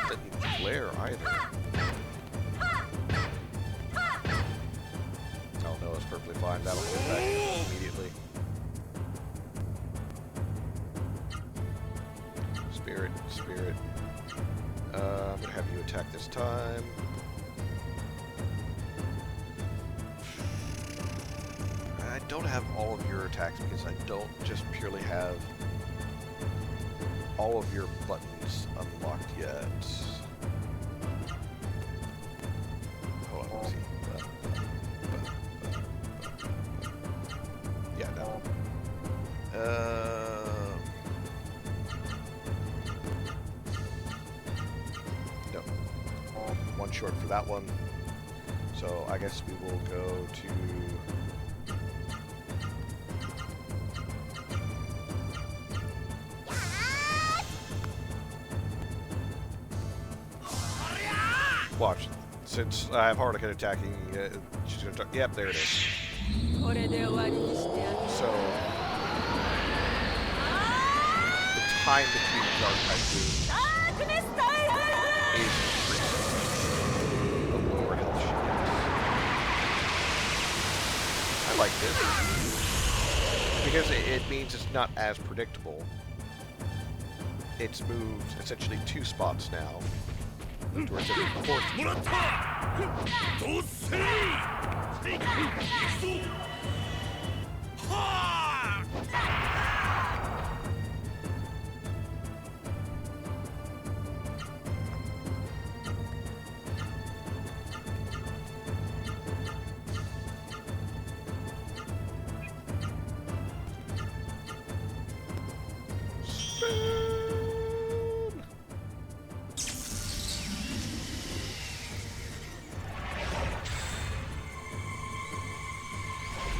didn't flare either. Oh no, it's perfectly fine. That'll get back immediately. Spirit, spirit. I'm gonna have you attack this time. I don't have all of your attacks because I don't just purely have all of your buttons unlocked yet. Hold on, let's see. Yeah, no. No. One short for that one. So I guess we will go to... Watch. Since I have Harlequin attacking, she's going to... Yep, there it is. So, the time between Dark Typhoon is the lower health she gets. I like this. Because it means it's not as predictable. It's moved essentially 2 spots now. Towards the fourth.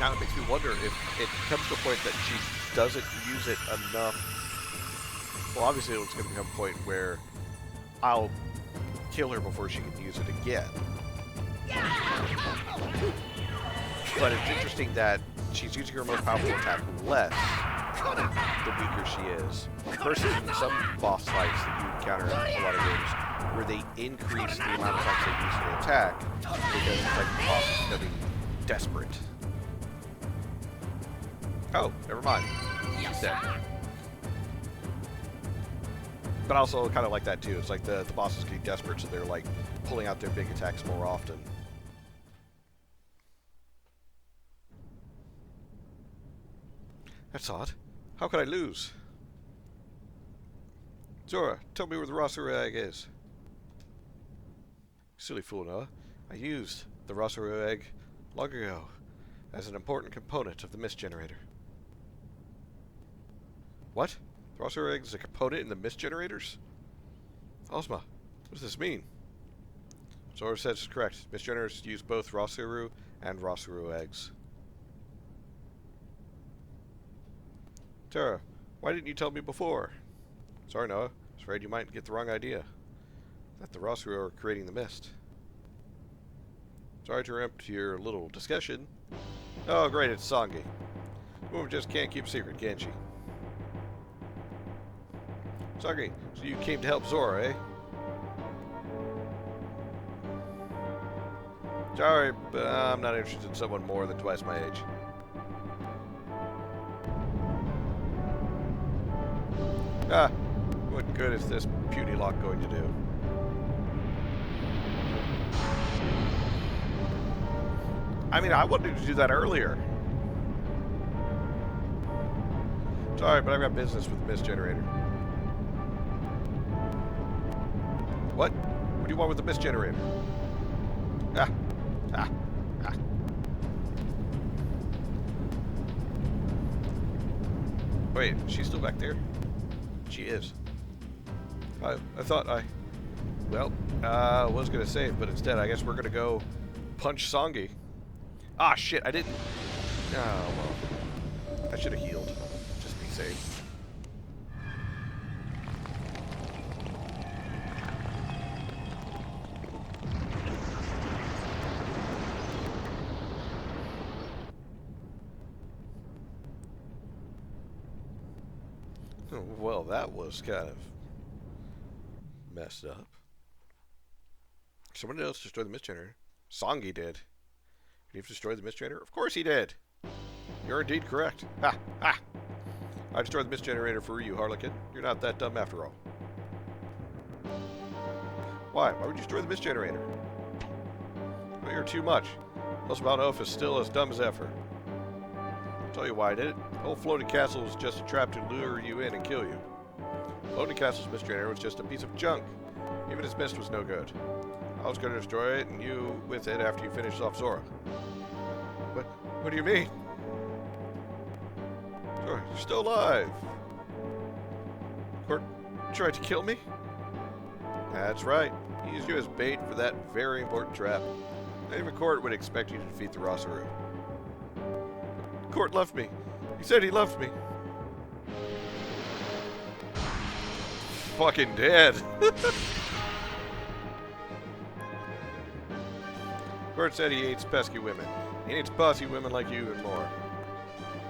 Now it makes me wonder if it comes to a point that she doesn't use it enough. Well, obviously it's going to become a point where I'll kill her before she can use it again. But it's interesting that she's using her most powerful attack less the weaker she is. Versus in some boss fights that you encounter in a lot of games where they increase the amount of times they use an attack because it's like the boss is getting desperate. Oh, never mind. She's dead. But I also kind of like that too. It's like the boss is getting desperate, so they're like pulling out their big attacks more often. That's odd. How could I lose? Zora, tell me where the Rossuru egg is. Silly fool, Noah. I used the Rossuru egg long ago as an important component of the mist generator. What? The Rossuru egg is a component in the mist generators? Ozma, what does this mean? Zora says it's correct. Mist generators use both Rossuru and Rossuru eggs. Terra, why didn't you tell me before? Sorry, Noah. I was afraid you might get the wrong idea. That the Rossuru are creating the mist. Sorry to interrupt your little discussion. Oh, great, it's Songi. Woman just can't keep a secret, can she? Songi, so you came to help Zora, eh? Sorry, but I'm not interested in someone more than twice my age. Ah, what good is this puny lock going to do? I mean, I wanted to do that earlier. Sorry, but I've got business with the mist generator. What? What do you want with the mist generator? Wait, she's still back there? She is. I thought I... Well, I was going to save, but instead I guess we're going to go punch Songi. Ah, shit, I didn't... Oh, well. I should have healed. Just be safe. Well, that was kind of messed up. Someone else destroyed the mist generator. Songi did. Did he have destroyed the mist generator? Of course he did. You're indeed correct. Ha! Ha! I destroyed the mist generator for you, Harlequin. You're not that dumb after all. Why? Why would you destroy the mist generator? Well, you're too much. Plus, Mount Elf is still as dumb as ever. I'll tell you why I did it. The whole floating castle was just a trap to lure you in and kill you. Floating castle's mist generator was just a piece of junk. Even its mist was no good. I was going to destroy it and you with it after you finished off Zora. What do you mean? Zora, you're still alive. Court tried to kill me? That's right. He used you as bait for that very important trap. Not even Court would expect you to defeat the Rosaru. Court left me. He said he loved me. Fucking dead. Court said he hates pesky women. He hates bossy women like you and more.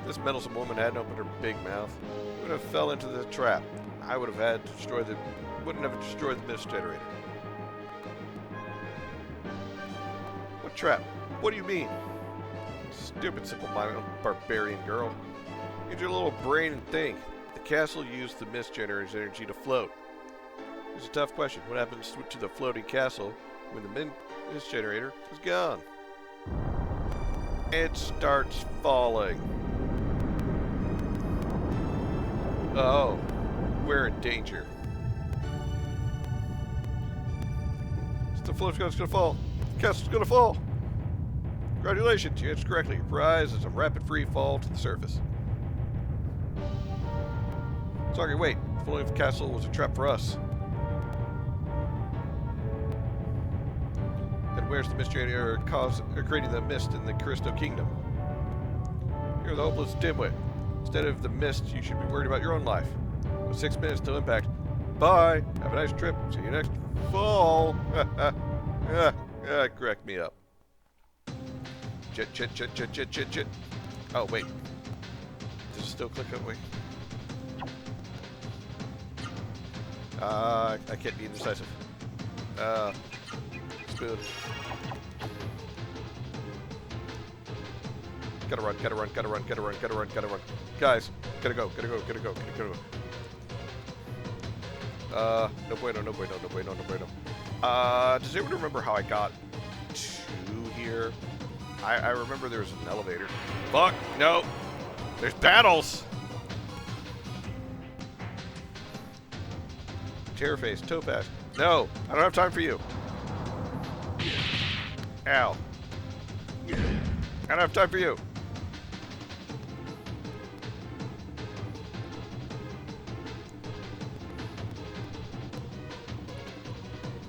If this meddlesome woman hadn't opened her big mouth, he would have fell into the trap. I would have had to destroy the... wouldn't have destroyed the mist generator. What trap? What do you mean? Stupid, simple-minded barbarian girl. Use your little brain and think. The castle used the mist generator's energy to float. It's a tough question. What happens to the floating castle when the mist generator is gone? It starts falling. Oh, we're in danger. The floating castle's gonna fall. The castle's gonna fall. Congratulations, you answered correctly. Your prize is a rapid free fall to the surface. Sorry, wait. The floating castle was a trap for us. Then where's the mist generator creating the mist in the Crystal Kingdom? You're the hopeless dimwit. Instead of the mist, you should be worried about your own life. With 6 minutes till impact. Bye. Have a nice trip. See you next fall. Correct me up. Chit. Oh, wait. Does it still click that way? I can't be indecisive. Spoon. Gotta run. Guys, gotta go. No bueno. Does anyone remember how I got to here? I remember there was an elevator. Fuck, no. There's battles. Terrorface, Topaz. No, I don't have time for you. Ow. I don't have time for you.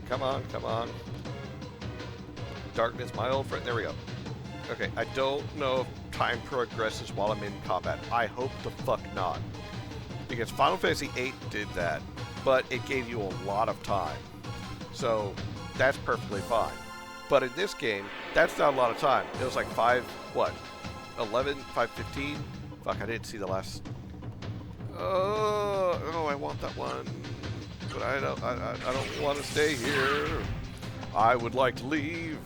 Come on. Darkness, my old friend. There we go. Okay, I don't know if time progresses while I'm in combat. I hope the fuck not. Because Final Fantasy VIII did that, but it gave you a lot of time. So, that's perfectly fine. But in this game, that's not a lot of time. It was like 5:15? Fuck, I didn't see the last... Oh, I want that one. But I don't want to stay here. I would like to leave.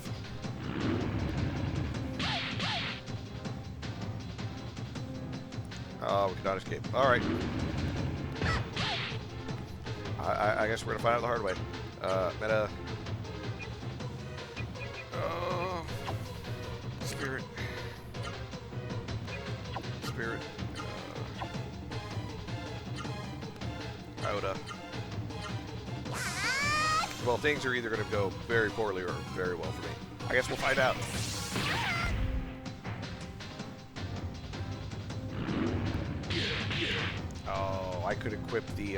Oh, we cannot escape. Alright. I guess we're gonna find out the hard way. Meta. Spirit. Iota. Well, things are either going to go very poorly or very well for me. I guess we'll find out. Oh, I could equip the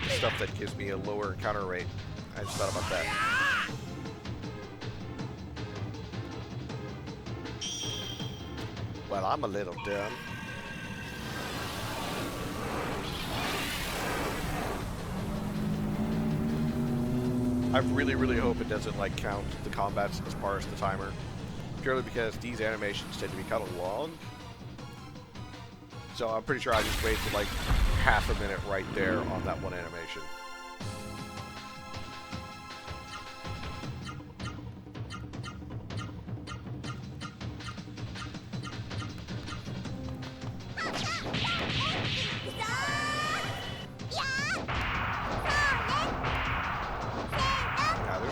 stuff that gives me a lower encounter rate. I just thought about that. Well, I'm a little dumb. I really, really hope it doesn't like count the combats as far as the timer. Purely because these animations tend to be kind of long. So I'm pretty sure I just wasted like half a minute right there on that one animation.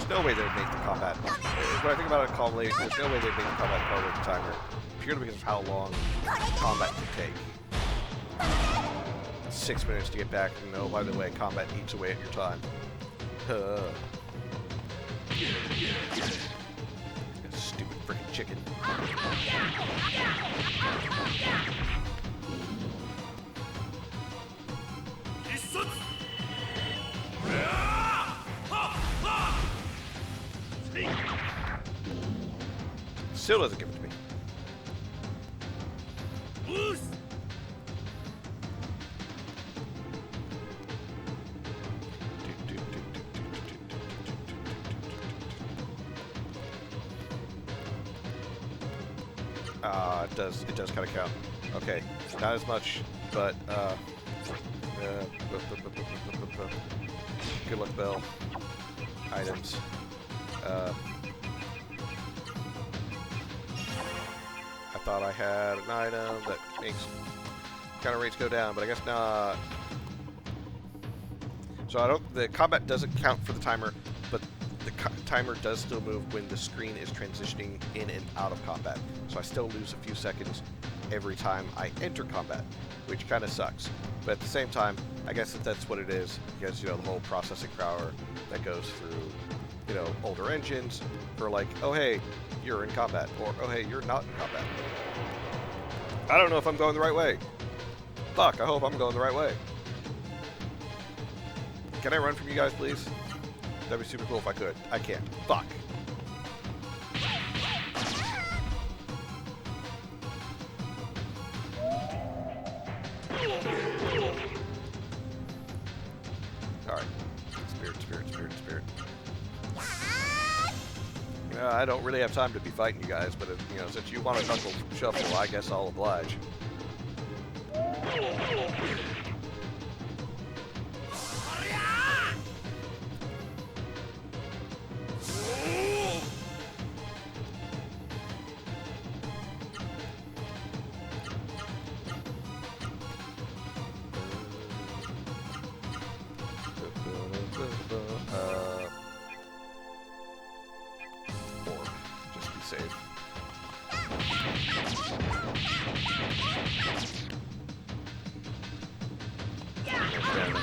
No way they'd make the combat. When I think about it calmly, there's no way they'd make the combat harder with the timer, purely because of how long combat can take. 6 minutes to get back, and oh, by the way, combat eats away at your time. Stupid freaking chicken. Still doesn't give it to me. It does kind of count. Okay, not as much, but good luck, Bell. Items. I thought I had an item that makes counter rates go down, but I guess not. So the combat doesn't count for the timer, but the timer does still move when the screen is transitioning in and out of combat. So I still lose a few seconds every time I enter combat, which kind of sucks. But at the same time, I guess that's what it is, because, you know, the whole processing power that goes through, you know, older engines for like, oh hey, you're in combat, or oh hey, you're not in combat. I don't know if I'm going the right way. Fuck, I hope I'm going the right way. Can I run from you guys, please? That'd be super cool if I could. I can't. Fuck. Alright. Spirit. I don't really have time to be fighting you guys, but you know, since you want a knuckle shuffle, I guess I'll oblige. Just to be safe.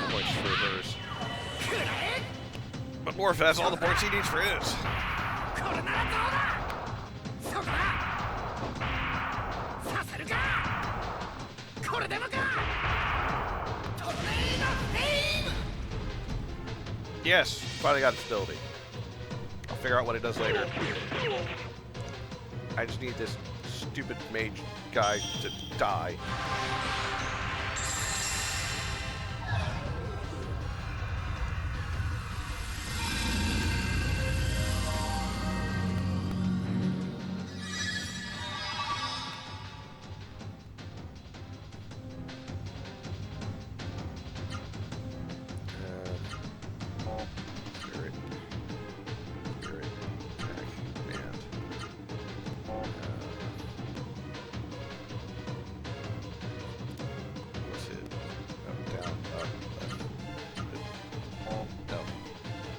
Points for hers. But Morph has all the points he needs for his. Yes, finally got its ability. I'll figure out what it does later. I just need this stupid mage guy to die.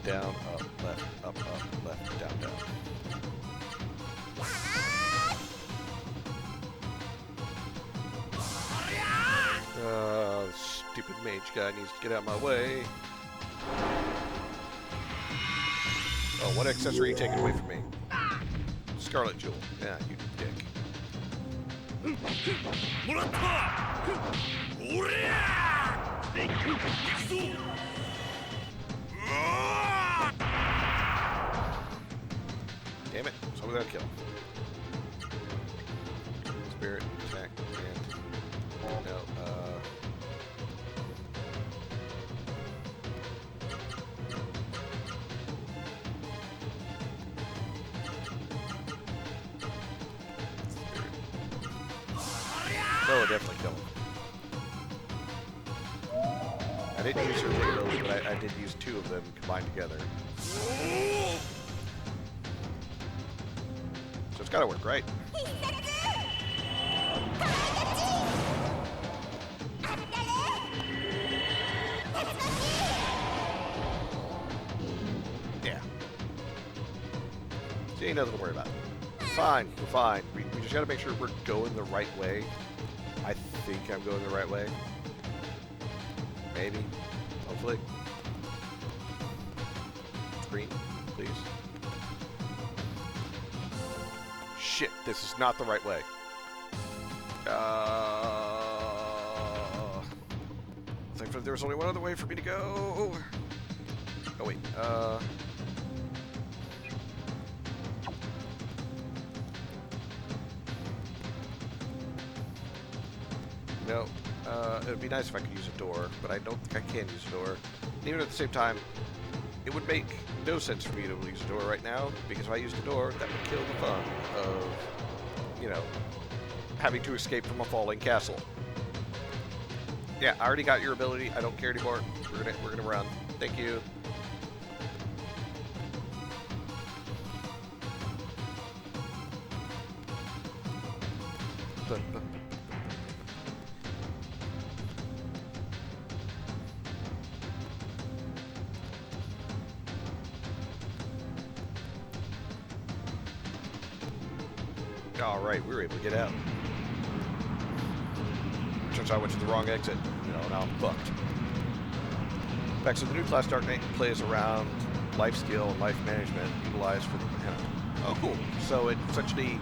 Down, up, left, down, down. Stupid mage guy needs to get out of my way. Oh, what accessory are you taking away from me? Scarlet Jewel. Yeah, you dick. Damn it, so without kill. Spirit, attack, and... No, that will definitely kill him. I didn't use her ability, but I did use two of them combined together. So it's gotta work, right? Yeah. See, ain't nothing to worry about. Fine, we're fine. We just gotta make sure we're going the right way. I think I'm going the right way. Maybe. Hopefully. Screen, please. Shit, this is not the right way. I think there was only one other way for me to go. Oh, wait. No. It would be nice if I could use a door, but I don't think I can use a door. And even at the same time, it would make no sense for me to use a door right now, because if I used a door, that would kill the fun of, you know, having to escape from a falling castle. Yeah, I already got your ability. I don't care anymore. We're gonna run. Thank you. Alright, we were able to get out. Turns out I went to the wrong exit. You know, now I'm fucked. Back so the new class Dark Knight plays around life skill and life management utilized for the oh cool. So it essentially,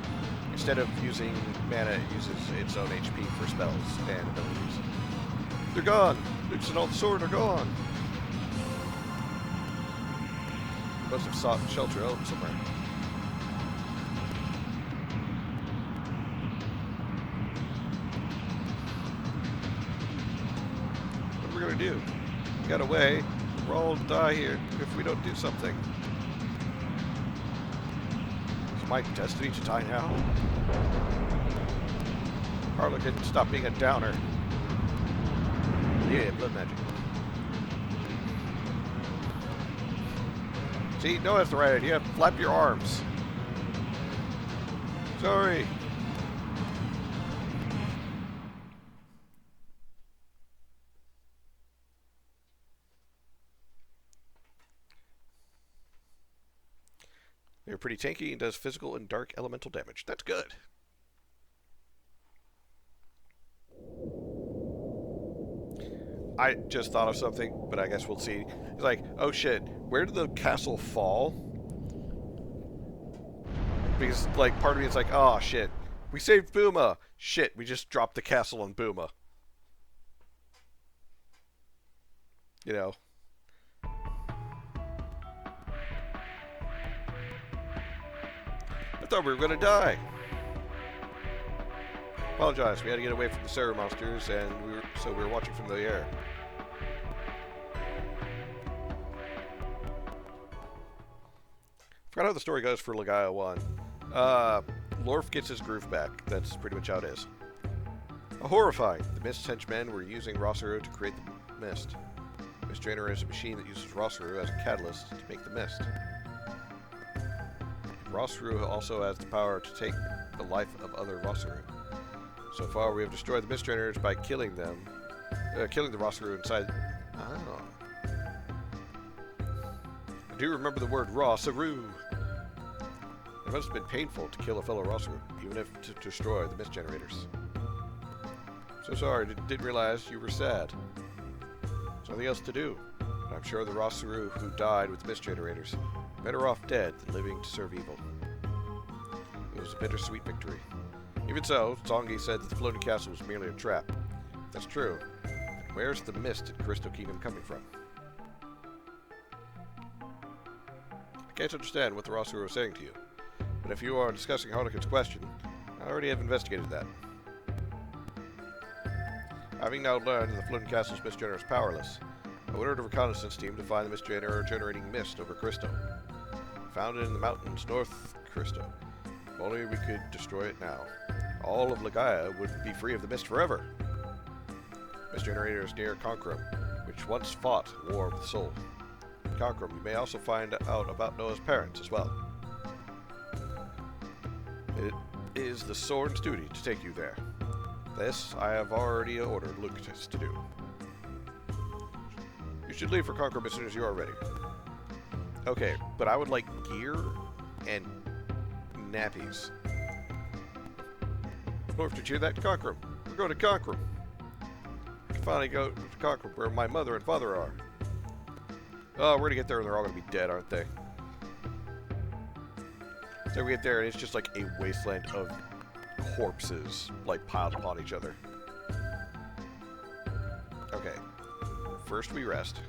instead of using mana, it uses its own HP for spells and abilities. They're gone! Luke's and all the sword are gone! Must have sought shelter somewhere. What are we gonna do? We got away. We'll all die here if we don't do something. Is my destiny to die now? Harlequin, stop being a downer. Yeah, blood magic. See, no, that's the right idea. Flap your arms. Sorry. They're pretty tanky and does physical and dark elemental damage. That's good. I just thought of something, but I guess we'll see. It's like, oh shit, where did the castle fall? Because, like, part of me is like, oh shit, we saved Booma. Shit, we just dropped the castle on Booma. You know. I thought we were gonna die. Apologize, we had to get away from the Sarah monsters, and we were watching from the air. Forgot how the story goes for Legaia 1. Lorf gets his groove back. That's pretty much how it is. Horrifying. The Mist henchmen were using Rossuru to create the mist. Mist Drainer is a machine that uses Rossuru as a catalyst to make the mist. Rossuru also has the power to take the life of other Rossuru. So far, we have destroyed the Mist Drainers by killing them, killing the Rossuru inside. Oh. I do remember the word Rossuru. It must have been painful to kill a fellow Rossuru, even if to destroy the Mist Generators. So sorry, didn't realize you were sad. There's nothing else to do. But I'm sure the Rossuru who died with the Mist Generators better off dead than living to serve evil. It was a bittersweet victory. Even so, Zongi said that the floating castle was merely a trap. That's true. Where's the mist in Crystal Kingdom coming from? I can't understand what the Rossuru is saying to you, but if you are discussing Harlequin's question, I already have investigated that. Having now learned that the Floating Castle's mist generator is powerless, I ordered a reconnaissance team to find the mist generator generating mist over Cristo. Found it in the mountains north Cristo. If only we could destroy it now. All of Legaia would be free of the mist forever. Mist generator is near Concrum, which once fought a war with the soul. In Concrum, you may also find out about Noah's parents as well. It is the Soren's duty to take you there. This I have already ordered Lucas to do. You should leave for Concrum as soon as you are ready. Okay, but I would like gear and nappies. North, did you hear that? Concrum. We're going to Concrum. We can finally go to Concrum, where my mother and father are. Oh, we're going to get there and they're all going to be dead, aren't they? So we get there and it's just like a wasteland of corpses, like, piled upon each other. Okay. First we rest.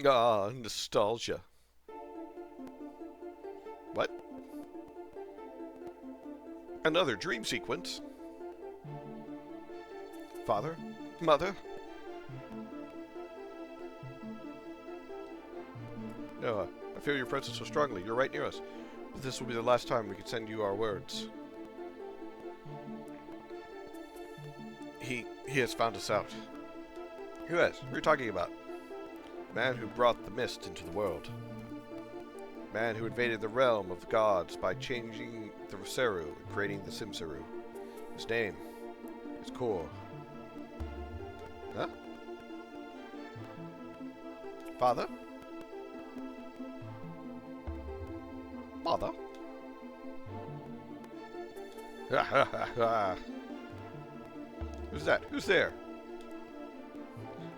Ah, nostalgia. What? Another dream sequence? Father? Mother? Noah, I feel your presence so strongly. You're right near us. But this will be the last time we can send you our words. He has found us out. Who has? Who are you talking about? Man who brought the mist into the world. Man who invaded the realm of the gods by changing the Seru and creating the Simseru. His name is Kor. Huh? Father? Mother? Who's that? Who's there?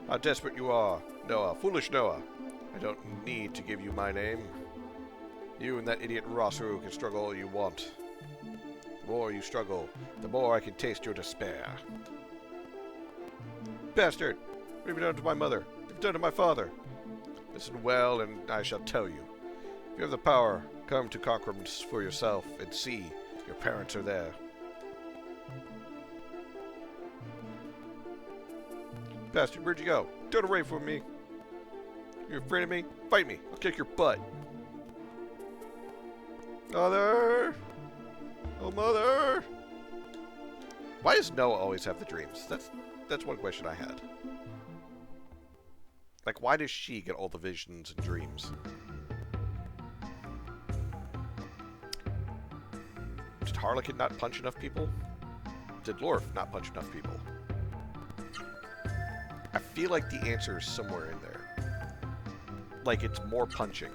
How desperate you are, Noah. Foolish Noah. I don't need to give you my name. You and that idiot Rossuru can struggle all you want. The more you struggle, the more I can taste your despair. Bastard! What have you done to my mother? What have you done to my father? Listen well, and I shall tell you. If you have the power, come to Concrum for yourself and see your parents are there. Bastard, where'd you go? Don't away from me. You're afraid of me? Fight me. I'll kick your butt. Mother! Oh, mother! Why does Noah always have the dreams? That's one question I had. Like, why does she get all the visions and dreams? Did Harlequin not punch enough people? Did Lorf not punch enough people? I feel like the answer is somewhere in there. Like, it's more punching.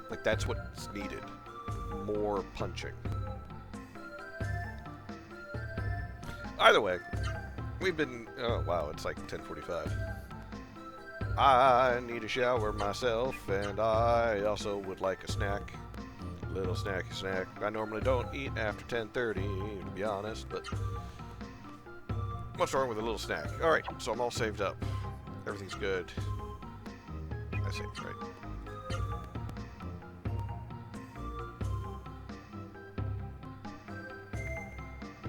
Like, that's what's needed. More punching. Either way, we've been... Oh, wow, it's like 10:45. I need a shower myself, and I also would like a snack. Little snacky snack. I normally don't eat after 10:30, to be honest, but... What's wrong with a little snack? Alright, so I'm all saved up. Everything's good. I saved, right?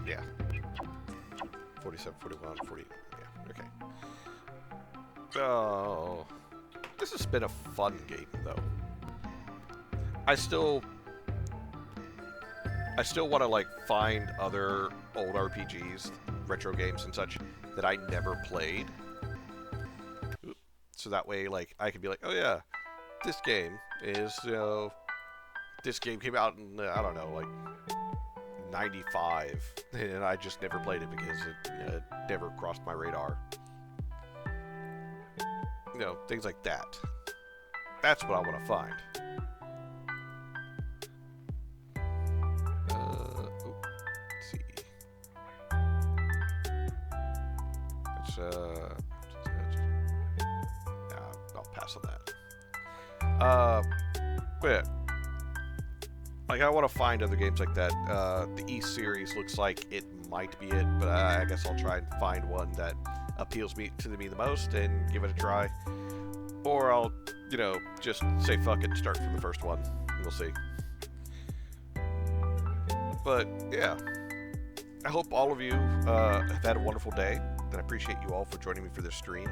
Yeah. 47, 41, 40. Yeah, okay. Oh. This has been a fun game, though. I still want to, like, find other old RPGs, retro games and such, that I never played. So that way, like, I can be like, oh yeah, this game is, you know, this game came out in, I don't know, like, 95, and I just never played it because it never crossed my radar. You know, things like that. That's what I want to find. Let's see. I'll pass on that. But yeah. Like, I want to find other games like that. The East series looks like it might be it, but I guess I'll try and find one that appeals to me the most and give it a try. Or I'll, you know, just say fuck it and start from the first one. We'll see. But, yeah. I hope all of you have had a wonderful day. And I appreciate you all for joining me for this stream.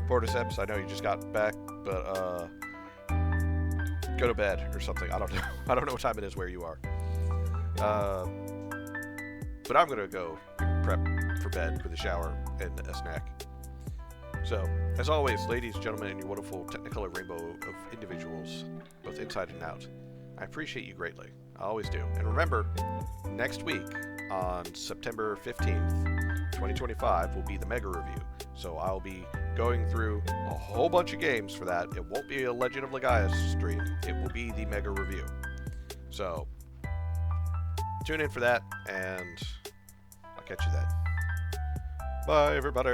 Porticeps, I know you just got back, but, go to bed or something. I don't know. I don't know what time it is where you are. But I'm going to go prep for bed with a shower and a snack. So, as always, ladies, gentlemen, and your wonderful Technicolor rainbow of individuals, both inside and out, I appreciate you greatly. I always do. And remember, next week, on September 15th, 2025, will be the Mega Review. So I'll be going through a whole bunch of games for that. It won't be a Legend of Legaia stream. It will be the Mega Review. So, tune in for that, and I'll catch you then. Bye, everybody.